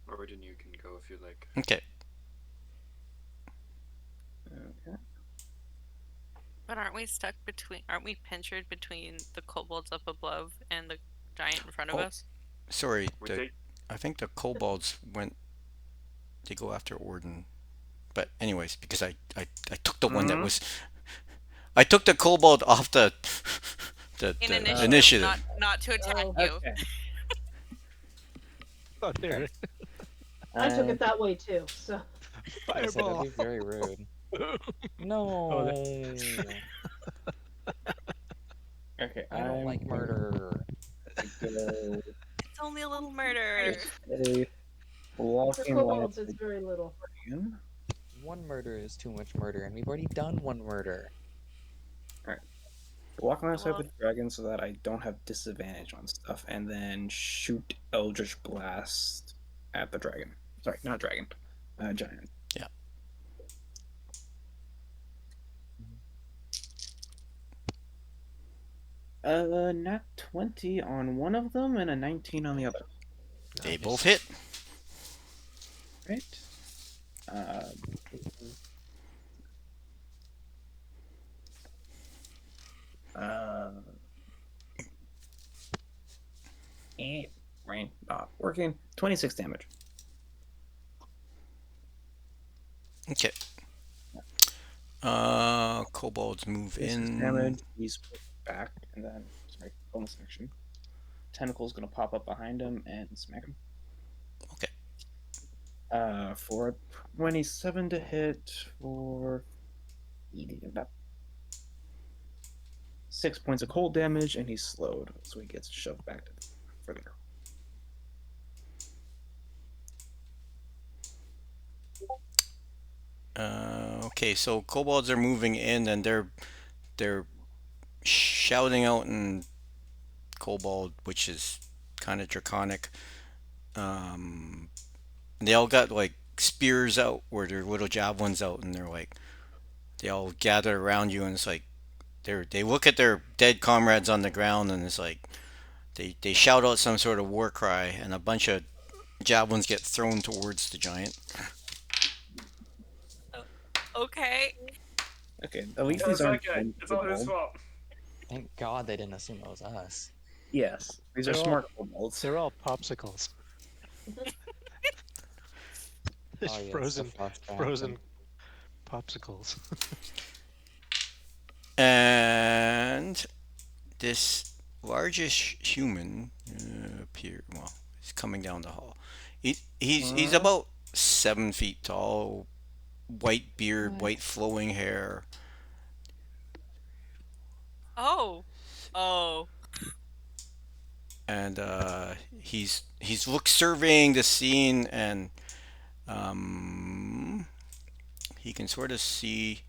Origin, you can go if you like.
Okay.
okay.
But aren't we stuck between? Aren't we pinchered between the kobolds up above and the giant in front of
Oh.
us?
Sorry,
We take
I think the kobolds went. They go after Orden, but anyways, because I took the one that was. I took the kobold off the
In
initiative.
initiative, not to attack
Oh.
you.
Okay.
Oh, there.
I took it that way too. So
I said that'd be very rude. No.
Okay.
I don't like murder.
Go
It's only a little murder.
a
for
walking line
kobolds, it's very little.
again.
One murder is too much murder, and we've already done one murder.
Walk alongside
Well-
the dragon so that I don't have disadvantage on stuff, and then shoot Eldritch Blast at the dragon. Sorry, not dragon. Giant.
Yeah.
Nat 20 on one of them and a 19 on the other.
They both hit.
Right? Right, not working. 26 damage.
Okay. Kobolds move
26
in.
damage. He's put back, and then, sorry, bonus action. Tentacle's gonna pop up behind him and smack him.
Okay.
For 27 to hit for 6 points of cold damage, and he's slowed, so he gets shoved back to further.
Okay, so kobolds are moving in, and they're shouting out in kobold, which is kind of draconic. And they all got like spears out or their little javelins out, and they're like they all gather around you, and it's like they look at their dead comrades on the ground, and it's like they shout out some sort of war cry, and a bunch of javelins get thrown towards the giant.
Okay.
Okay, at least
Oh,
these
it's
aren't.
that guy. It's all his fault.
Thank God they didn't assume it was us.
Yes, these are
They're all-
smart kobolds.
They're all popsicles. There's
Oh, yeah,
frozen,
it's the flashback
frozen
and-
popsicles.
And this largest human appear. Well, he's coming down the hall. He's about 7 feet tall, white beard, white flowing hair.
Oh. Oh.
And he's surveying the scene, and he can sort of see,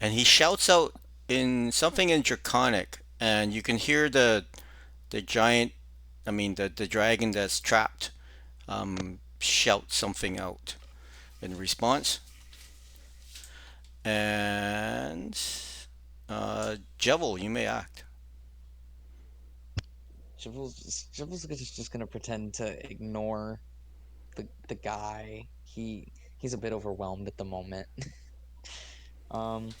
and he shouts out in something in Draconic, and you can hear the giant, I mean the dragon that's trapped, shout something out in response. And Jevil, you may act.
Jibble's just gonna pretend to ignore the guy. He's a bit overwhelmed at the moment. Am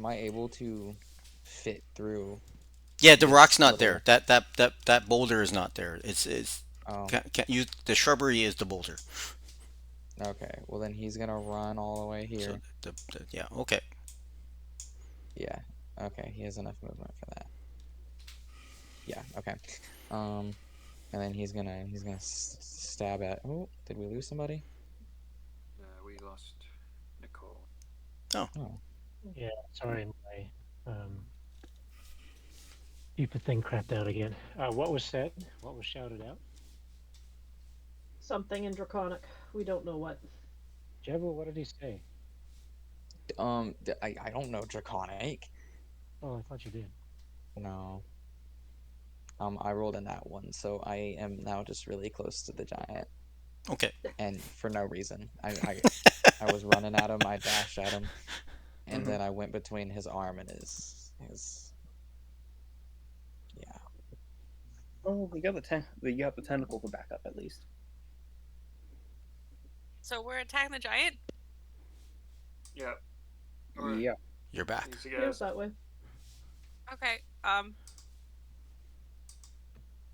I able to fit through?
Yeah, the
This
rock's not there.
little-
That boulder is not there. It's
Oh,
can't use the shrubbery is the boulder.
okay. Well, then he's gonna run all the way
So
here.
yeah, okay.
Yeah. Okay. He has enough movement for that. Yeah. Okay. And then he's gonna stab at. Oh, did we lose somebody?
We lost Nicole.
Oh.
Yeah, sorry, my stupid thing crapped out again. What was said? What was shouted out?
Something in Draconic. We don't know what.
Jebel, what did he say?
I don't know Draconic.
Oh, I thought you did.
No. I rolled in that one, so I am now just really close to the giant,
Okay.
and for no reason. I was running at him. I dashed at him, and then I went between his arm and his. Yeah.
Oh, we got the tentacle for backup at least.
So we're attacking the giant?
Yeah. Alright,
Yeah.
You're back.
thanks,
Feels
guys.
that way.
Okay.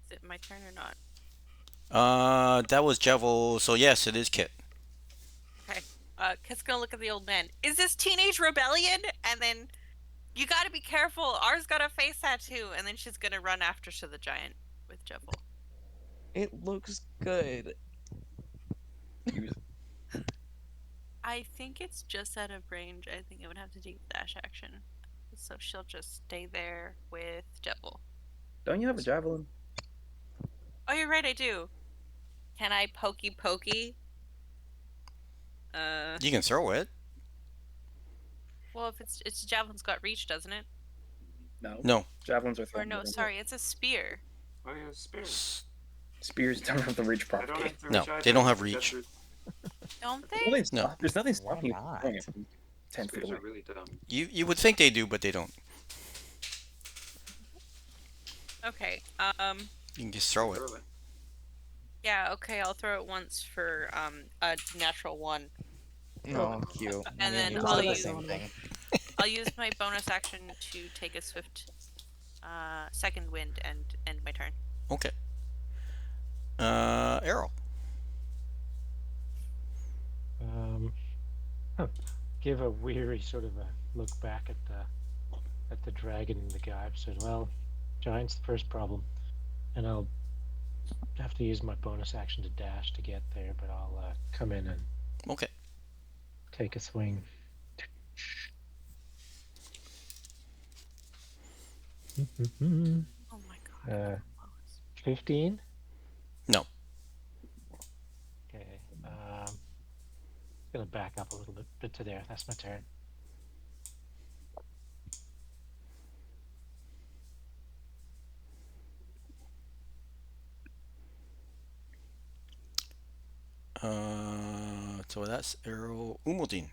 Is it my turn or not?
That was Jevil, so yes, it is Kit.
Okay. Kit's gonna look at the old man. Is this teenage rebellion? And then you gotta be careful. Ours got a face tattoo, and then she's gonna run after to the giant with Jevil.
It looks good.
I think it's just out of range. I think it would have to take dash action. So she'll just stay there with Jevil.
Don't you have a javelin?
Oh, you're right, I do. Can I pokey pokey?
You can throw it.
Well, if it's javelin's got reach, doesn't it?
No.
Javelins are
Or
thrown.
no, sorry, it's a spear.
Oh yeah, spears.
Spears don't have the reach
I don't
property.
have to
No,
reach either.
they don't have
That's
reach.
it.
Don't they?
No.
There's nothing
Why
stopping you
not?
from throwing it from 10 feet
Spears
away.
are really dumb.
You would think they do, but they don't.
Okay.
You can just throw it.
Throw it.
Yeah. Okay. I'll throw it once for a natural one.
No, cute.
And then
you
I'll
did the
use-
same thing.
I'll use my bonus action to take a swift second wind and end my turn.
Okay. Errol.
Give a weary sort of a look back at the dragon and the guy. I've said, well, giant's the first problem, and I'll have to use my bonus action to dash to get there, but I'll come in and
Okay.
take a swing.
Oh my god.
15?
No.
Okay. Gonna back up a little bit to there. That's my turn.
So that's arrow Umodin.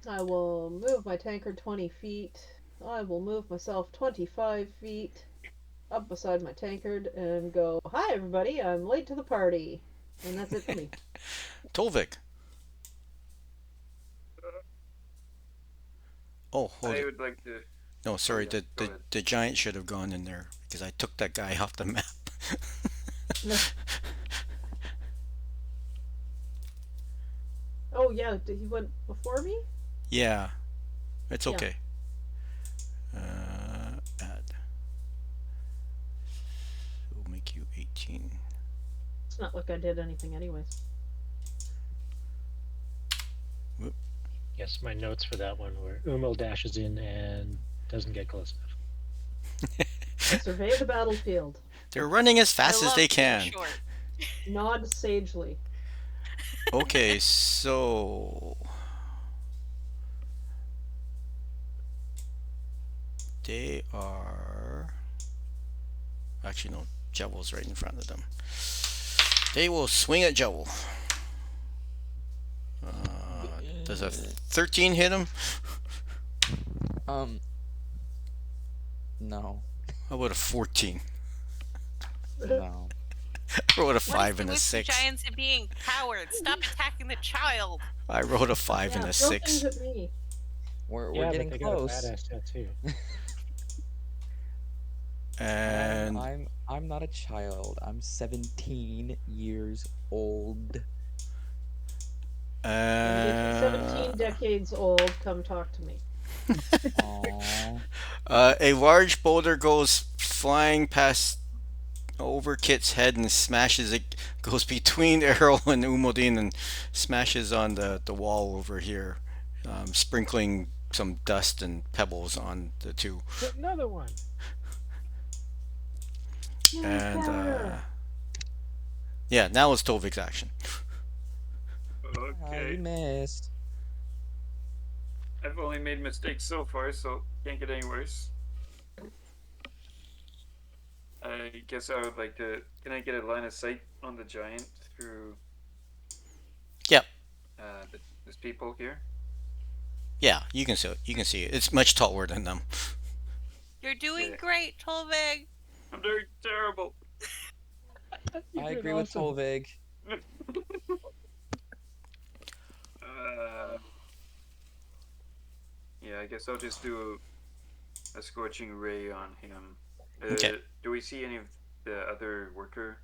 I will move my tankard 20 feet. I will move myself 25 feet up beside my tankard and go, "Hi, everybody, I'm late to the party." And that's it for me.
Tolvik. Oh, hold
I
it.
would like to.
No, sorry.
yeah,
The,
go
the
ahead.
the giant should have gone in there because I took that guy off the map.
Oh, yeah, he went before me?
Yeah, it's
Yeah.
okay. Add. We'll make you 18.
It's not like I did anything, anyways.
Yes, my notes for that one were Umil dashes in and doesn't get close enough.
I survey the battlefield.
They're running as
I
fast as
love
they
being
can.
short.
Nod sagely.
Okay, so they are actually no, Jewel's right in front of them. They will swing at Jewel. Does a 13 hit him?
No.
How about a 14?
No.
I wrote a
What is
5
it
and a
with
6.
you giants and being cowards? Stop attacking the child.
I wrote a 5
Yeah,
and a
throw
6.
things at me.
We're
Yeah,
getting
but they
close.
got a badass tattoo.
And
I'm not a child. I'm 17 years old.
And if you're 17 decades old, come talk to me.
Aww.
a large boulder goes flying past over Kit's head and smashes it, goes between Errol and Umodin and smashes on the wall over here, sprinkling some dust and pebbles on the two.
Get another one.
And
Power.
yeah, now it's Tolvik's action.
You
Okay.
missed.
I've only made mistakes so far, so can't get any worse. I guess I would like to. Can I get a line of sight on the giant through?
Yep.
This people here.
Yeah, you can see it. You can see it. It's much taller than them.
You're doing
Yeah.
great, Tolvig.
I'm doing terrible.
I agree with Tolvig.
Yeah, I guess I'll just do a scorching ray on him.
Okay.
Do we see any of the other workers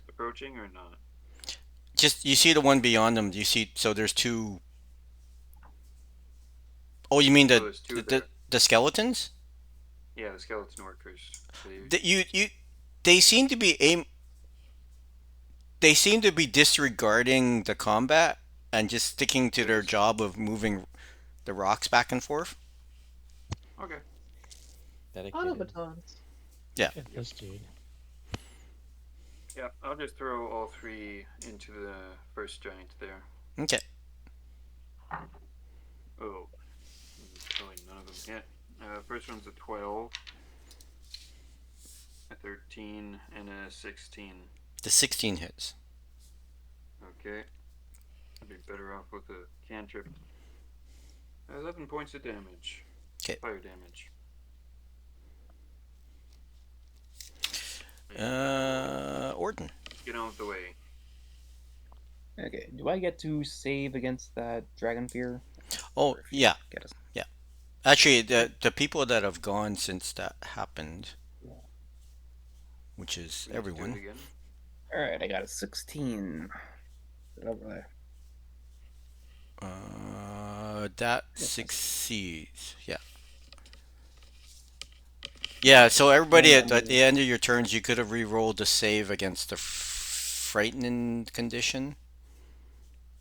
approaching or not?
Just you see the one beyond them. You see, so there's two. Oh, you mean
Oh, there's two there.
the skeletons?
Yeah, the skeleton workers.
They seem to be They seem to be disregarding the combat and just sticking to their job of moving the rocks back and forth.
Okay.
Dedicated.
Autobatons.
Yeah.
Get this dude.
Yeah, I'll just throw all three into the first giant there.
Okay.
Oh, probably none of them hit. First one's a 12, a 13, and a 16.
The 16 hits.
Okay. I'd be better off with a cantrip. 11 points of damage.
'Kay.
Fire damage.
Orden.
Get out of the way.
Okay, do I get to save against that dragon fear?
Oh, yeah.
Get us.
Actually, the people that have gone since that happened, which is
We need to do it
everyone.
again.
Alright, I got a 16. Over there.
That succeeds. Yeah. Yeah, so everybody at the end of your turns, you could have re-rolled the save against the frightening condition.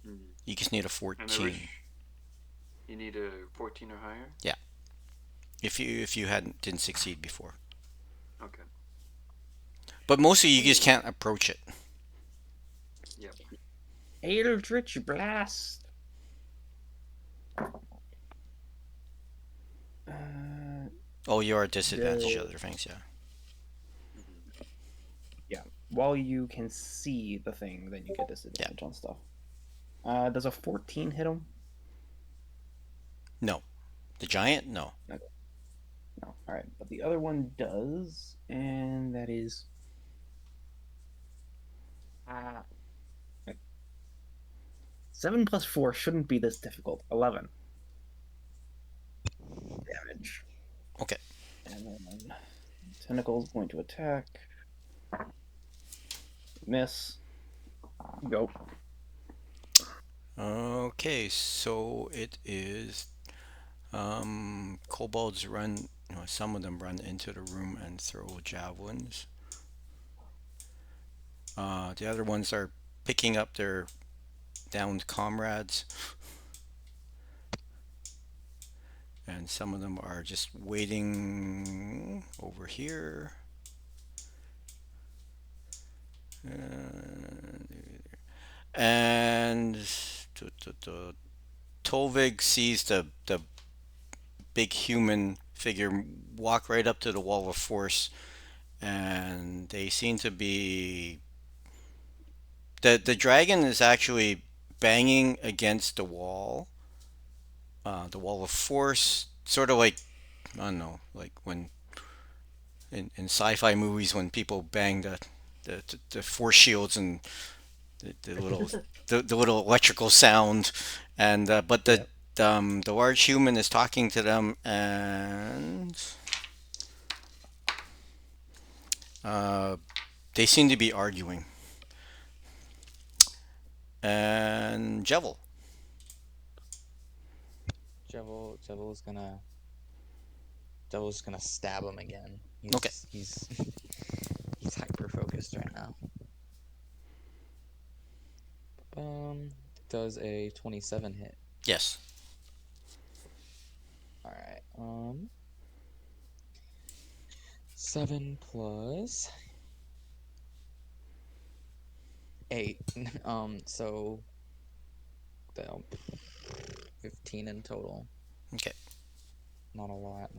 Mhm.
You just need a
And I
14.
wish you need a 14 or higher.
If you didn't succeed before.
Okay.
But mostly you just can't approach it.
Yep.
Eldritch Blast!
Oh, you're at disadvantage
No.
other things, yeah.
While you can see the thing, then you get disadvantage on stuff. Does a 14 hit him?
No. The giant? No.
No. All right, but the other one does, and that is 7 plus 4 shouldn't be this difficult. 11 damage.
Okay.
And then tentacle's going to attack. Miss. Go.
Okay, so it is kobolds run, some of them run into the room and throw javelins. The other ones are picking up their downed comrades. And some of them are just waiting over here. And Tolvig sees the big human figure walk right up to the wall of force, and they seem to be... The dragon is actually banging against the wall of force, sort of like, I don't know, like when in sci-fi movies when people bang the force shields and the little the little electrical sound, and but the large human is talking to them, and they seem to be arguing. And Jevil.
Devil's gonna stab him again.
Okay.
He's hyper focused right now. Does a 27 hit?
Yes.
All right. 7 plus 8. So 15 in total.
Okay.
Not a lot.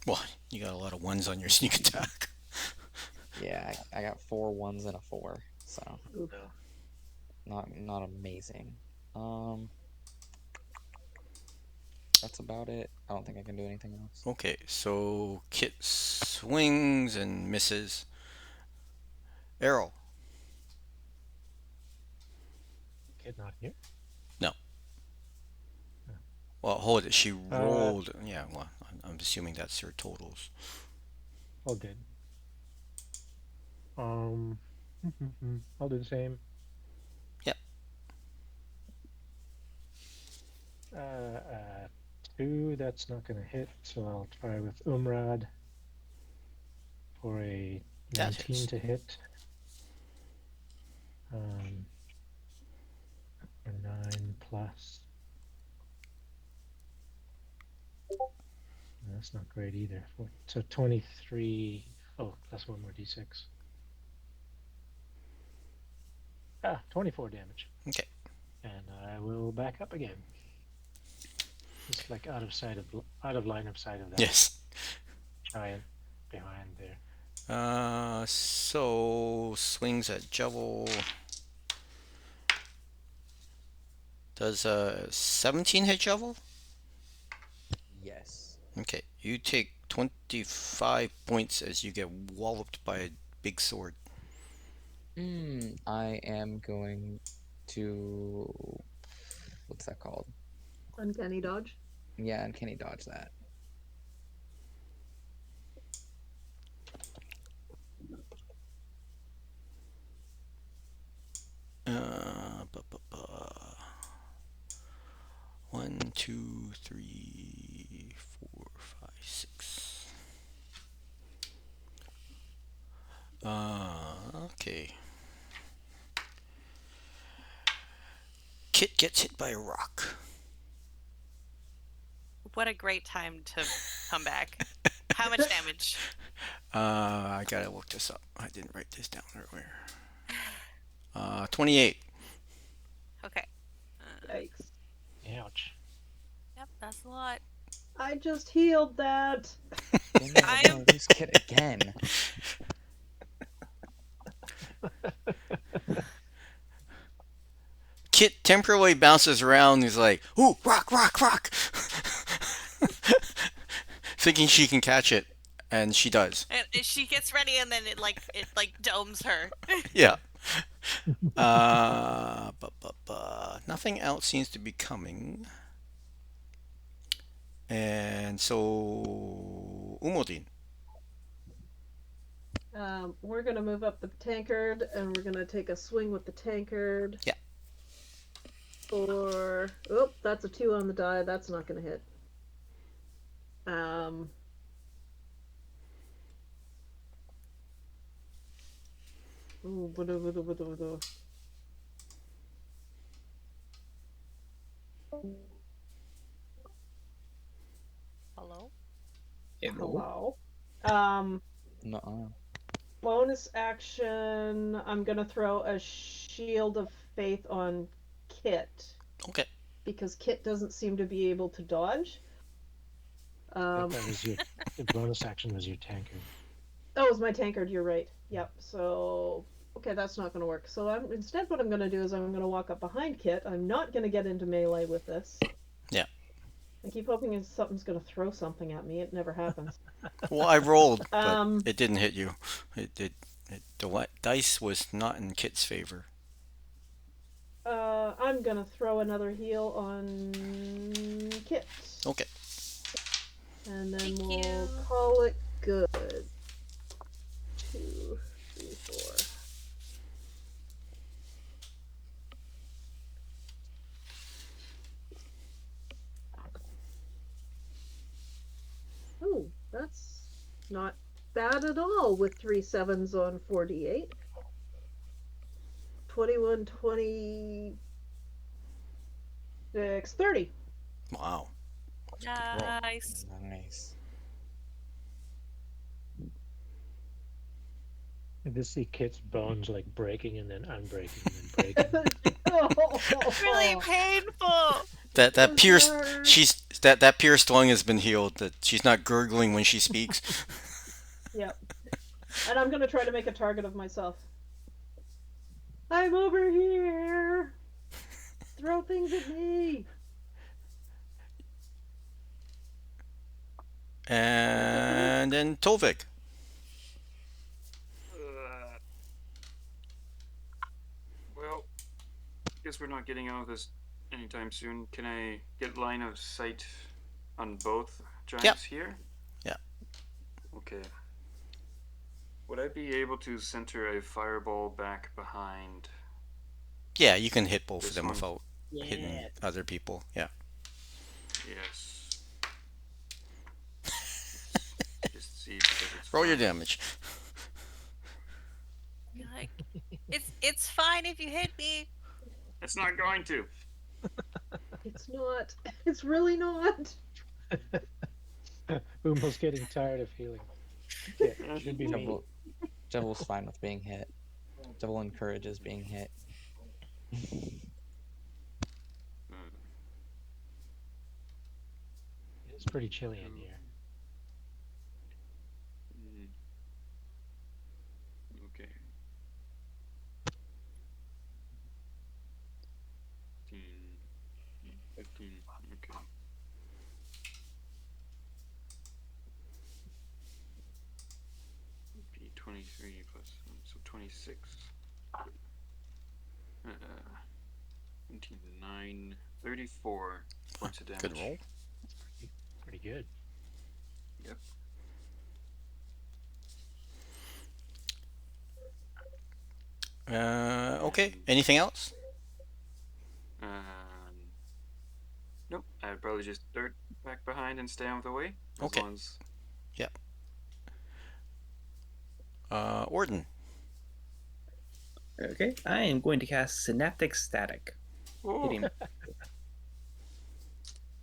Well, you got a lot of ones on your sneak attack.
Yeah, I got 4 1s and a 4, so
Oof.
not amazing. That's about it. I don't think I can do anything else.
Okay, so Kit swings and misses. Errol.
Kid not here.
Well, hold it. She rolled. Yeah, well, I'm assuming that's her totals.
All good. I'll do the same.
Yep.
2, that's not gonna hit, so I'll try with Umrad for a
That
19
hits.
to hit. For 9 plus. That's not great either. So 23. Oh, plus 1 more d6. 24 damage.
Okay.
And I will back up again. It's like out of line of sight of that
Yes.
giant behind there.
So swings at Jevil. Does 17 hit Jevil?
Yes.
Okay. You take 25 points as you get walloped by a big sword.
I am going to... What's that called?
Uncanny dodge.
Yeah, uncanny dodge that.
Ba, ba, ba. 1, 2, 3, 4, 5, 6. Okay. Kit gets hit by a rock.
What a great time to come back. How much damage?
I gotta look this up. I didn't write this down earlier. 28.
Okay.
Yikes.
Ouch.
Yep, that's a lot.
I just healed that.
I am-
This kid again.
Kit temporarily bounces around. He's like, "Ooh, rock, rock, rock," thinking she can catch it, and she does.
And she gets ready, and then it domes her.
Yeah. Nothing else seems to be coming. And so, Umodin.
We're gonna move up the tankard, and we're gonna take a swing with the tankard.
Yeah.
That's a 2 on the die. That's not gonna hit.
Hello?
Hello.
Nuh-uh.
Bonus action. I'm gonna throw a shield of faith on Kit
Okay.
because Kit doesn't seem to be able to dodge.
That was your the bonus action was your tanker.
Oh, it was my tankard. You're right. Yep. So, okay, that's not going to work. So instead, what I'm going to do is I'm going to walk up behind Kit. I'm not going to get into melee with this.
Yeah.
I keep hoping something's going to throw something at me. It never happens.
Well, I rolled, but
Um,
it didn't hit you. The dice was not in Kit's favor.
I'm going to throw another heal on Kit.
Okay.
And then
Thank
we'll
you.
call it good. 2, 3, 4. Oh, that's not bad at all with 3 7s on 48. 21, 26, 30.
Wow.
Nice.
Nice.
And to see Kit's bones like breaking and then unbreaking and breaking.
Really painful.
That pierced
Sure.
that pierced lung has been healed. That she's not gurgling when she speaks.
Yep. And I'm going to try to make a target of myself. I'm over here. Throw things at me.
And then Tovik.
Well, guess we're not getting out of this anytime soon. Can I get line of sight on both giants here?
Yeah.
Okay. Would I be able to center a fireball back behind?
Yeah, you can hit both of
This
them
one.
without hitting other people. Yeah.
Yes. Just see if it's
Roll your
fine.
damage.
You're like, it's fine if you hit me.
It's not going to.
It's not. It's really not.
Umo's getting tired of healing. Yeah, should be me.
Devil's fine with being hit. Devil encourages being hit.
It's pretty chilly in here.
Okay. 15. Okay. Be 23 plus, so 26. 9, 34 points of damage.
Good roll.
Pretty good.
Yep.
Okay. Anything else?
Nope. I'd probably just dirt back behind and stay out of the way. As
Okay.
long as
Orden.
Okay, I am going to cast Synaptic Static. Hit him.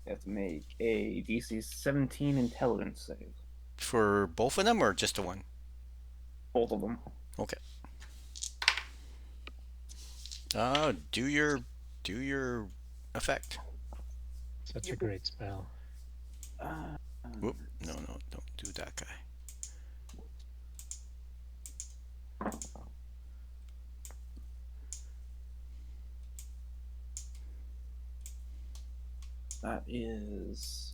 You have to make a DC 17 Intelligence save.
For both of them or just the one?
Both of them.
Okay. Do your effect.
Such a great spell.
Whoop. No, don't do that guy.
that is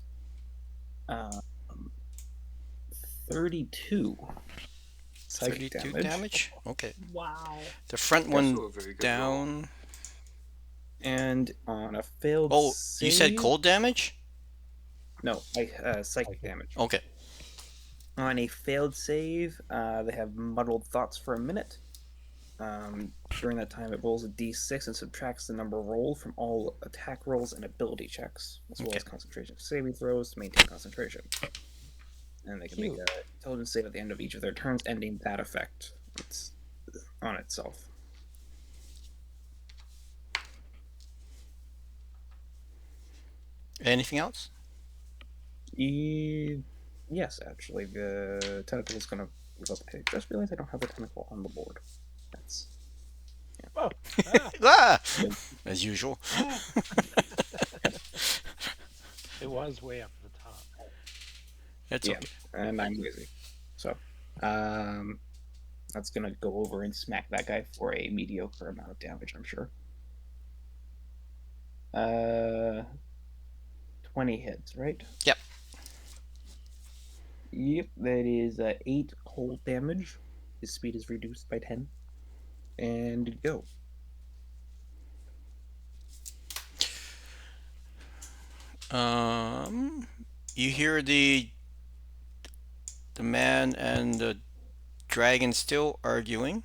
32 psychic
32
damage.
damage. Okay.
Wow.
The front
Also
one
a very good roll.
down.
And on a failed
Oh,
save...
you said cold damage?
No, psychic damage.
Okay.
On a failed save, they have muddled thoughts for a minute. During that time, it rolls a d6 and subtracts the number rolled from all attack rolls and ability checks, as well
Okay.
as concentration saving throws to maintain concentration. And they can make
Cute.
an intelligence save at the end of each of their turns, ending that effect on itself.
Anything else?
Yes, actually, the tentacle is going to move up. I just realized I don't have the tentacle on the board. That's
Oh, ah,
Ah! As usual.
it was way up at the top.
It's
Yeah.
okay.
And I'm lazy. So, that's gonna go over and smack that guy for a mediocre amount of damage, I'm sure. 20 hits, right?
Yep.
Yep, that is 8 cold damage. His speed is reduced by 10. And go.
You hear the man and the dragon still arguing,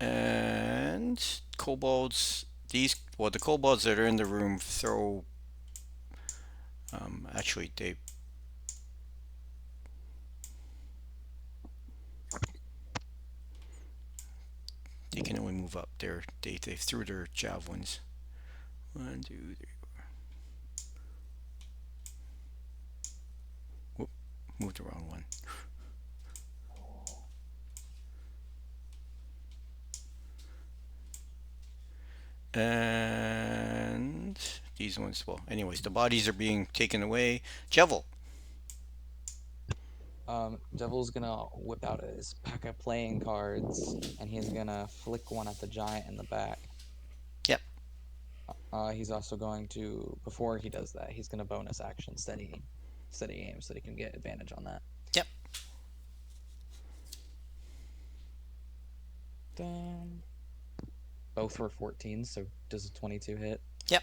and kobolds. The kobolds that are in the room throw. Actually, they can only move up. They threw their javelins. 1, 2, 3, 4. Whoop, moved the wrong one. And these ones, well, anyways, the bodies are being taken away. Jevel.
Devil's gonna whip out his pack of playing cards, and he's gonna flick one at the giant in the back.
Yep.
He's also going to, before he does that, he's gonna bonus action steady aim so that he can get advantage on that.
Yep.
Done. Both were 14, so does a 22 hit?
Yep.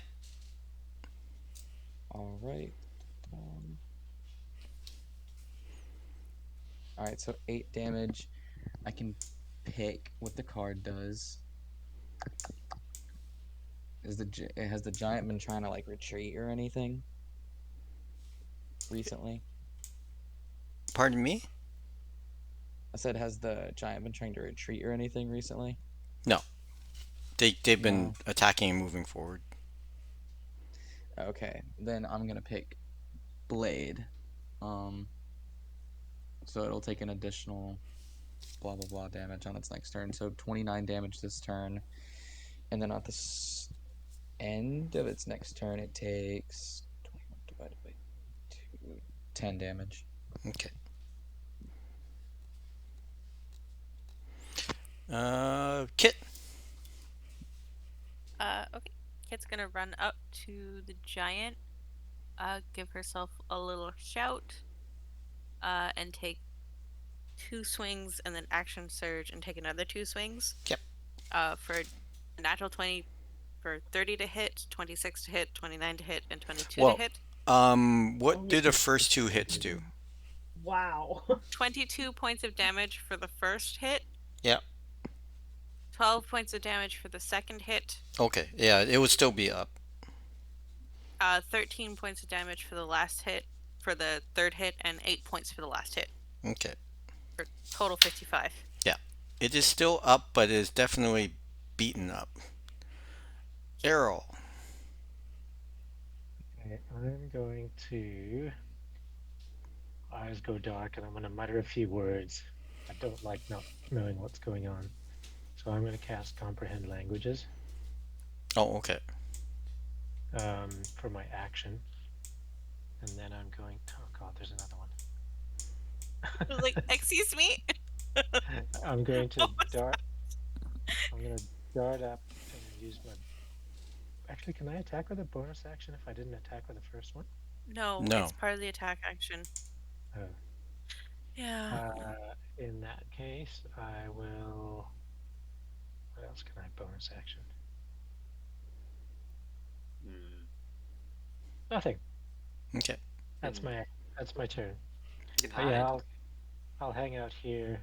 All right. All right, so 8 damage. I can pick what the card does. Has the giant been trying to like retreat or anything recently?
Pardon me?
I said, has the giant been trying to retreat or anything recently?
No. They've been
No.
attacking and moving forward.
Okay, then I'm gonna pick Blade. So it'll take an additional blah blah blah damage on its next turn. So 29 damage this turn, and then at the end of its next turn, it takes 21 divided by 2, 10 damage.
Okay. Kit.
Okay. Kit's gonna run up to the giant, give herself a little shout, and take 2 swings and then action surge and take another 2 swings.
Yep.
For a natural 20 for 30 to hit, 26 to hit, 29 to hit, and 22
Well,
to hit.
What did the first 2 hits do?
Wow.
22 points of damage for the first hit.
Yep.
12 points of damage for the second hit.
Okay, yeah, it would still be up.
13 points of damage for the last hit, for the third hit, and 8 points for the last hit.
Okay.
For total 55.
Yeah. It is still up, but it is definitely beaten up. Errol.
Okay, I'm going to eyes go dark, and I'm going to mutter a few words. I don't like not knowing what's going on, so I'm going to cast Comprehend Languages
Oh, okay.
for my action, and then I'm going to, oh god, there's another one.
I was like, excuse me?
I'm going to
What was
dart. I'm going to dart up and use my Actually, can I attack with a bonus action if I didn't attack with the first one?
No,
No.
it's part of the attack action.
Oh.
Yeah.
In that case, I will. What else can I bonus action?
Hmm.
Nothing.
Okay.
That's my turn.
You can
But
hide.
yeah, I'll hang out here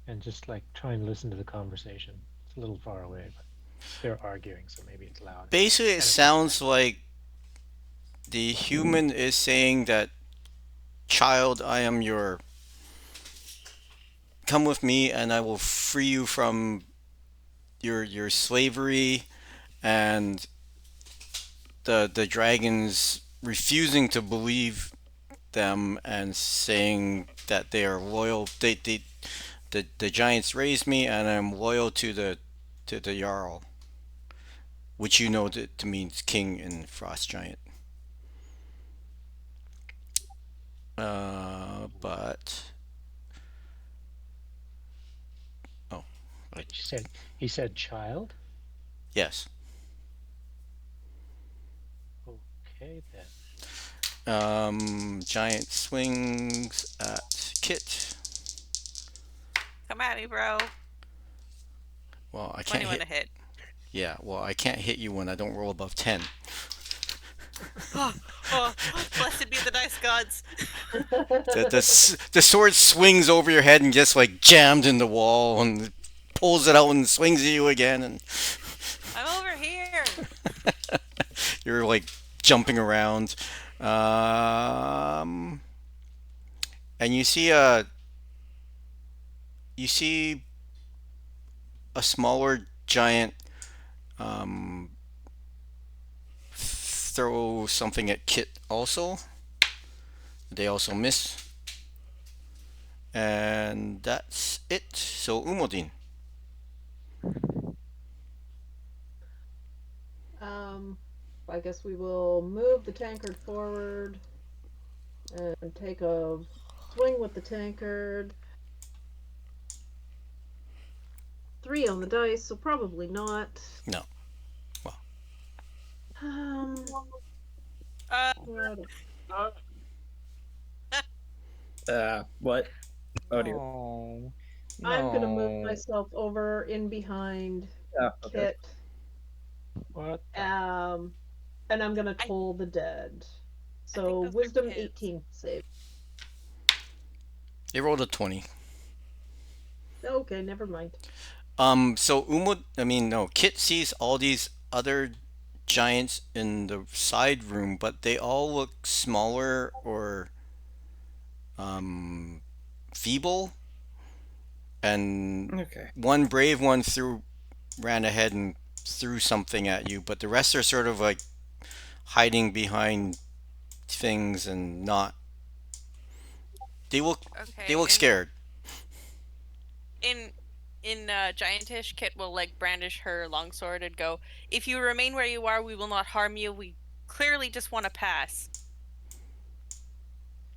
and just like try and listen to the conversation. It's a little far away, but they're arguing, so maybe it's loud.
Basically, it
And it's
sounds like the human is saying that, child, I am your. Come with me, and I will free you from your slavery, and the dragons refusing to believe them and saying that they are loyal. The giants raised me, and I'm loyal to the jarl, which you know to means king in Frost Giant. But oh,
But he said child.
yes.
Okay then.
Giant swings at Kit.
Come at me, bro.
Well, I can't
21
hit.
to hit.
Yeah, well, I can't hit you when I don't roll above 10.
Oh, blessed be the dice gods.
The sword swings over your head and gets like jammed in the wall, and pulls it out and swings at you again, and
I'm over here.
you're like jumping around. And you see a smaller giant throw something at Kit also. They also miss. And that's it. So Umodin.
I guess we will move the tankard forward and take a swing with the tankard. 3 on the dice, so probably not.
No. Well.
What? Oh dear.
No.
I'm gonna move
No.
myself over in behind
Okay.
Kit.
What?
And I'm gonna toll the dead. So
those are
wisdom
kids.
18 save.
They rolled a 20.
Okay, never mind.
So Kit sees all these other giants in the side room, but they all look smaller or feeble. And
Okay.
one brave one ran ahead and threw something at you, but the rest are sort of like hiding behind things and not. They look scared.
In Giantish, Kit will like brandish her longsword and go, "If you remain where you are, we will not harm you. We clearly just want to pass."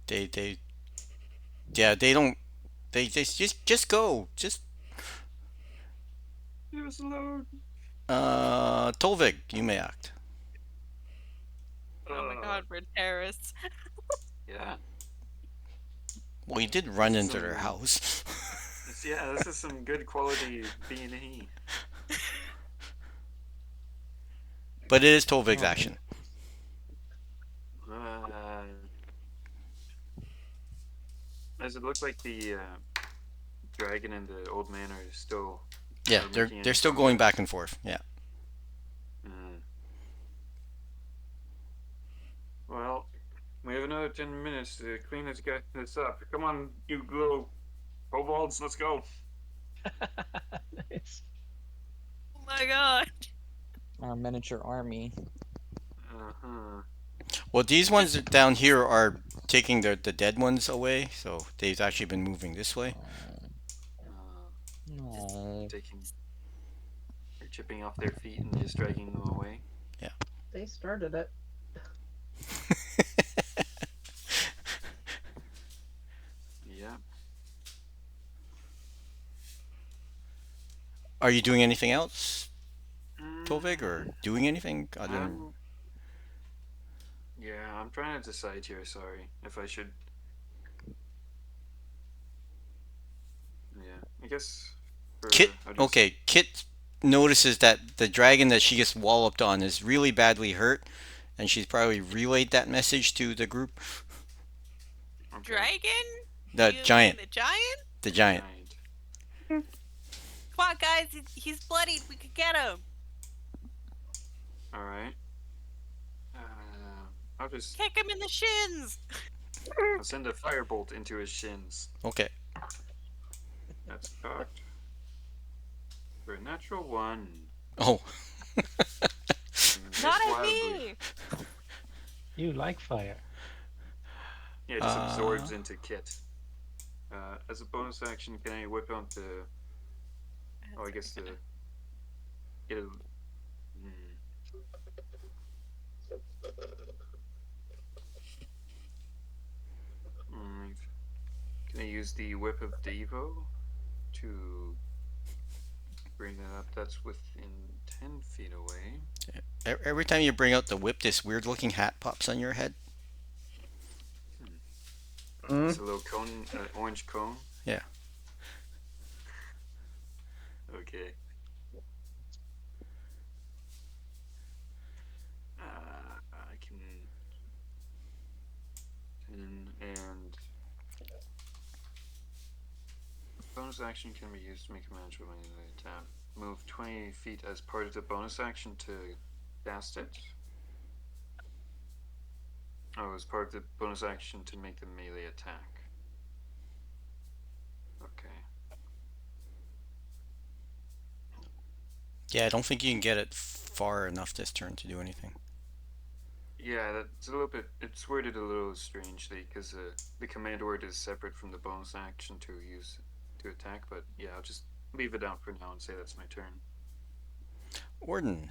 They don't. They just go. Just
Leave us alone.
Tolvig, you may act.
Oh my god, we're terrorists.
Yeah.
Well, you did run into their house.
Yeah, this is some good quality B&E.
But it is Tolvig's action.
Does it look like the dragon and the old man are still?
Yeah, they're still going back and forth. Yeah.
Well, we have another 10 minutes to clean this up. Come on, you little kobolds, let's go.
Nice.
Oh my god.
Our miniature army.
Well, these ones down here are taking the dead ones away, so they've actually been moving this way.
No.
They're chipping off their feet and just dragging them away.
Yeah.
They started it.
Yeah.
Are you doing anything else? Tovig, or doing anything other than?
Um, yeah, I'm trying to decide here. Sorry, if I should. Yeah, I guess.
Kit.
I'll just.
Okay, Kit notices that the dragon that she gets walloped on is really badly hurt, and she's probably relayed that message to the group.
Okay.
Dragon?
The
You
giant.
mean the giant?
The giant.
Giant.
Come on, guys. He's bloodied. We could get him.
All right. I'll just.
Kick him in the shins.
I'll send a firebolt into his shins.
Okay.
That's cocked. For a natural 1.
Oh.
Not at
Wildly.
me.
You like fire.
Yeah, it just absorbs into Kit. As a bonus action, can I whip onto? Oh, I guess the. It'll. Can I use the Whip of Devo to bring that up? That's within 10 feet away.
Every time you bring out the whip, this weird looking hat pops on your head.
It's a little cone, orange cone.
Yeah.
Okay. I can. And bonus action can be used to make a manageable attack. Move 20 feet as part of the bonus action to cast it. Oh, as part of the bonus action to make the melee attack. Okay.
Yeah, I don't think you can get it far enough this turn to do anything.
Yeah, that's a little bit. It's worded a little strangely because the command word is separate from the bonus action to use to attack. But yeah, I'll just leave it out for now and say that's my turn.
Orden.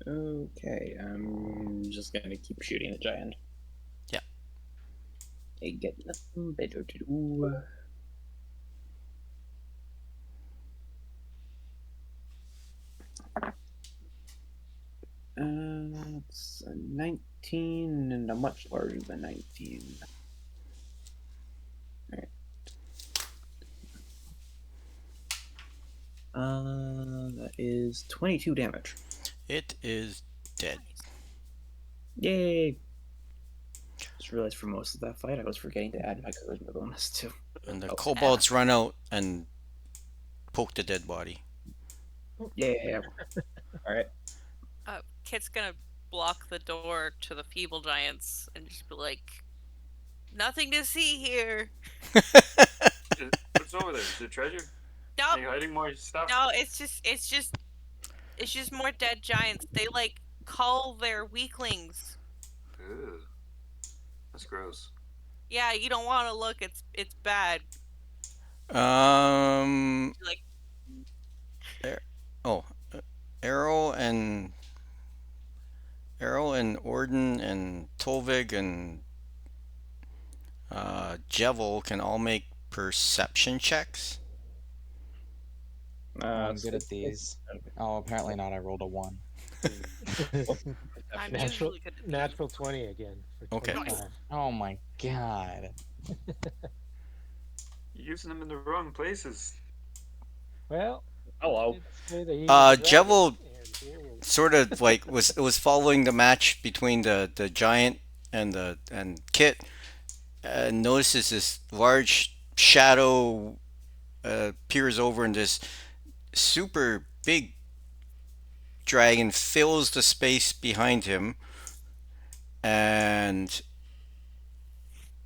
Okay, I'm just gonna keep shooting the giant.
Yeah.
I get nothing better to do. It's a 19 and a much larger than 19. Alright. That is 22 damage.
It is dead.
Yay! Just realized for most of that fight I was forgetting to add my charisma bonus too.
And the
Oh.
kobolds run out and poke the dead body.
Yeah. Alright.
Kit's gonna block the door to the feeble giants and just be like, "Nothing to see here."
What's over there? Is it treasure? Are
Nope.
you hiding more stuff?
No, it's just more dead giants. They like cull their weaklings.
Ew. That's gross.
Yeah, you don't want to look. It's bad. Like,
Arrow and Orden and Tolvig and Jevel can all make perception checks.
I'm good at these. Oh, apparently not. I rolled a 1.
I'm
Natural,
usually good at these.
natural 20 again. For
Okay.
25.
Oh my god.
You're using them in the wrong places.
Well,
Hello.
it's neither he nor the
Jevel
dragon, and here we'll-
sort of like was following the match between the giant and Kit, and notices this large shadow peers over, and this super big dragon fills the space behind him, and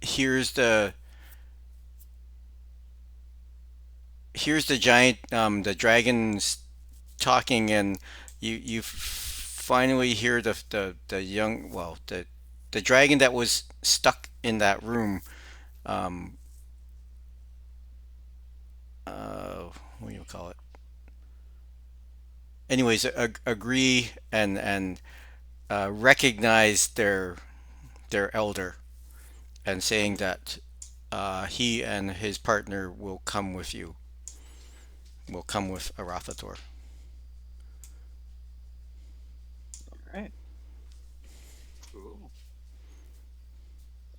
here's the giant, the dragon's talking, and you finally hear the young, well, the dragon that was stuck in that room, what do you call it? Anyways, agree and recognize their elder, and saying that he and his partner will come with you will come with Arathator.
Alright.
Cool.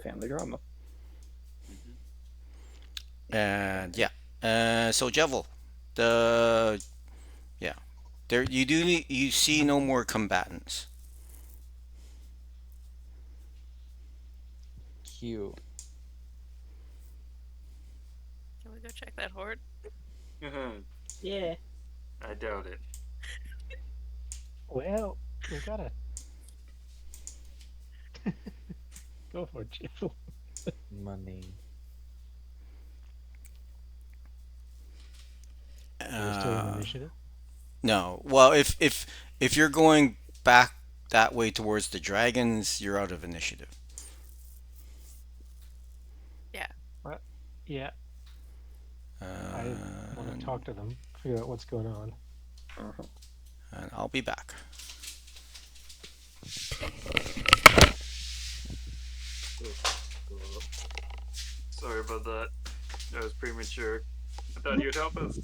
Family drama.
And yeah, so Jevil, the yeah, there you see no more combatants.
Cute.
Can we go check that horde?
Yeah.
I doubt it.
Well, we gotta go for it, Jill.
Money.
We're still in initiative.
No, well, if you're going back that way towards the dragons, you're out of initiative.
Yeah, I want
And,
to talk to them, figure out what's going on.
Uh-huh.
and I'll be back.
Sorry about that. That was premature. I thought you'd help us.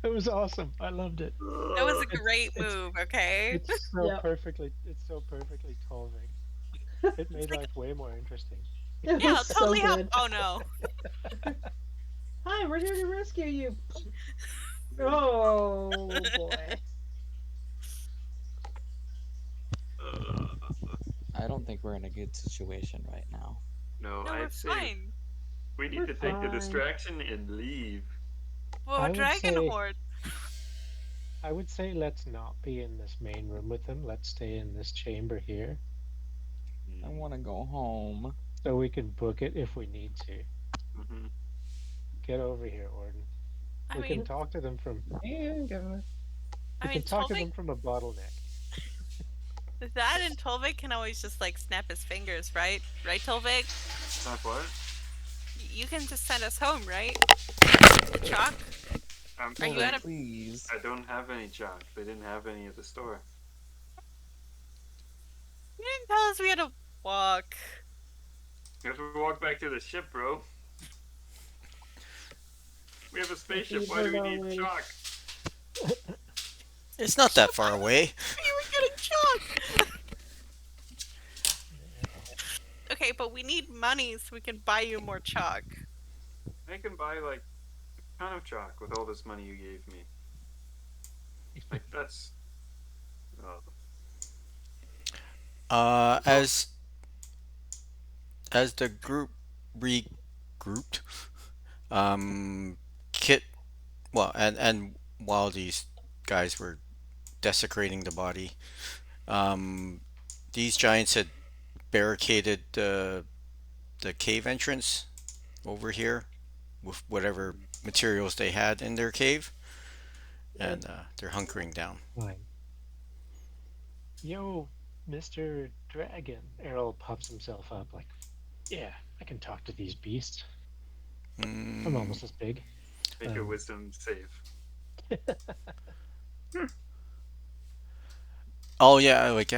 It was awesome. I loved it.
That was a great move, okay?
It's so
Yep.
perfectly. It's so perfectly Tolving. It made
like-
life way more interesting.
It
Yeah, I'll
was so
totally help.
good.
Oh no.
Hi, we're here to rescue you. Oh boy.
I don't think we're in a good situation right now.
No,
No, we're
I'd say
fine.
we need
We're
to take the
fine.
distraction and leave.
Well,
I would
dragon
say-
horde.
I would say let's not be in this main room with them. Let's stay in this chamber here,
I want to go home.
so we can book it if we need to.
Mm-hmm.
Get over here, Orden.
I
We can
mean,
talk to them from.
Yeah, Governor.
I
We
mean,
can talk to
Tolvik,
them from a bottleneck.
that and Tolvik can always just like snap his fingers, right? Right, Tolvik?
Stop what?
You can just send us home, right? Chalk? Are you
Hold on,
out of-
please?
I don't have any chalk. They didn't have any at the store.
You didn't tell us we had to walk.
We have to walk back to the ship, bro. We have a spaceship. Why do we need chalk?
It's not that far away.
You were getting chalk. Okay, but we need money so we can buy you more chalk.
I can buy like a ton of chalk with all this money you gave me. Like that's.
As the group regrouped, Kit, well, and while these guys were desecrating the body, these giants had barricaded the cave entrance over here with whatever materials they had in their cave, and they're hunkering down.
Fine. Yo, Mr. Dragon. Errol pops himself up like, yeah, I can talk to these beasts. I'm
Mm,
almost as big.
Make a wisdom save.
oh yeah, like,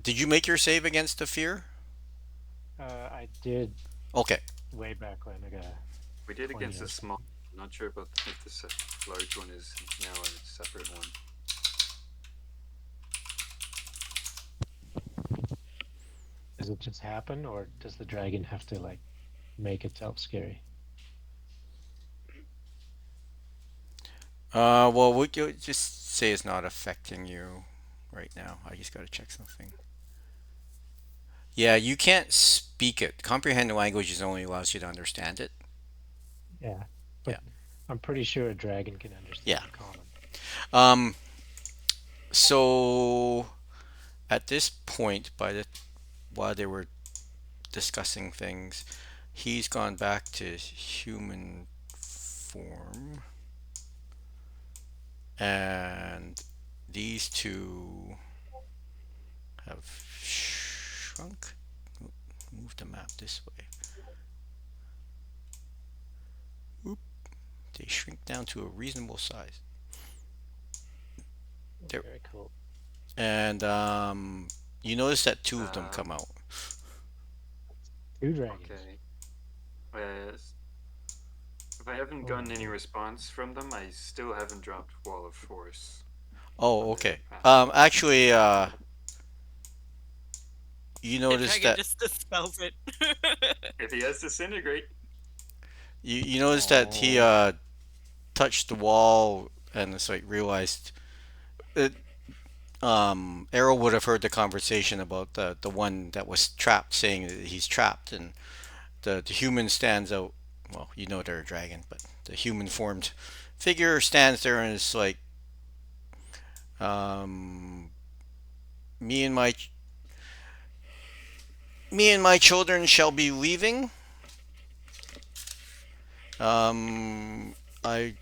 did you make your save against the fear?
I did
Okay.
way back when. I got.
We did
20
against
or
a small. I'm not sure about if this large one is now a separate one.
Does it just happen, or does the dragon have to like make itself scary?
Well, we could just say it's not affecting you right now. I just gotta check something. Yeah, you can't speak it. Comprehend languages only allows you to understand it.
Yeah, but
Yeah.
I'm pretty sure a dragon can understand
Yeah.
common.
So at this point, while they were discussing things, he's gone back to human form, and these two have shrunk. Move the map this way. Oop. They shrink down to a reasonable size. There-
Very cool.
And you notice that two of them come out.
2 dragons.
Okay. Yes. If I haven't gotten any response from them, I still haven't dropped Wall of Force
Oh,
on the
okay.
path.
Actually, you
The
notice
dragon
that
just dispels it.
If he has disintegrate,
you notice that he
Oh.
touched the wall and it's like realized it. Errol would have heard the conversation about the one that was trapped, saying that he's trapped, and the human stands out. Well, you know they're a dragon, but the human formed figure stands there and is like, um, me and my me and my children shall be leaving. I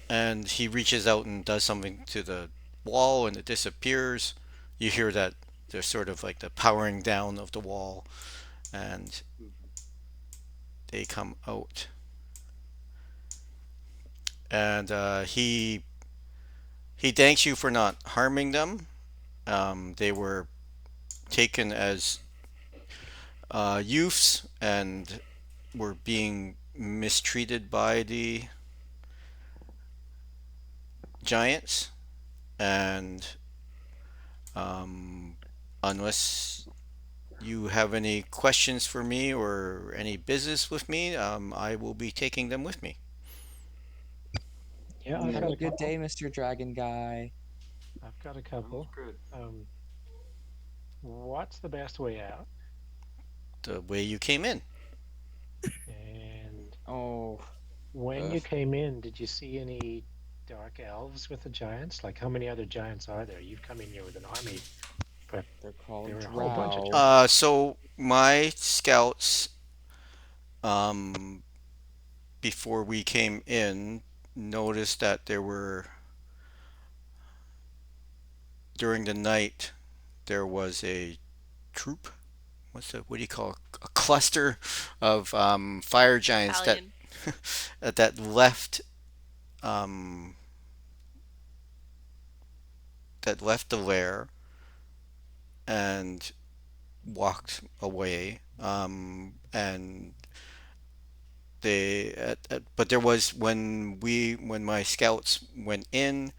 and he reaches out and does something to the wall and it disappears. You hear that there's sort of like the powering down of the wall and they come out. And he thanks you for not harming them. They were taken as youths and were being mistreated by the giants. And um, unless you have any questions for me or any business with me, I will be taking them with me.
Yeah, I've
Have
got
a
a
good
couple.
day, Mr. Dragon Guy.
I've got a
sounds
couple.
good.
What's the best way out?
The way you came in.
And
Oh,
when
ugh.
you came in, did you see any dark elves with the giants? Like, how many other giants are there? You've come in here with an army, but
They're called
there were a whole bunch of
Drow.
giants.
So my scouts, um, before we came in, noticed that there were during the night there was a troop. What do you call a cluster of fire giants
Battalion.
that left um, that left the lair and walked away. And but there was when my scouts went in,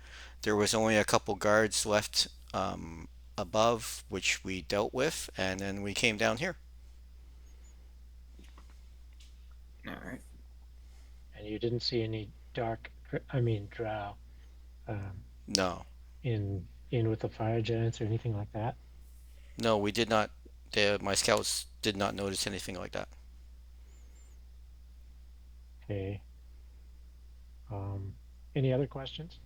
there was only a couple guards left above, which we dealt with, and then we came down here.
All right.
And you didn't see any drow, um,
No,
in with the fire giants or anything like that.
no, we did not. My scouts did not notice anything like that.
Okay. Any other questions?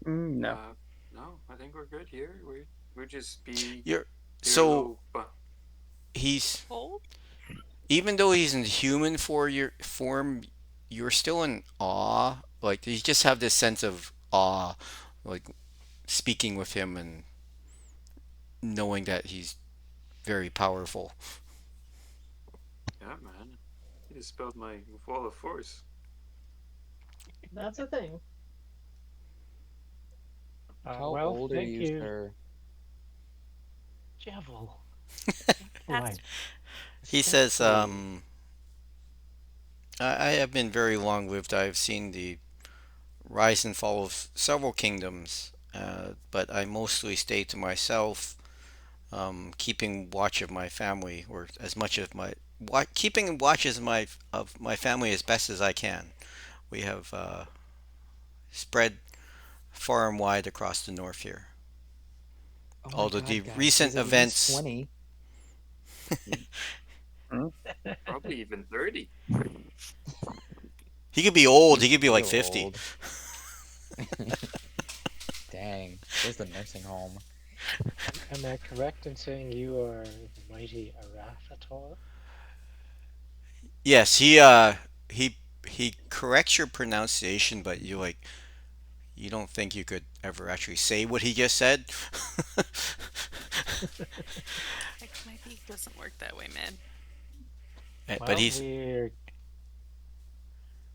No.
No, I think we're good here. We'll just be
You're
here a
so
little
he's
Hold.
even though he's in human for your form, you're still in awe. Like you just have this sense of awe, like speaking with him and knowing that he's very powerful.
Yeah, man. He dispelled my Wall of Force.
That's a thing.
How
Well,
old are
thank
you,
you,
sir?
Jevil.
That's-
He says,
Respectfully.
I have been very long lived. I've seen the rise and fall of several kingdoms, but I mostly stay to myself, keeping watch of my family, or as much of keeping watch of my family as best as I can. We have spread far and wide across the north here.
Oh my
Although
God,
the
guys,
recent
he's at least
events,
20.
Probably even 30.
he could be old. He
He's
could be like
real
50.
old. Dang, where's the nursing home?
Am I correct in saying you are the mighty Arafator?
Yes, he he corrects your pronunciation, but you don't think you could ever actually say what he just said.
Like, my beak doesn't work that way, man.
But
Well,
he's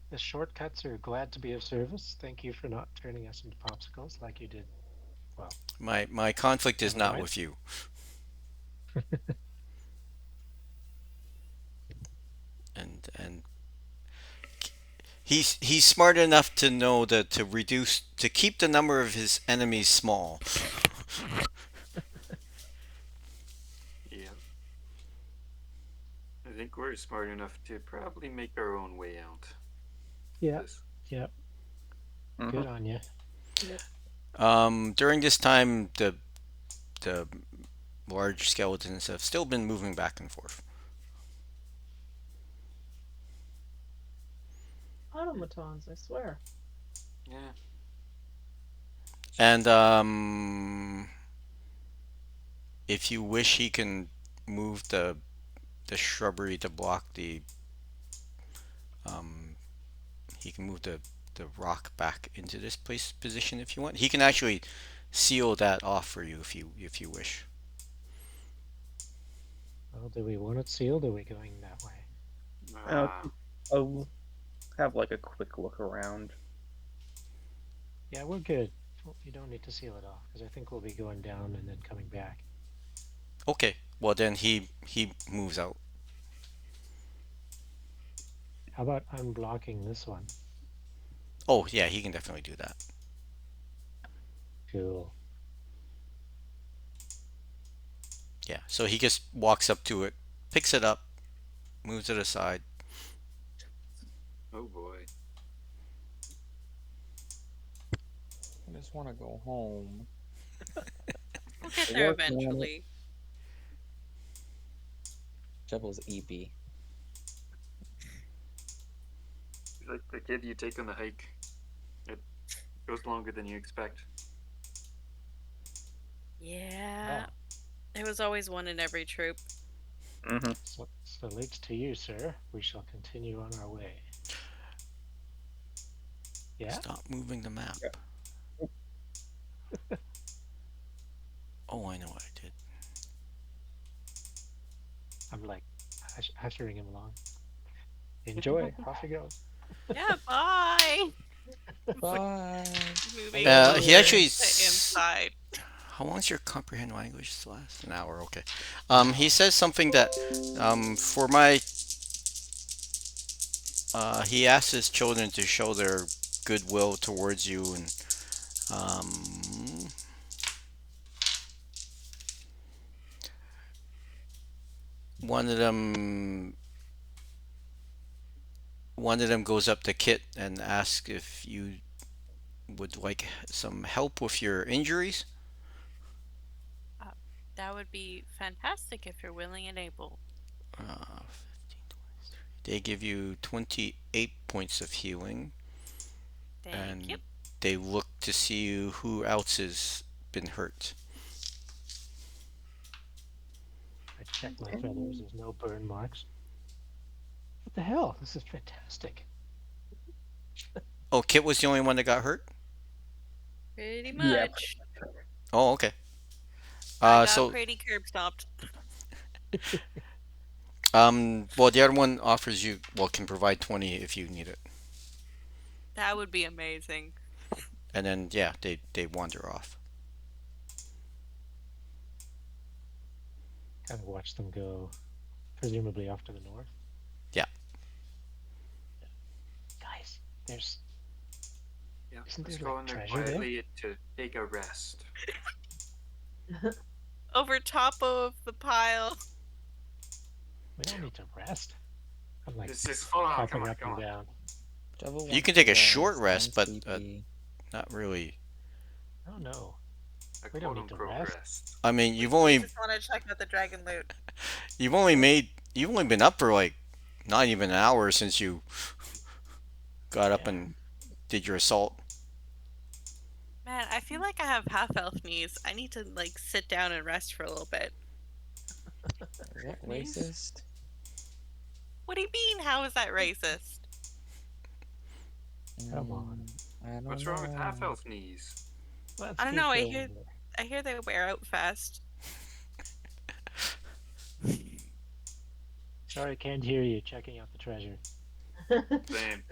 the shortcuts are glad to be of service. Thank you for not turning us into popsicles like you did. Well,
my conflict is not
otherwise.
with you. And He's smart enough to know that to keep the number of his enemies small.
Yeah. I think we're smart enough to probably make our own way out.
Yeah.
This.
Yep.
Mhm.
Good on you.
During this time, the large skeletons have still been moving back and forth.
Automatons, I swear.
Yeah.
And if you wish, he can move the shrubbery to block the um he can move the rock back into this place position if you want. He can actually seal that off for you if you wish.
Well, do we want it sealed? Or are we going that way?
I'll have like a quick look around.
Yeah, we're good. You don't need to seal it off because I think we'll be going down and then coming back.
Okay. Well then he moves out.
How about unblocking this one?
Oh yeah, he can definitely do that.
Cool.
Yeah. So he just walks up to it, picks it up, moves it aside.
Oh boy.
I just want to go home.
We'll get
We're
there
working on it.
eventually.
Jebel's EP.
It's like the kid you take on the hike. It goes longer than you expect.
Yeah. There was always one in every troop.
Mm-hmm.
So salutes to you, sir. We shall continue on our way. Yeah.
Stop moving the map. Oh, I know what I did.
I'm like ushering him along. Enjoy. Off you go.
Yeah, bye.
Bye.
Moving
He actually
to inside.
How long does your comprehend language last? An hour, okay. He says something that, for my, he asks his children to show their goodwill towards you, and um, one of them, one of them goes up to Kit and asks if you would like some help with your injuries.
That would be fantastic if you're willing and able.
15, 23. They give you 28 points of healing.
Thank
And
you.
they look to see who else has been hurt.
I check my feathers. There's no burn marks. What the hell? This is fantastic.
Oh, Kit was the only one that got hurt?
Pretty
Yeah.
much.
Oh, okay.
I got
So,
pretty curb stomped.
well, the other one offers you, well, can provide 20 if you need it.
That would be amazing.
And then, yeah, they wander off.
Kind of watch them go, presumably off to the north.
Yeah.
Guys, there's
Yeah.
Isn't
Let's
there,
go
like,
in there
treasure there?
quietly to take a rest.
Over top of the pile.
we don't need to rest. I'm like
This is full on.
hopping
Come on,
up
come
and
on.
down.
Jebel
You
wants
can take
to
a short
rest.
rest,
I'm
but
sleepy.
not really.
Oh no.
A
We don't
quote
need to
unquote
rest.
rest.
I mean, you've
We
only
just want to check out the dragon loot.
you've only been up for like not even an hour since you got up
Yeah.
and did your assault.
Man, I feel like I have half elf knees. I need to like sit down and rest for a little bit.
Is that
Knees?
racist?
What do you mean? How is that racist?
Come on.
I don't
What's wrong with half
know.
elf knees?
Let's
I don't
keep
know, I
going
hear-
there.
I hear they wear out fast.
Sorry, can't hear you. Checking out the treasure.
Same.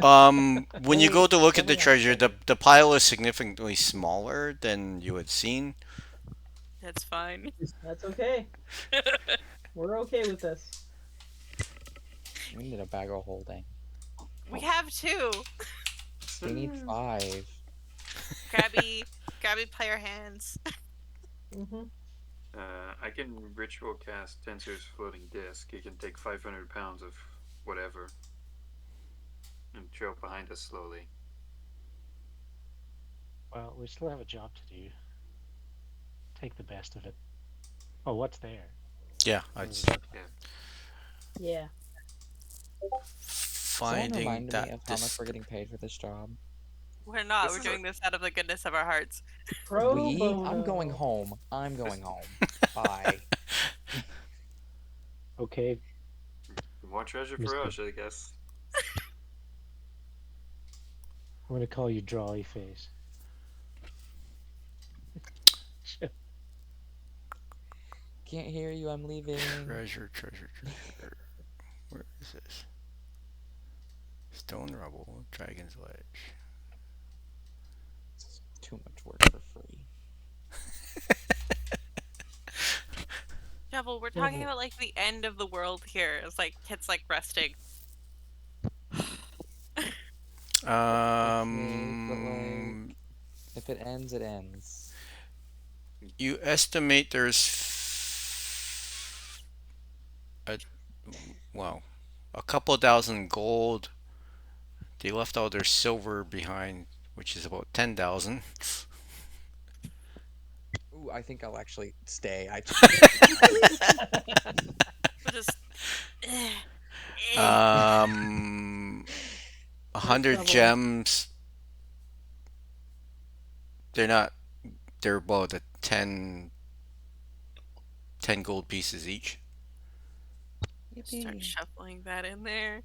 When you
Wait,
go to look at
tell
the
me
treasure,
after.
the pile is significantly smaller than you had seen.
That's fine.
That's okay. We're okay with this.
We need a bag of holding.
We have 2.
They need 5.
Grabby, play your hands.
Mm-hmm.
I can ritual cast Tensor's floating disc. He can take 500 pounds of whatever and trail behind us slowly.
Well, we still have a job to do. Take the best of it. Oh, what's there?
Yeah,
What
I'd
does it look like?
Yeah.
Someone
finding
remind
that
me of how much
this
we're getting paid for this job.
We're not.
This
We're
is a-
doing this out of the goodness of our hearts.
Pro
I'm
bono.
going home. I'm going home. Bye.
Okay,
More treasure for
Mr.
us, I guess.
I'm gonna call you Drawly Face.
Can't hear you. I'm leaving.
treasure. Where is this? Stone rubble, dragon's ledge.
It's too much work for free.
Devil, we're talking about like the end of the world here. It's like Kit's like resting.
If it ends, it ends.
You estimate there's a couple thousand gold. They left all their silver behind, which is about 10,000.
Ooh, I think I'll actually stay.
We'll just.
Um, 100
Double.
gems. They're about 10 gold pieces each.
Start shuffling that in there.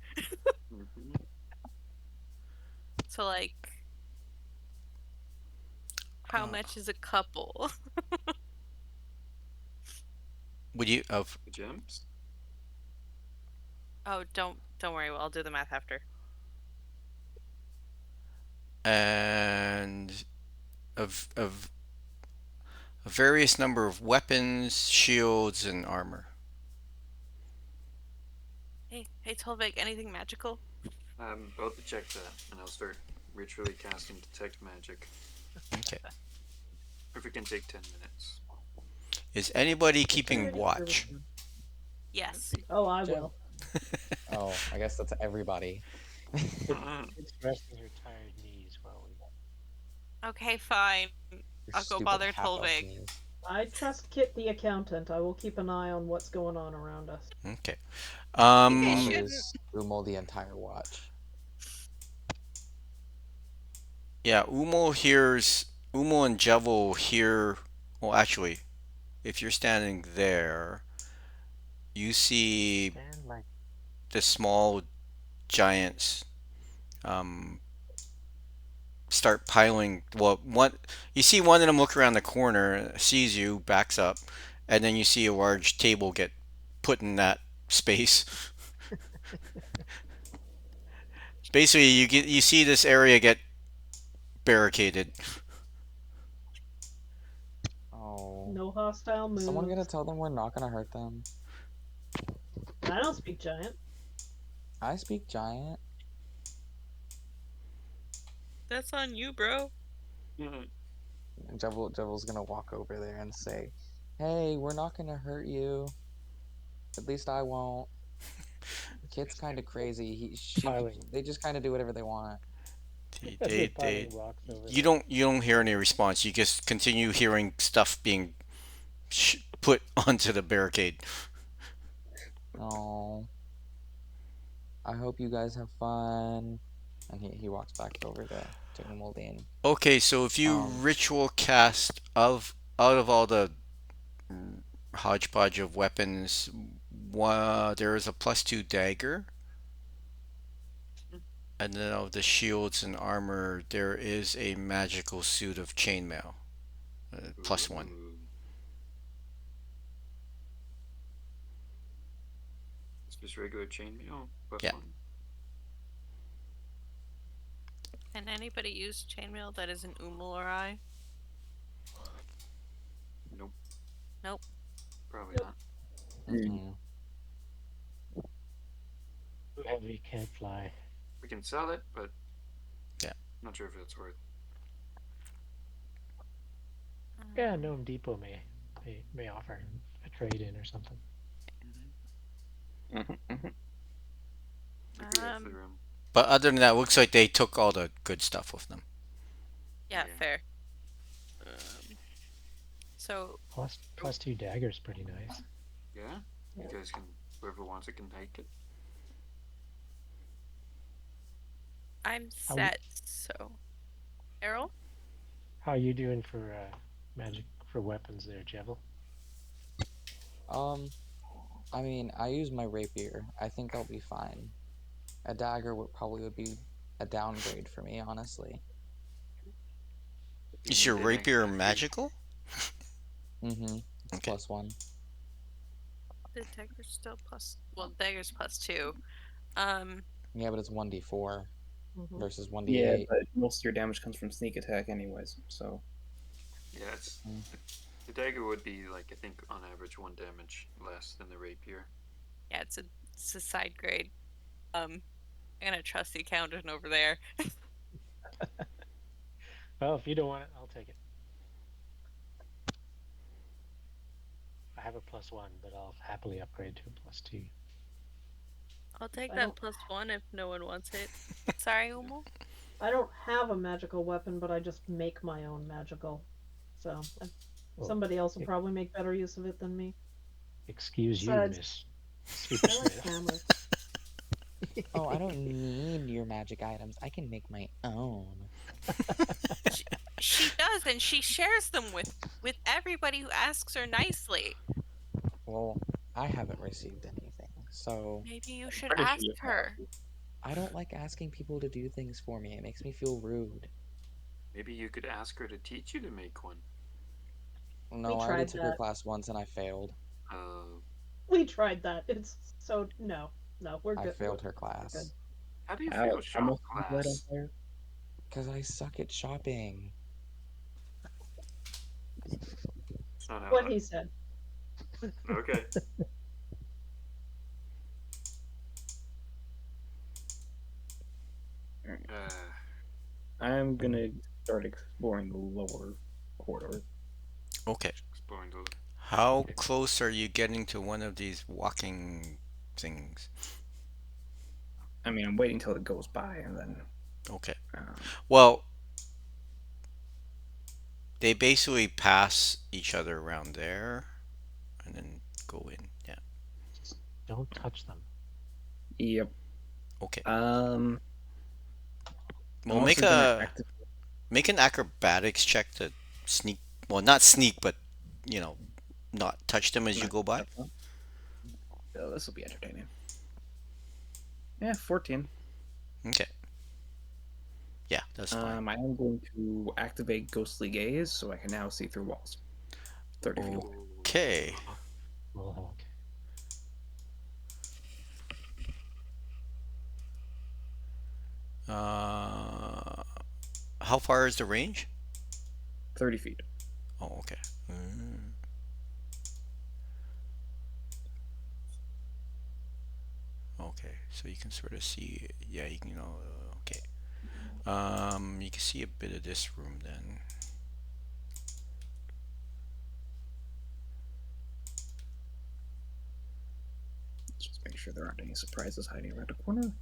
Mhm.
So like, how much is a couple?
Would you of
The gems?
Oh, don't worry. I'll do the math after.
and of a various number of weapons, shields, and armor.
Hey, Tolvik, anything magical?
I'm about to check that, and I'll start ritually casting Detect Magic.
Okay.
If it can take 10 minutes.
Is anybody keeping watch?
Yes.
Oh, I
Gem.
will.
Oh, I guess that's everybody.
It's resting her tired knees while we.
Okay, fine.
Your
I'll go
stupid
bother
half-elf
Tolvik.
knees.
I trust Kit the accountant. I will keep an eye on what's going on around us.
Okay.
Okay,
Monitors Umo the entire watch.
Yeah, Umo and Jevel hear. Well, actually, if you're standing there, you see
Stand like
the small giants start piling. Well, you see one of them look around the corner, sees you, backs up, and then you see a large table get put in that space. Basically, you see this area get barricaded.
Oh.
No hostile moves.
Someone gonna tell them we're not gonna hurt them.
I don't speak giant.
I speak giant.
That's on you, bro.
Mhm.
And Jevel's gonna walk over there and say, "Hey, we're not gonna hurt you. At least I won't." Kid's kind of crazy.
Piling.
They just kind of do whatever they want.
They
piling rocks over
you
there.
don't hear any response. You just continue hearing stuff being put onto the barricade.
Oh. I hope you guys have fun. And he walks back over to Umoldian.
Okay, so if you ritual cast out of all the hodgepodge of weapons, there is a +2 dagger, and then of the shields and armor, there is a magical suit of chainmail, +1.
Ooh. It's just regular chainmail?
Yeah.
+1.
Can anybody use chainmail that isn't Umul or I?
Nope.
Nope.
Probably
Nope.
not.
Mm-mm.
Too heavy, can't fly.
We can sell it, but
Yeah.
not sure if it's worth.
Yeah, Gnome Depot may offer a trade-in or something.
Mhm, mhm.
If we have the
Um,
room.
But other than that, it looks like they took all the good stuff with them.
yeah,
Yeah.
fair. So
Plus 2 daggers, pretty nice.
Yeah, you guys can. Whoever wants it can take it.
I'm
How-
set. So, Errol,
How are you doing for magic for weapons there, Jevil?
I mean, I use my rapier. I think I'll be fine. A dagger would be a downgrade for me, honestly.
If you
Is your
need an
rapier
extra
magical?
Mm-hmm. It's
Okay.
+1.
the dagger's still plus. Well, dagger's +2.
Yeah, but it's 1d4
Mhm.
versus
Yeah,
1d8.
but most of your damage comes from sneak attack, anyways. So
Yeah, it's
Mm.
the dagger would be like I think on average 1 damage less than the rapier.
Yeah, it's a side grade. I'm gonna trust the accountant over there.
Well, if you don't want it, I'll take it. I have a +1, but I'll happily upgrade to a +2.
I'll take
I
that
don't-
+1 if no one wants it. Sorry, Umo.
I don't have a magical weapon, but I just make my own magical. So
Well,
somebody else will
it-
probably make better use of it than me.
Excuse you,
Besides-
Miss Super
I like
Smith.
hammers.
Oh, I don't need your magic items. I can make my own.
She does, and she shares them with everybody who asks her nicely.
Well, I haven't received anything, so
Maybe you should
Pretty sure
ask
you
her.
I don't like asking people to do things for me. It makes me feel rude.
Maybe you could ask her to teach you to make one.
No, I already
tried
took her
that.
class once and I failed.
We tried that. It's so no, we're
I
good.
failed her
Good.
class.
How do you
Ow,
feel
I
shop
almost put that on
class?
fire.
Because I suck at shopping.
It's not how
What
that-
he said.
Okay.
I'm gonna start exploring the lower corridor.
Okay.
Exploring the.
How close are you getting to one of these walking things?
I mean, I'm waiting till it goes by, and then.
Okay.
Um,
Well, they basically pass each other around there and then go in. Yeah.
Don't touch them.
yep.
Okay.
I'm
Well,
also gonna
make an acrobatics check to sneak. Well, not sneak, but not touch them as you go by.
Oh, this will be entertaining. Yeah, 14.
Okay. Yeah, that's fine.
I am going to activate Ghostly Gaze so I can now see through walls. 30 feet away.
Okay.
Well, okay.
How far is the range?
30 feet.
Oh, okay. Okay, so you can sort of see. Yeah, you can. Okay. You can see a bit of this room then.
Just make sure there aren't any surprises hiding around a corner.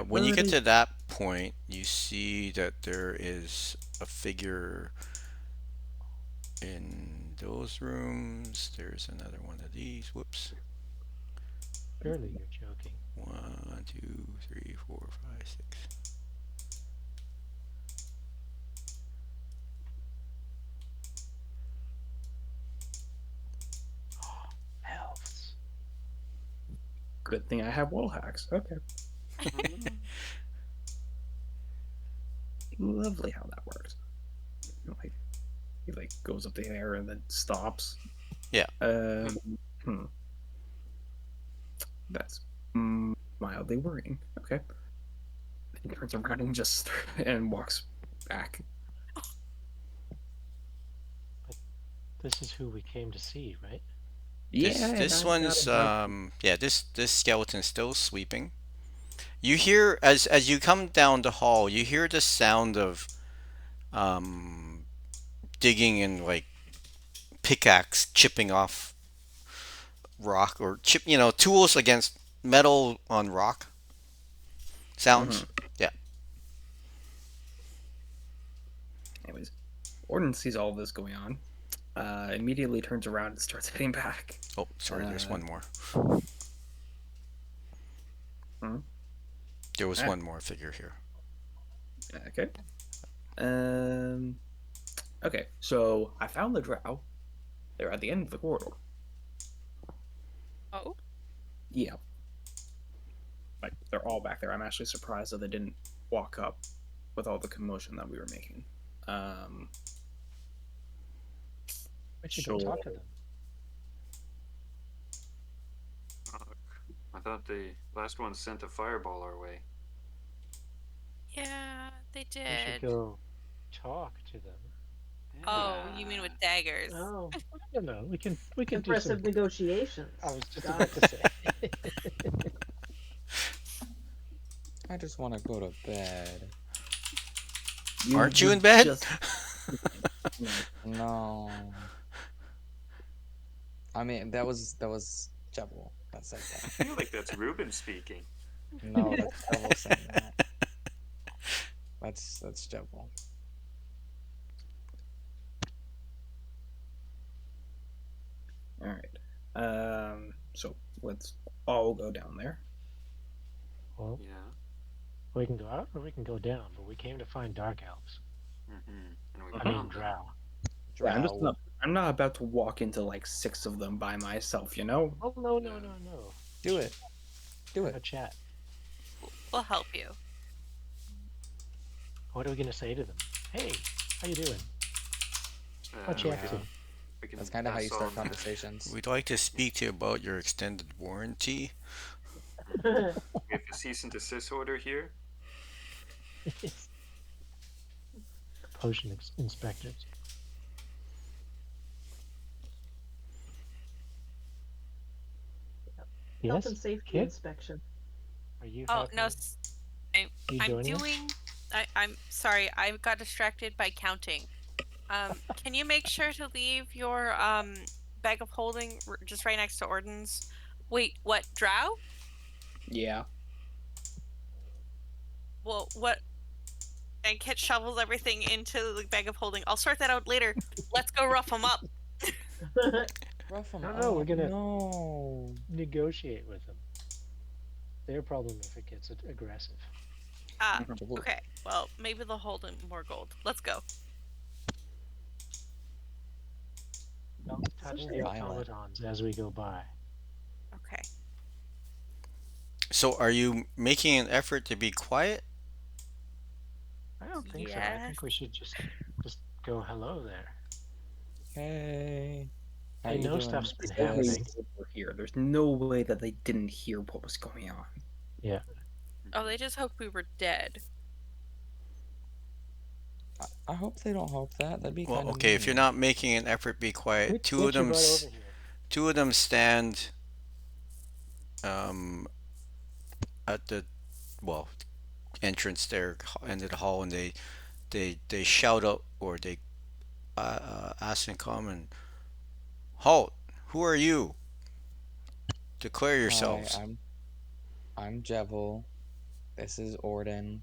When you get
Alrighty.
to that point, you see that there is a figure in those rooms. There's another one of these. Whoops.
Surely you're joking.
1, 2, 3, 4, 5, 6.
Elves.
Good thing I have wall hacks. Okay. Lovely how that works. Like, he goes up the air and then stops.
Yeah.
That's mildly worrying. Okay. He turns around and and walks back.
This is who we came to see, right?
This one's yeah, this skeleton's still sweeping. You hear as you come down the hall, you hear the sound of um digging and like pickaxe chipping off rock or chip, tools against metal on rock sounds.
Mhm.
Yeah.
Anyways, Orden sees all of this going on. Immediately turns around and starts heading back.
Oh, sorry, there's one more.
Hmm?
There was
Ah.
one more figure here.
Okay. Um. Okay, so I found the drow. They're at the end of the corridor.
Oh,
Yeah. Like, they're all back there. I'm actually surprised that they didn't walk up with all the commotion that we were making.
We should go talk to them.
I thought the last one sent a fireball our way.
yeah, they
We
did.
should go talk to them.
Oh, you mean with daggers?
Oh,
No, we can do some.
impressive negotiations.
I was just
Got
about
it.
to say.
I just want to go to bed.
Aren't you
would
in bed?
just-
No. I mean, that was Jebel that said
I
that.
feel like that's Ruben speaking.
No, that's Jebel saying that. That's Jebel.
All right. So let's all go down there.
Well,
Yeah.
we can go out or we can go down, but we came to find dark elves.
And we
I mean,
found them.
drow.
Yeah,
Drow.
I'm not about to walk into like 6 of them by myself, you know?
Oh no.
Do it. Do
Have a
it.
chat.
We'll help you.
What are we gonna say to them? Hey, how you doing? What you
we
up
can-
to?
we can
That's kind of how you
pass
start
on-
conversations.
We'd like to speak to you about your extended warranty.
We have a cease and desist order here.
Potion inspectors.
Health
Yes.
and safety
Kit?
inspection.
Are you?
Oh
helping?
no,
You
I'm
joining us?
doing. I'm sorry. I got distracted by counting. Can you make sure to leave your bag of holding just right next to Orden's? Wait, what? Drow?
Yeah.
Well, what? And Kit shovels everything into the bag of holding. I'll sort that out later. Let's go rough them up.
Rough 'em
No, we're
up.
gonna-
No.
Negotiate with them. Their problem if it gets aggressive.
Jebel-
Okay. Well, maybe they'll hold in more gold. Let's go.
Don't touch the
violent.
automatons as we go by.
Okay.
So, are you making an effort to be quiet?
I don't think so. I
Yes.
think we should just go hello there.
Hey. How
I
you
know
doing?
stuff's been
They
happening.
were here. There's no way that they didn't hear what was going on.
Oh, they just hoped we were dead.
I hope they don't hope that. That'd be
Well,
kind of
okay, if you're not making an effort, be quiet.
Get
Two
your
of them,
butt over here.
two of them stand um, at the entrance there, end of the hall, and they shout out or they ask in common, "Halt! Who are you? Declare yourselves."
Hi, I'm Jebel. This is Orden.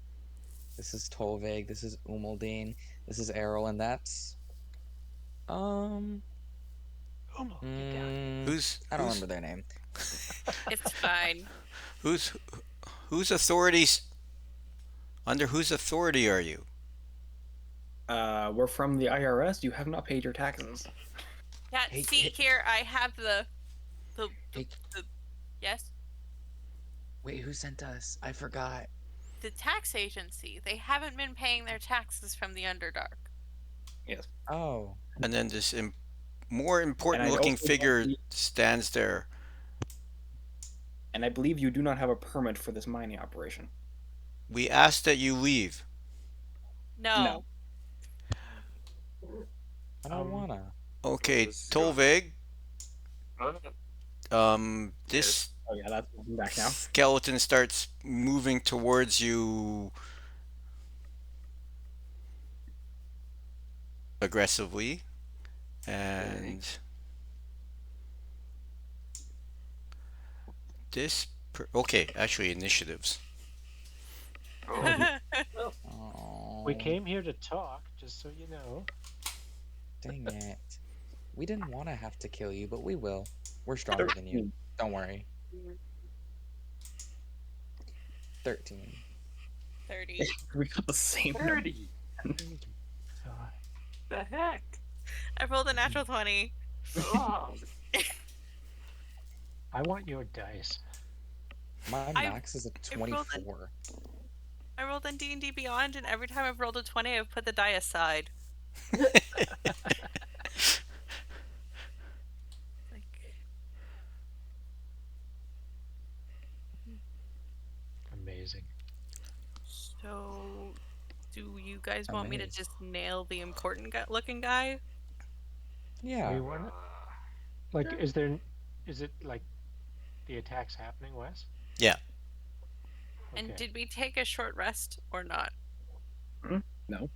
This is Tolvig. This is Umaldine. This is Errol, and that's
Umo, get down.
Who's
I don't
who's,
remember their name.
It's fine.
whose authorities? Under whose authority are you?
We're from the IRS. You have not paid your taxes.
Yeah.
Hey,
See
Kit.
here, I have the
Hey,
yes,
wait, who sent us? I forgot.
the tax agency. They haven't been paying their taxes from the Underdark.
Yes.
Oh,
And then this more important
And I
looking
also
figure
believe-
stands there.
And I believe you do not have a permit for this mining operation.
We ask that you leave.
No.
I don't wanna.
Okay,
Let's go.
Tolvig.
Uh,
This
Oh yeah, that's back now.
Skeleton starts moving towards you aggressively, and okay, actually initiatives.
Oh,
Oh,
We came here to talk, just so you know.
dang it. We didn't want to have to kill you, but we will. We're stronger than you. Don't worry. 13.
30.
We got the same number.
30.
God.
The heck?
I rolled a natural 20.
Oh,
I want your dice.
My
I-
max is a
I rolled a-
24.
I rolled in D&D Beyond, and every time I've rolled a 20, I've put the die aside. Like,
Amazing.
so, do you guys want me to
Amazed.
just nail the important looking guy?
Yeah.
We want it. Like, is it like the attack's happening, Wes?
Yeah.
And
Okay.
did we take a short rest or not?
No,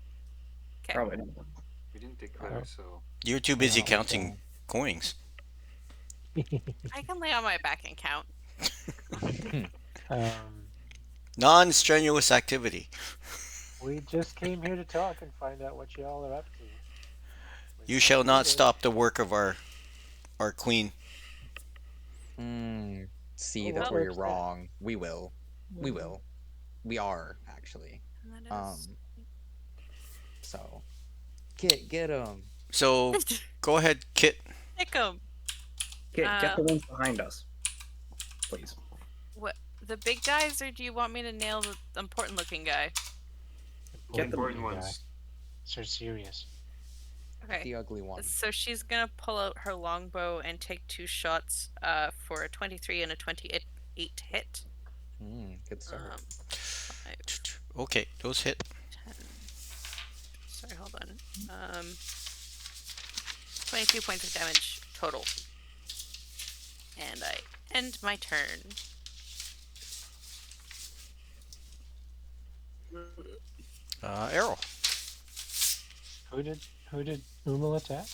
'Kay.
probably not.
we didn't declare, so
You're too busy
Oh,
counting coins.
I can lay on my back and count.
Non-strenuous activity.
We just came here to talk and find out what y'all are up to.
You shall not stop the work of our queen.
See,
Oh,
that's
wow.
where you're
Upset.
wrong. We will. We will. We are, actually.
And that is...
So. Get him.
So go ahead, Kit.
Pick 'em.
Get the ones behind us, please.
What, the big guys, or do you want me to nail the important looking guy?
Get the
important
guy.
ones.
So serious.
Okay.
The ugly one.
So she's gonna pull out her longbow and take 2 shots for a 23 and a 28 hit.
Good start.
5,
Okay, those hit.
10. Sorry, hold on. 22 points of damage total. And I end my turn.
Arrow.
Who did Umil attack?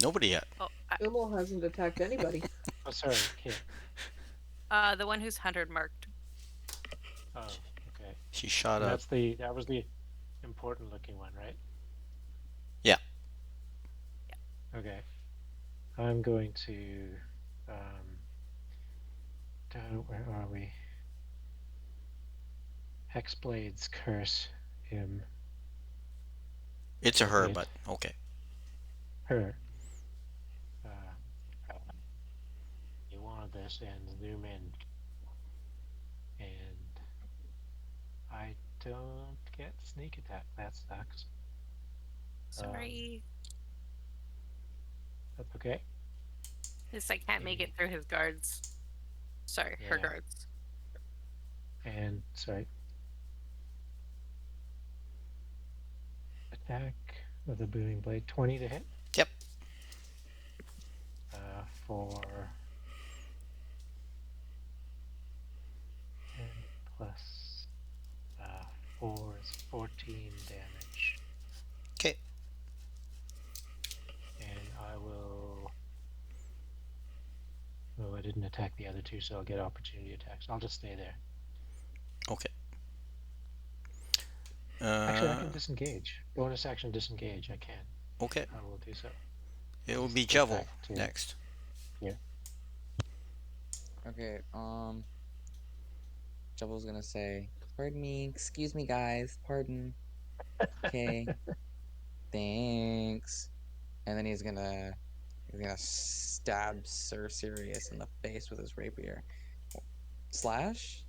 Nobody yet.
Oh,
Umel hasn't attacked anybody.
Oh, sorry, Kit.
the one who's 100 marked.
Oh, okay.
She shot
And
up.
that was the important looking one, right?
Yeah.
Okay. I'm going to where are we? Hexblade's curse him.
It's a her,
Okay.
but okay.
Her. You wanted this and zoom in. And I don't get sneak attack. That sucks.
Sorry.
That's okay.
Just I can't make it through his guards. Sorry, her
Yeah.
guards.
And sorry. Attack with a booming blade. 20 to hit.
Yep.
For 10 plus 4 is 14 damage.
Okay.
And I will. Oh, I didn't attack the other two, so I'll get opportunity attacks. I'll just stay there.
Okay.
Actually, I can disengage. Bonus action disengage. I can.
Okay.
I will do so.
It will
Just
be
go
Jevel
back to-
next.
Okay, Jovel's gonna say, pardon me, excuse me guys, pardon. Okay. Thanks. And then he's gonna stab Sir Sirius in the face with his rapier. Slash?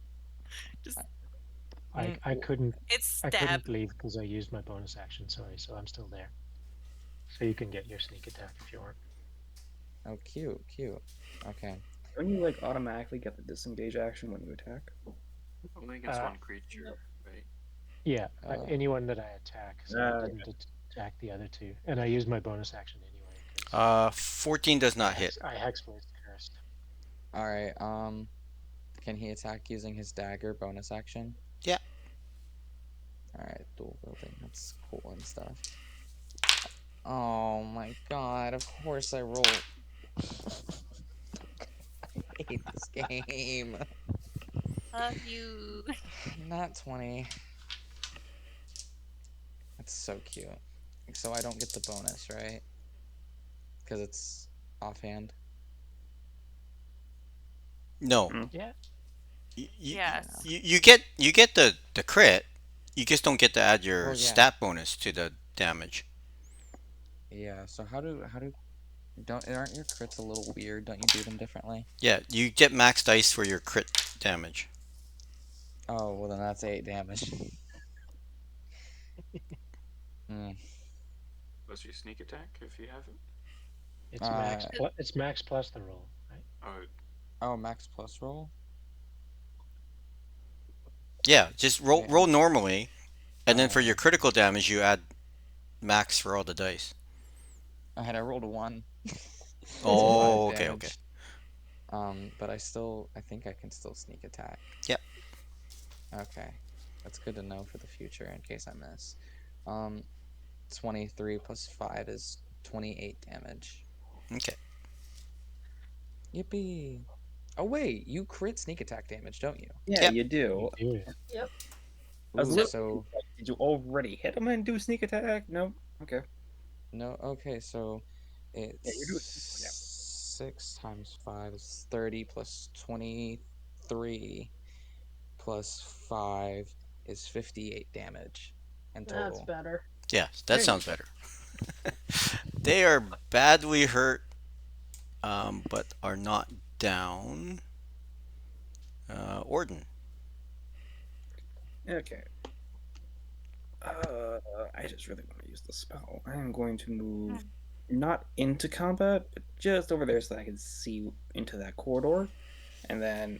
I couldn't
It's
I
stab.
couldn't leave because I used my bonus action, sorry, so I'm still there. So you can get your sneak attack if you want.
Oh, cute. Okay.
Don't you like automatically get the disengage action when you attack?
Only against
Uh,
one creature, right?
Yeah,
Oh.
anyone that I attack, so
Ah,
I didn't attack the other two. And I used my bonus action anyway. 'Cause
14 does not hit.
I Hexblade's cursed.
All right. Can he attack using his dagger bonus action?
Yeah.
All right. Dual wielding. That's cool and stuff. Oh my god! Of course I roll. I hate this game.
Love you.
Not 20. That's so cute. So I don't get the bonus, right? Because it's offhand.
No.
Yeah.
Yes.
You get the crit. You just don't get to add your
Well, yeah.
stat bonus to the damage.
Yeah. So how do aren't your crits a little weird? Don't you do them differently?
Yeah, you get max dice for your crit damage.
Oh well, then that's 8 damage.
Plus your sneak attack if you have it.
It's max. It's max plus the roll, right?
Oh,
Oh, max plus roll.
Yeah, just roll
Yeah.
roll normally, and then for your
Oh.
critical damage, you add max for all the dice.
I rolled a 1.
Oh,
5
okay,
damage. But I think I can still sneak attack.
Yep.
Okay, that's good to know for the future in case I miss. 23 plus 5 is 28 damage.
Okay.
Yippee! Oh wait, you crit sneak attack damage, don't you?
Yeah,
Yep.
you do.
You do.
I was
Ooh,
looking-
so
Did you already hit him and do sneak attack? No. Okay.
no. Okay, so it's
you're doing super damage.
6 times 5 is 30 plus 23 plus 5 is 58 damage in total.
That's better.
Yeah, that
There you
sounds better. They are badly hurt, but are not down. Orden.
Okay. I just really want to use the spell. I am going to move not into combat, but just over there so that I can see into that corridor. And then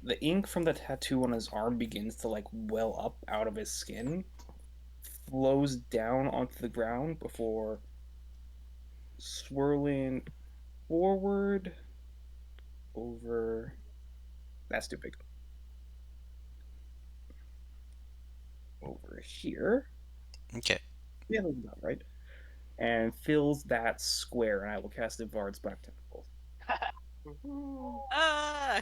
the ink from the tattoo on his arm begins to like well up out of his skin, flows down onto the ground before swirling forward over. That's too big. Over here.
Okay.
Yeah, that's about right. And fills that square, and I will cast Ivard's Black Tentacles.
Ah!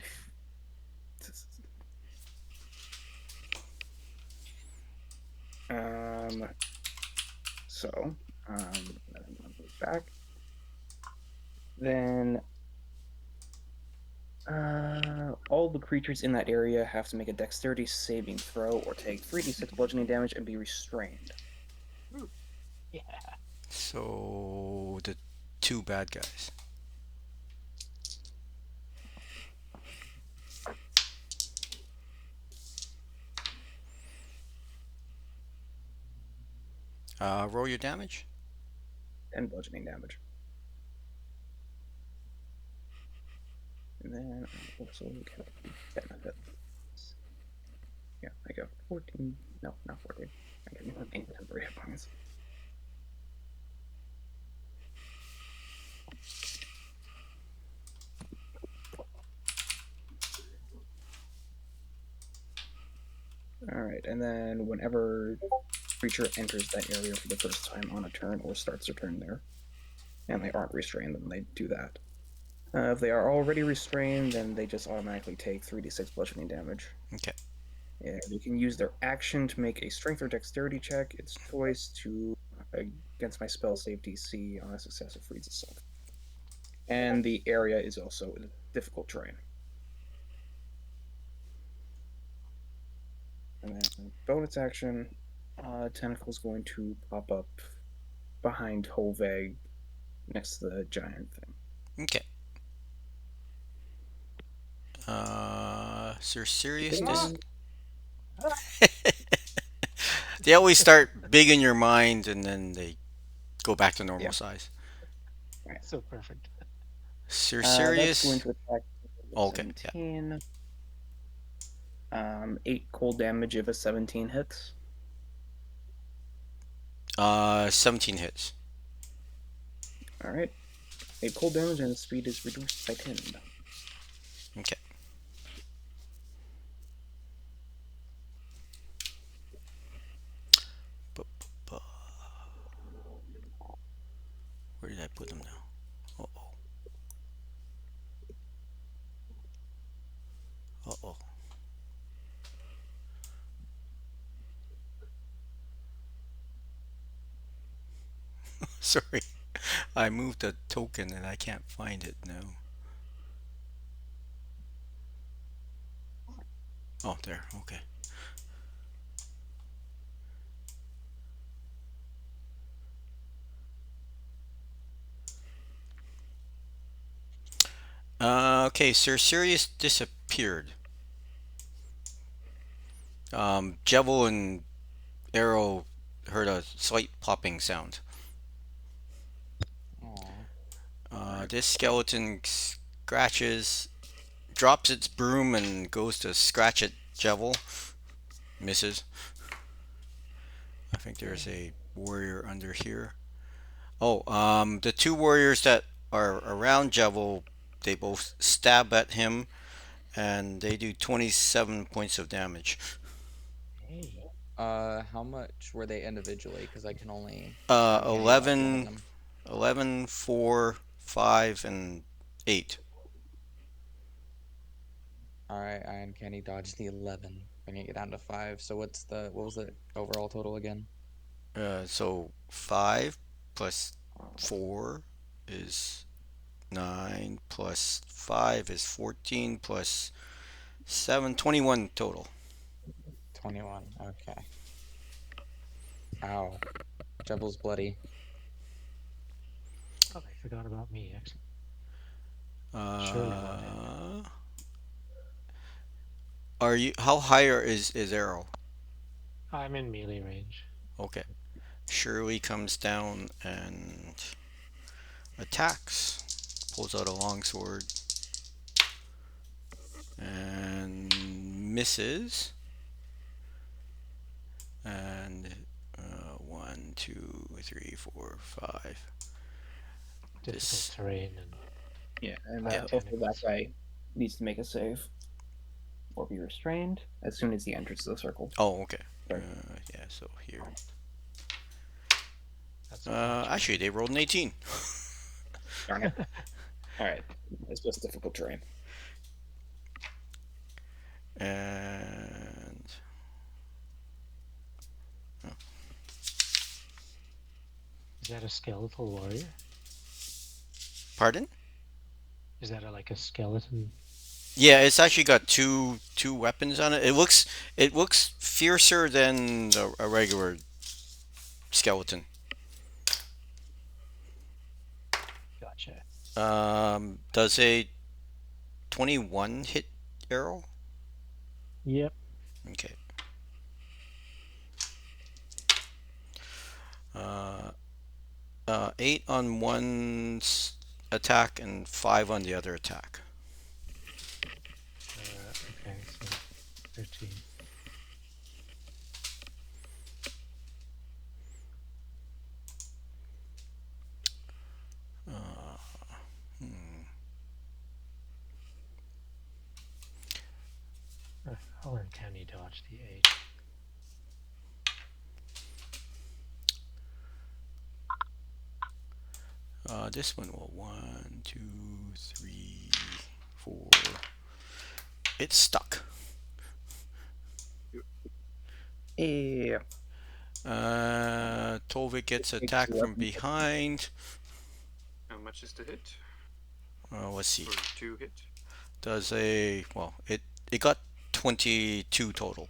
So, I'm gonna move back. Then, all the creatures in that area have to make a dexterity saving throw or take 3d6 bludgeoning damage and be restrained.
Yeah.
So the two bad guys. Roll your damage.
And bludgeoning damage. And then I also get benefits. Yeah, I got 14. No, not 14. I get 9 temporary hit points. Alright, and then whenever creature enters that area for the first time on a turn or starts a turn there, and they aren't restrained, then they do that. If they are already restrained, then they just automatically take 3d6 bludgeoning damage.
Okay.
Yeah, they can use their action to make a strength or dexterity check. Its choice to against my spell save DC on a success it frees itself. And the area is also a difficult terrain. And then bonus action, Tentacle's going to pop up behind Hoveg next to the giant thing.
Okay. Sir Seriousness. They always start big in your mind and then they go back to normal
Yeah.
size.
So perfect.
Sir
That's
Serious.
going to attack.
Okay, yeah.
17. 8 cold damage if a 17 hits.
17 hits.
Alright. 8 cold damage and its speed is reduced by 10.
Okay. Bu- Where did I put them now? Uh-oh. Uh-oh. Sorry. I moved a token and I can't find it now. Oh, there. Okay. Okay, Sir Sirius disappeared. Jevil and Arrow heard a slight popping sound.
Aw.
This skeleton scratches, drops its broom and goes to scratch at Jevil. Misses. I think there's a warrior under here. Oh, the two warriors that are around Jevil, they both stab at him, and they do 27 points of damage.
Hey.
How much were they individually? Because I can only uncanny dodge one of
11,
them.
11, 4, 5, and 8.
All right, I uncanny dodge the 11, bringing it down to 5. So what was the overall total again?
So 5 plus 4 is 9, plus 5 is 14, plus 7, 21 total.
21. Okay. Ow. Jevil's bloody.
Oh, they forgot about me. Excellent. Surely one hit.
Are you, how higher is Arrow?
I'm in melee range.
Okay. Shirley comes down and attacks. Pulls out a longsword. And misses. And 1, 2, 3, 4, 5.
Difficult
This-
terrain and
Yeah, and
Yeah.
hopefully that guy needs to make a save or be restrained as soon as he enters the circle.
Oh, okay.
Right.
Yeah, so here.
that's a gotcha.
Actually, they rolled an 18.
Darn it. All right, it's just difficult terrain.
And
Is that a skeletal warrior?
pardon?
Is that like a skeleton?
Yeah, it's actually got two weapons on it. It looks fiercer than a regular skeleton.
Gotcha.
Does a 21 hit Arrow?
Yep.
Okay. Uh, 8 on one attack and 5 on the other attack.
Okay, so 13. I'll uncanny dodge the 8.
This one will 1, 2, 3, 4. It's stuck.
Yeah.
Tolvik gets
Takes
attacked from
11.
behind.
How much is the hit?
Let's see.
Or 2 hit?
Does a well? It got 22 total.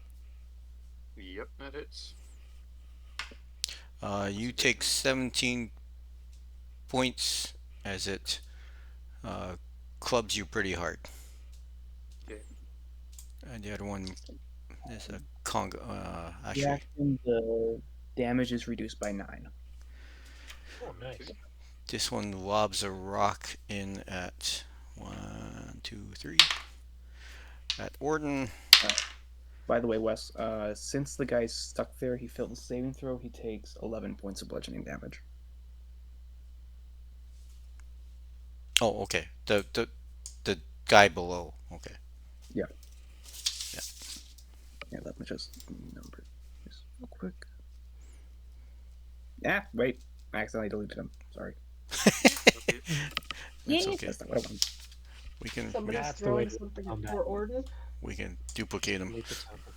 Yep, that hits.
You take 17 points as it clubs you pretty hard.
Okay.
And the other one is a Congo.
The
Actually,
action, the damage is reduced by 9.
Oh, nice.
this one lobs a rock in at 1, 2, 3. At Orden.
By the way, Wes, since the guy's stuck there, he failed the saving throw. He takes 11 points of bludgeoning damage.
Oh, okay. The guy below.
Yeah.
Yeah.
Yeah, let me just number this real quick. Ah, wait. I accidentally deleted them. Sorry.
Okay.
It's okay.
That's not what I want.
We can
Somebody's
That's the way
throwing
to
something
combat
for
them.
Orden.
we can duplicate them.
Delete the temple.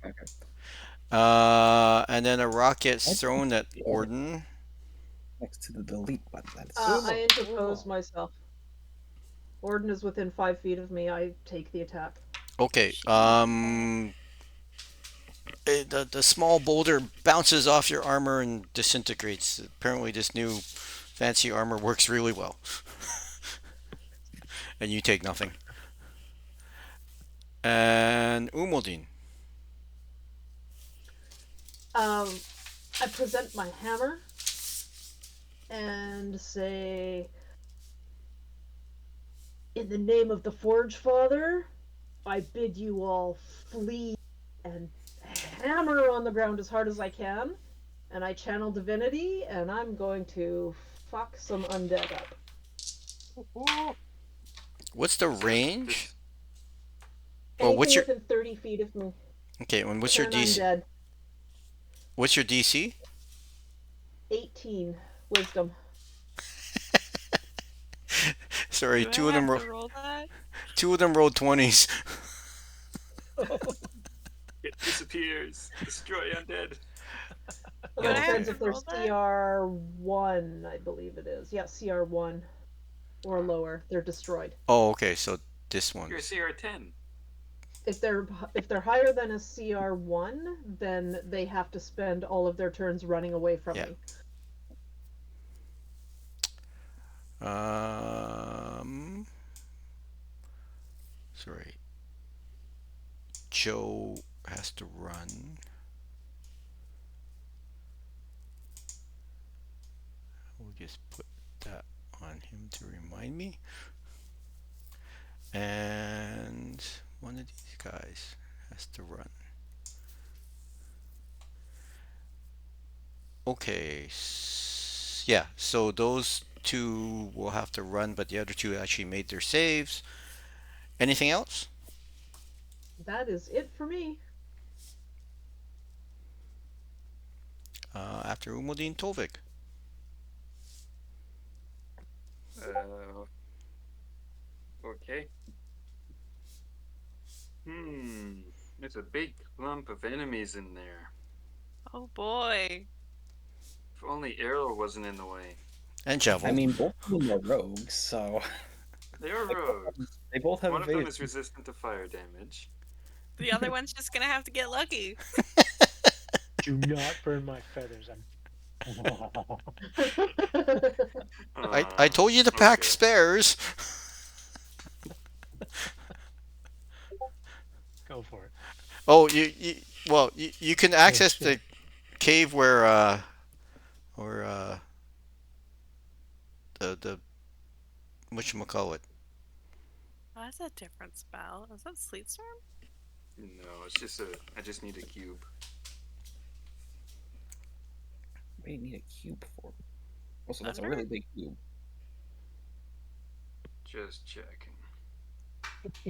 Okay.
And then a rock gets
What?
thrown at
Yeah.
Orden.
Next to the delete button. That's
I interpose myself. Orden is within 5 feet of me. I take the attack.
Okay. The small boulder bounces off your armor and disintegrates. Apparently, this new fancy armor works really well. And you take nothing. And Umaldine.
I present my hammer and say, "In the name of the Forge Father, I bid you all flee," and hammer on the ground as hard as I can. And I channel divinity, and I'm going to fuck some undead up.
What's the range?
This-
Well, what's
Anything
your
within 30 feet of me.
okay? And what's your
And
DC?
undead.
What's your DC?
18 wisdom.
Sorry,
Do
two
I
of them
have to roll that?
rolled 20s.
It disappears. Destroy undead.
Well,
Do I
that
have
depends
to
if they're
roll that?
CR1, I believe it is. Yeah, CR1 or lower, they're destroyed.
Oh, okay. So this one.
You're CR10.
If they're higher than a CR1, then they have to spend all of their turns running away from
Yeah.
me.
Sorry. Joe has to run. We'll just put that on him to remind me. And one of these guys has to run. Okay. Yeah, so those two will have to run, but the other two actually made their saves. Anything else?
That is it for me.
After Umaldine, Tolvik.
Okay. There's a big clump of enemies in there.
Oh boy.
If only Arrow wasn't in the way.
And Javel.
I mean, both of them are rogues, so
They are rogues.
they both have
One of them
evade.
is resistant to fire damage.
The other one's just gonna have to get lucky.
Do not burn my feathers.
I told you to pack
okay.
spares.
Go for it.
Oh, you can access
sure.
the cave where the whatchamacallit.
Oh, that's a different spell. Is that Sleet Storm?
No, it's just I just need a cube.
What do you need a cube for? Also, that's a
Thunder?
really big cube.
Just checking.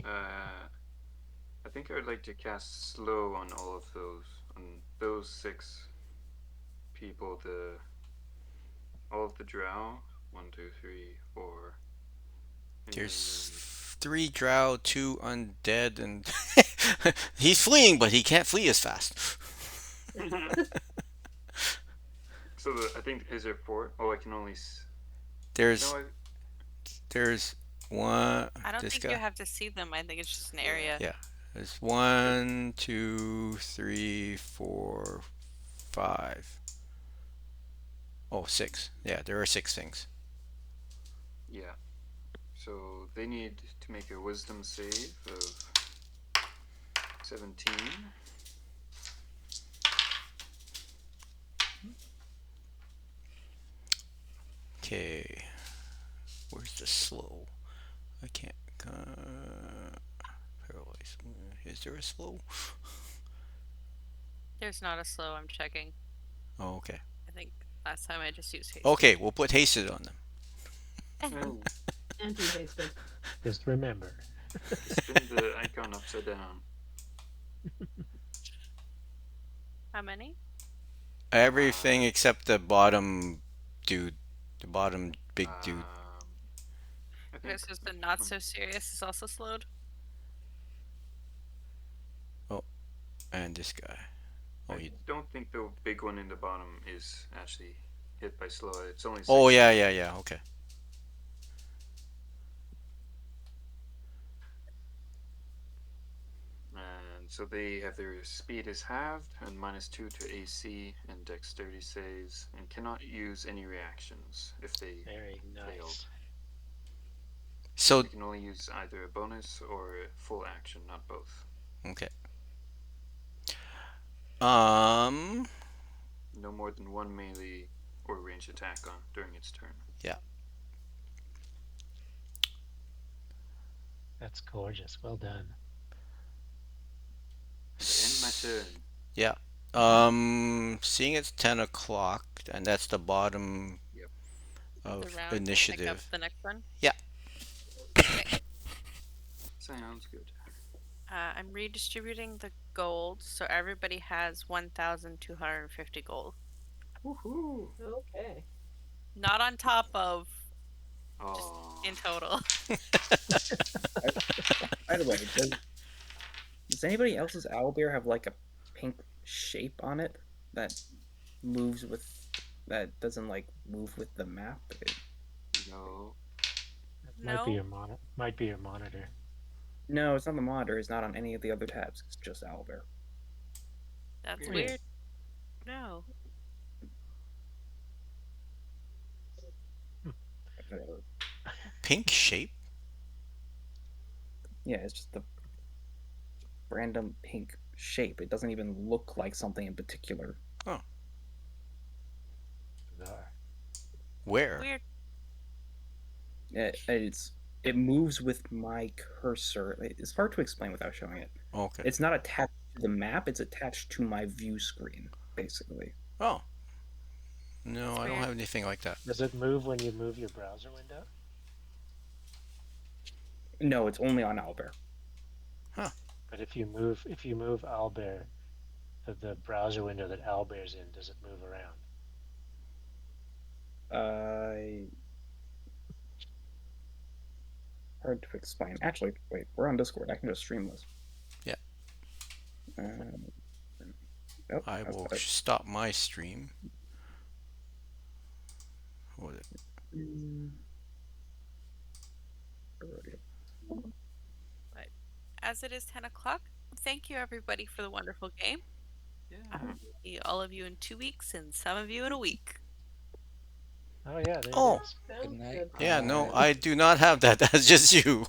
I think I would like to cast slow on all of those, on those 6 people. All of the drow. 1, 2, 3, 4.
There's 3 drow, 2 undead, and he's fleeing, but he can't flee as fast.
So I think is there 4? Oh, I can only.
There's
No,
there's one.
I don't
This
think
guy.
you have to see them. I think it's just an area.
Yeah. There's 1, 2, 3, 4, 5. Oh, 6. Yeah, there are 6 things.
Yeah. So they need to make a wisdom save of 17.
Okay. Where's the slow? I can't. Paralyze. Is there a slow?
There's not a slow. I'm checking.
Oh, okay.
I think last time I just used haste.
Okay, we'll put hasted on them.
Oh,
Anti-hasted.
Just remember,
Spin the icon upside down.
How many?
Everything except the bottom dude. The bottom big dude.
I
Okay,
think.
so the not so serious is also slowed.
And this guy. Oh,
I
you.
don't think the big one in the bottom is actually hit by slow. It's only.
Oh,
6.
yeah. Okay.
And so they have their speed is halved and -2 to AC and dexterity saves, and cannot use any reactions if they
Very
failed.
nice.
So,
They can only use either a bonus or a full action, not both.
okay. Um,
No more than one melee or range attack on during its turn.
That's gorgeous. Well done.
End my turn.
Yeah. Seeing it's 10 o'clock, and that's the bottom
Yep.
The
of
round. Pick up
initiative.
the next one.
Sounds good.
I'm redistributing the gold, so everybody has 1,250 gold.
Woohoo!
Okay.
Not on top of,
Oh.
in total.
By the way, does anybody else's owlbear have like a pink shape on it that moves with that doesn't like move with the map?
No.
Might be
No.
your Might be your monitor.
No, it's not the monitor. It's not on any of the other tabs. It's just owlbear.
That's
Weird.
weird. No.
Pink shape?
Yeah, it's just the random pink shape. It doesn't even look like something in particular.
Bizarre.
Where?
Weird.
It moves with my cursor. It's hard to explain without showing it.
Okay.
It's not attached to the map. It's attached to my view screen, basically.
Oh. No,
That's
I don't
weird.
have anything like that.
Does it move when you move your browser window?
No, it's only on owlbear.
But if you move Owlbear, the browser window that Owlbear's in, does it move around?
Hard to explain. Actually, wait, we're on Discord. I can just stream this.
Yeah.
Nope,
I
that's
will
better.
stop my stream. What is it?
As it is 10 o'clock, thank you everybody for the wonderful game.
Yeah.
See all of you in 2 weeks and some of you in a week.
Oh yeah, there
Oh.
it is.
Good
Sounds
night.
good.
Yeah, no, I do not have that. That's just you.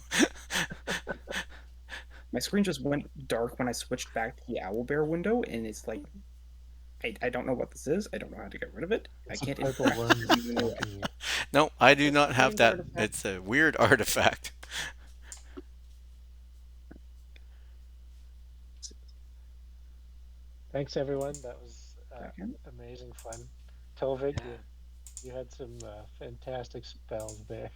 My screen just went dark when I switched back to the owlbear window, and it's like, I don't know what this is. I don't know how to get rid of it.
It's
I can't
a purple
interact
worm
with it either way.
stalking you.
No, I do
It's a
not have
strange
that.
artifact.
It's a weird artifact.
Thanks everyone. That was
Second.
amazing fun. Tovig,
Yeah.
you had some fantastic spells there,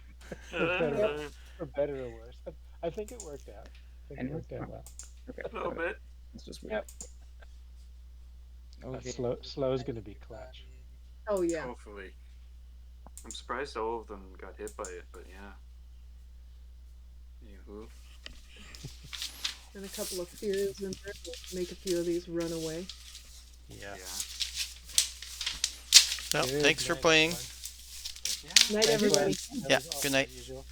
A
for better or worse. I think it worked out. I think
And
it worked out well.
Okay.
little bit.
It's just weird.
Yep.
Okay.
Slow's gonna be clutch.
Oh yeah.
Hopefully. I'm surprised all of them got hit by it, but yeah. Anywho.
And a couple of fears in there to make a few of these run away.
Yeah.
Well,
Good
thanks for
night,
playing.
everyone.
Night,
Thank you,
everybody.
Len. That
Yeah,
was awesome
good night.
as usual.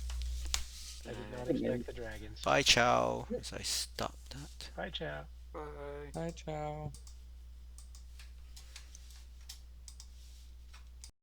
I did not
Good night.
expect the dragons.
Bye, ciao. As I stop that.
Bye, ciao.
Bye.
Bye, ciao.